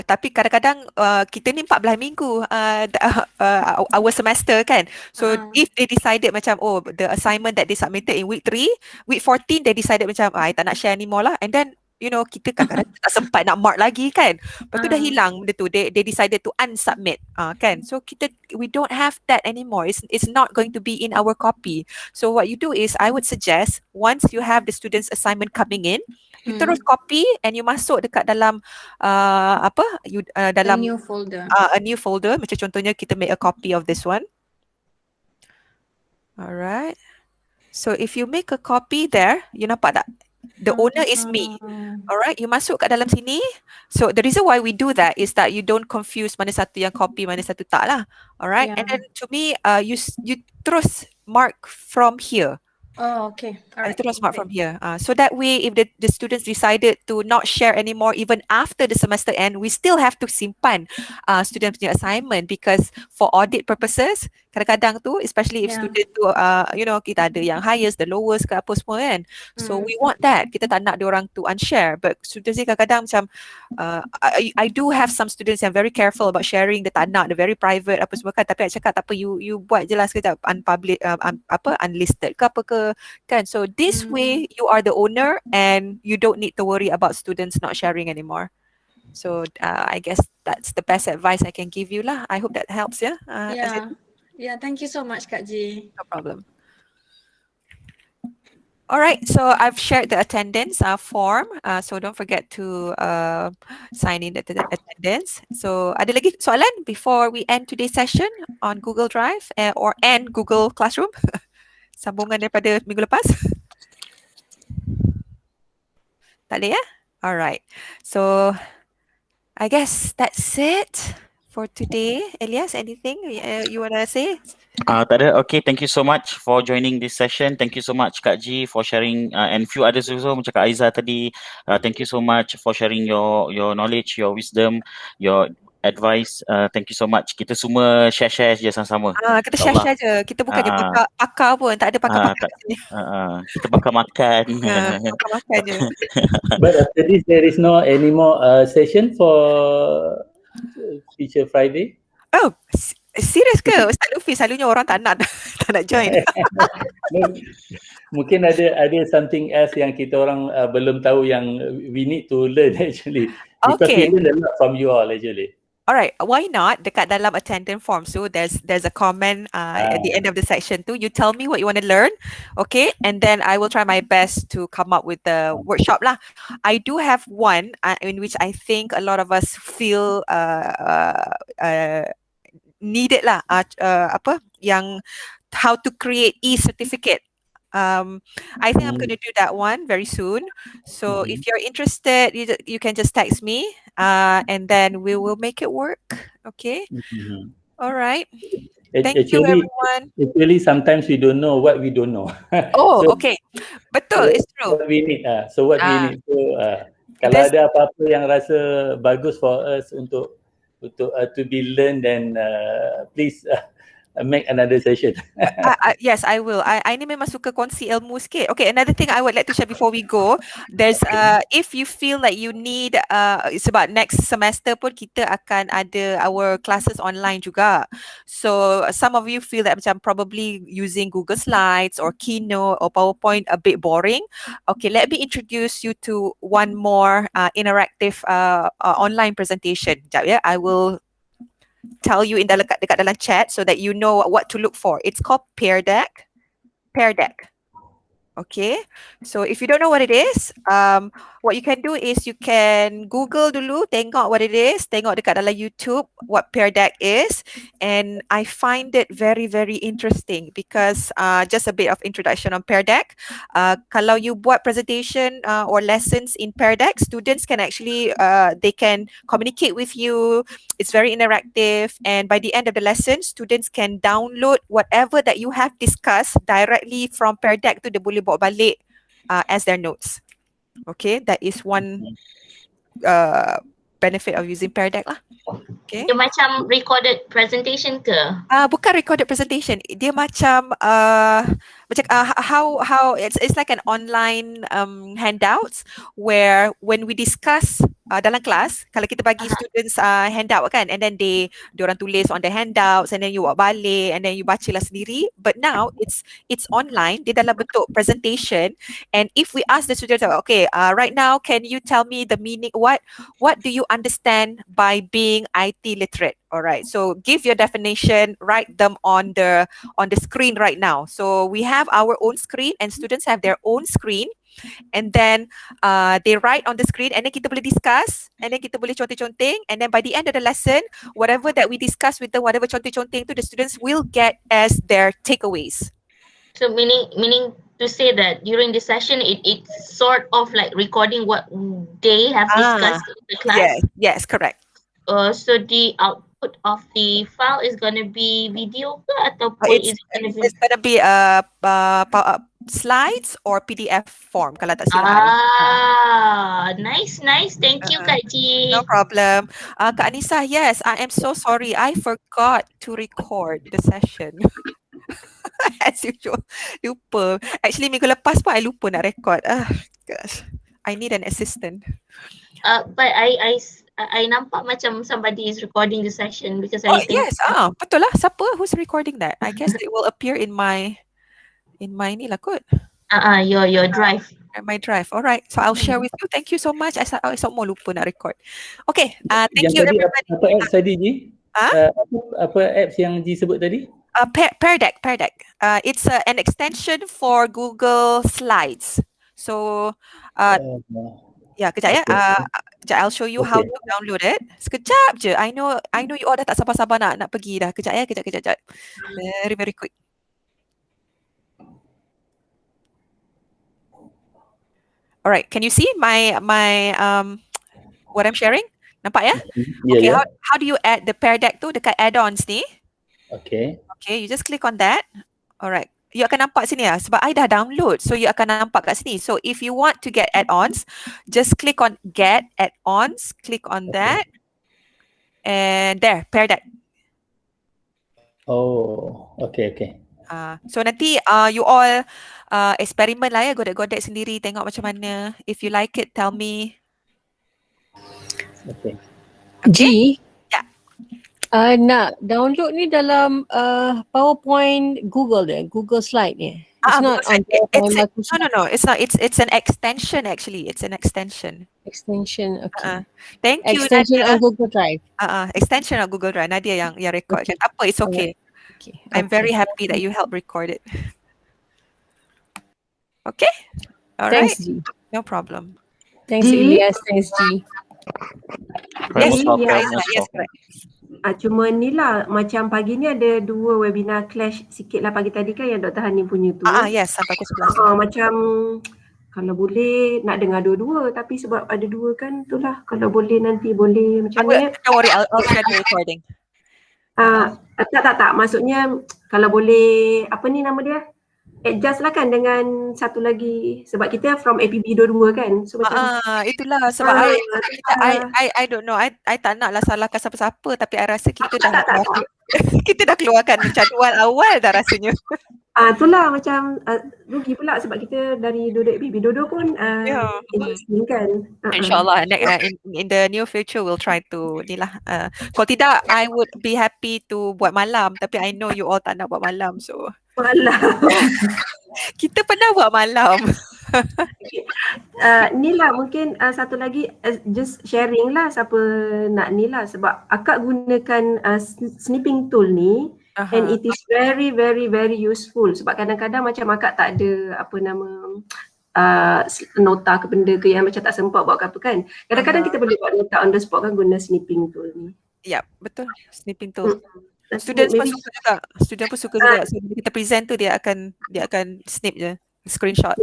Tapi kadang-kadang kita ni 14 minggu our semester kan. So if they decided macam, oh, the assignment that they submitted in week 3, week 14 they decided macam, I tak nak share anymore lah. And then kita kadang-kadang tak sempat nak mark lagi kan. Lepas tu dah hilang benda tu. They decided to unsubmit kan. So we don't have that anymore. It's not going to be in our copy. So what you do is, I would suggest once you have the student's assignment coming in, you terus copy and you masuk dekat dalam dalam a new folder. A new folder. Macam contohnya kita make a copy of this one. Alright. So if you make a copy there, you nampak tak? The owner is me. Alright, you masuk kat dalam sini. So the reason why we do that is that you don't confuse mana satu yang copy, mana satu tak lah. Alright, and then to me, you terus mark from here. Oh, okay. Alright. Terus mark from here. So that way, if the students decided to not share anymore, even after the semester end, we still have to simpan student punya assignment, because for audit purposes, kadang-kadang tu, especially if student tu, kita ada yang highest, the lowest ke apa semua kan. So we want that. Kita tak nak diorang to unshare. But students ni kadang-kadang macam, I do have some students yang very careful about sharing. Dia tak nak, dia very private apa semua kan. Tapi I cakap tak apa, you buat je lah sekejap, unlisted ke apa ke kan. So this way you are the owner and you don't need to worry about students not sharing anymore. So I guess that's the best advice I can give you lah. I hope that helps ya. Yeah, thank you so much Kak Ji. No problem. All right, so I've shared the attendance form. So don't forget to sign in the attendance. So ada lagi soalan before we end today's session on Google Drive or end Google Classroom? Sambungan daripada minggu lepas? Tak ada ya? Alright. So I guess that's it for today. Elias, anything you want to say? Tak ada. Okay, thank you so much for joining this session. Thank you so much Kak Ji for sharing and few others also macam Kak Aiza tadi. Thank you so much for sharing your knowledge, your wisdom, your advice. Thank you so much. Kita semua share je sama-sama. Kita share je. Kita bukannya pakar pun. Tak ada pakar-pakar sini. Kita bakar makan. Pakar makan je. But after this, there is no any more session for Teacher Friday? Oh, serius ke? Ustaz Lufi, selalunya orang tak nak join. Mungkin ada something else yang kita orang belum tahu yang we need to learn actually. Because we learn a lot from you all actually. Alright, why not? Dekat dalam attendance form, so there's a comment at the end of the section too. You tell me what you want to learn, okay? And then I will try my best to come up with the workshop lah. I do have one in which I think a lot of us feel needed lah. Yang how to create e-certificate. I think I'm going to do that one very soon. So if you're interested, you can just text me and then we will make it work. Okay. All right. Thank you everyone. Actually, sometimes we don't know what we don't know. Oh, so, okay. Betul, it's true. What we need. So what we need. So kalau ada apa-apa yang rasa bagus for us untuk to be learned, then please make another session. Yes, I will. I ni memang suka kongsi ilmu sikit. Okay, another thing I would like to share before we go, there's if you feel like you need sebab next semester pun kita akan ada our classes online juga. So some of you feel that macam probably using Google Slides or Keynote or PowerPoint a bit boring. Okay, let me introduce you to one more interactive online presentation. Sekejap ya, I will tell you in dekat dalam chat so that you know what to look for. It's called Pear Deck. Pear Deck. Okay, so if you don't know what it is, what you can do is you can Google dulu, tengok what it is, tengok dekat dalam YouTube what Pear Deck is, and I find it very, very interesting because just a bit of introduction on Pear Deck. Kalau you buat presentation or lessons in Pear Deck, students can actually, they can communicate with you. It's very interactive, and by the end of the lesson, students can download whatever that you have discussed directly from Pear Deck tu dia boleh bawa balik as their notes. Okay, that is one benefit of using Pear Deck lah. Okay. Dia macam recorded presentation ke? Bukan recorded presentation. Dia macam how it's like an online handouts where when we discuss dalam kelas, kalau kita bagi students handout kan, and then diorang tulis on the handouts and then you bawa balik and then you bacalah sendiri. But now it's online, dia dalam bentuk presentation, and if we ask the students, okay, right now can you tell me the meaning, what do you understand by being IT literate? All right, so give your definition, write them on the screen right now. So we have our own screen and students have their own screen, and then they write on the screen, and then kita boleh discuss, and then kita boleh conteng-conteng, and then by the end of the lesson, whatever that we discuss with them, whatever conteng-conteng tu, the students will get as their takeaways. So meaning to say that during the session, it's sort of like recording what they have discussed in the class. Yes, correct. So the output of the file is going to be video ke ataupun It's going to be slides or PDF form kalau tak silap. Nice. Thank you, Kak Ji. No problem. Kak Anissa, yes, I am so sorry. I forgot to record the session. As usual, lupa. Actually, minggu lepas pun I lupa nak record. Gosh, I need an assistant. But I nampak macam somebody is recording the session because I think yes, betul lah. Siapa who's recording that? I guess it will appear in my ni lah kot. Your drive. My drive. All right. So I'll share with you. Thank you so much. I semua lupa nak record. Okay. Thank you everybody. Apa apps tadi Ji? Apa apps yang Ji sebut tadi? Pear Deck. It's an extension for Google Slides. So ya, kejap ya. Kejap, I'll show you how to download it. Sekejap je. I know you all dah tak sabar-sabar nak pergi dah. Kejap ya, kejap. Very quick. Alright, can you see my what I'm sharing? Nampak ya? Okay, how do you add the Pear Deck tu dekat add-ons ni? Okay, you just click on that. Alright. You akan nampak sini lah sebab I dah download, so you akan nampak kat sini. So if you want to get add-ons, just click on get add-ons, click on that, and there, Pear Deck. Oh, okay. So nanti you all eksperimen lah ya, godek-godek sendiri, tengok macam mana. If you like it, tell me. Okay. Ji, ya. Nak download ni dalam PowerPoint Google Slide ni. It's not on no. It's not. It's an extension actually. It's an extension. Extension. Okay. Thank you. Extension Nadia. on Google Drive. Extension on Google Drive. Nadia yang record. Apa? It's okay. I'm very happy that you helped record it. Okay. All right. Thanks, G. No problem. Thanks, Ilyas. Thanks, G. Most welcome. Yes, correct. Cuma ni lah, macam pagi ni ada 2 webinar clash sikit lah pagi tadi kan yang Dr. Hani punya tu. Yes, sampai pukul 11. Macam kalau boleh nak dengar dua-dua, tapi sebab ada 2 kan, itulah kalau boleh nanti boleh macam mana. Don't worry, I'll share the recording. Tak. Maksudnya kalau boleh, apa ni nama dia? Adjust lah kan dengan satu lagi. Sebab kita from APB dua-dua kan. So macam itulah sebab I don't know. I tak nak lah salahkan siapa-siapa, tapi I rasa kita dah Kita dah keluarkan jadual awal dah rasanya. Itulah macam rugi pula sebab kita dari duduk baby Dodo pun interesting kan. InsyaAllah in the near future we'll try to ni lah. Kalau tidak I would be happy to buat malam, tapi I know you all tak nak buat malam, so Malam. kita pernah buat malam. Ni lah mungkin satu lagi just sharing lah siapa nak ni lah, sebab akak gunakan snipping tool ni. And it is very very very useful sebab kadang-kadang macam akak tak ada apa nama nota ke benda ke yang macam tak sempat buat ke apa kan. Kadang-kadang kita boleh buat nota on the spot kan guna snipping tool ni. Ya, betul. Snipping tool. Students pun suka juga. Student pun suka juga. So bila kita present tu dia akan snip je. Screenshot.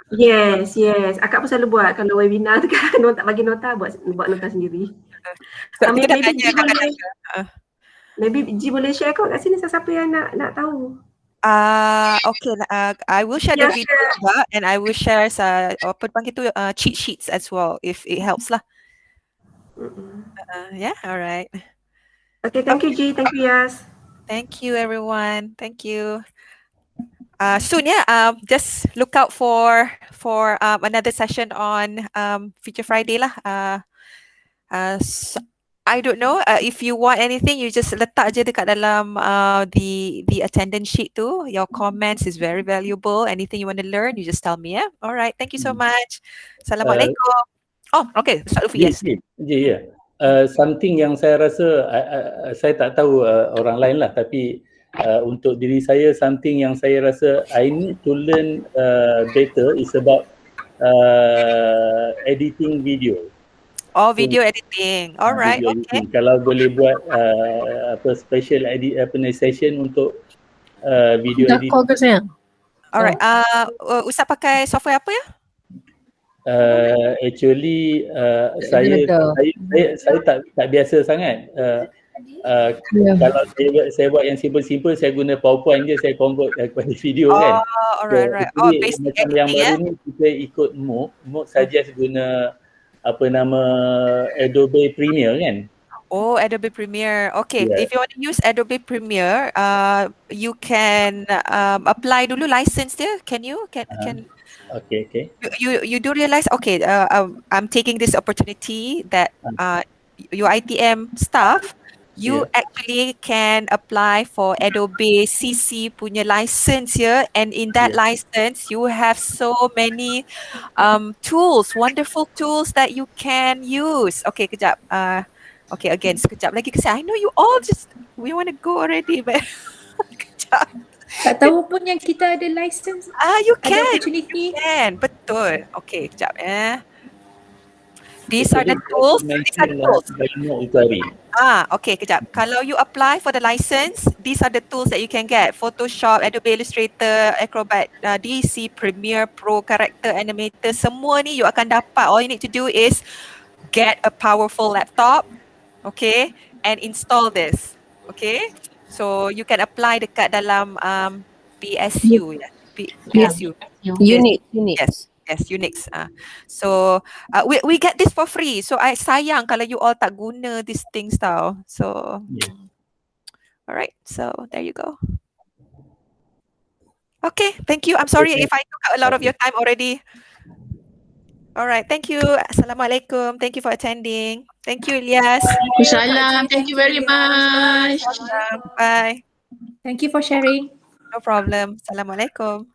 Yes. Akak pun selalu buat kalau webinar tu kan tak bagi nota buat nota sendiri. Maybe Ji boleh share kot kat sini siapa yang nak tahu. Okay, I will share the video juga, and I will share apa panggil tu cheat sheets as well if it helps lah. Yeah, alright. Okay, thank you Ji, thank you Yas. Thank you everyone, thank you. Soon just look out for another session on Future Friday lah. I don't know if you want anything, you just letak je dekat dalam the attendance sheet tu. Your comments is very valuable. Anything you want to learn, you just tell me. Alright, thank you so much. Assalamualaikum. Okay, Ustaz Lufi, yes. Something yang saya rasa saya tak tahu orang lain lah, tapi untuk diri saya something yang saya rasa I need to learn better is about editing video. Video editing. Alright, okay. Kalau boleh buat special session untuk video editing. Call ke saya? Alright. Ustaz pakai software apa ya? Actually saya tak biasa sangat. Kalau saya buat yang simple saya guna PowerPoint je, saya convert kepada video kan. Alright. Macam yang baru ni kita ikut MOOC suggest guna apa nama Adobe Premiere kan. Adobe Premiere. Okay, if you want to use Adobe Premiere, you can apply dulu license dia. Can you? Okay. You do realize? Okay, I'm taking this opportunity that UiTM staff, you actually can apply for Adobe CC punya license here, and in that license you have so many tools, wonderful tools that you can use. Okay, kejap. Okay, again, sekejap lagi kasi I know you all we want to go already, but kejap. Tak tahu pun yang kita ada license. You can. Ada opportunity. You can, betul. Okay, kejap These are the tools. Okay, kejap. Kalau you apply for the license, these are the tools that you can get. Photoshop, Adobe Illustrator, Acrobat, DC, Premiere Pro, Character Animator, semua ni you akan dapat. All you need to do is get a powerful laptop, okay, and install this, okay. So you can apply dekat dalam PSU, PSU. Unix. Yes, Unix. So we get this for free. So I sayang kalau you all tak guna these things tau. So alright, so there you go. Okay, thank you. I'm sorry if I took out a lot of your time already. Alright, thank you. Assalamualaikum. Thank you for attending. Thank you, Ilyas. Salam. Thank you very much. Bye. Thank you for sharing. No problem. Assalamualaikum.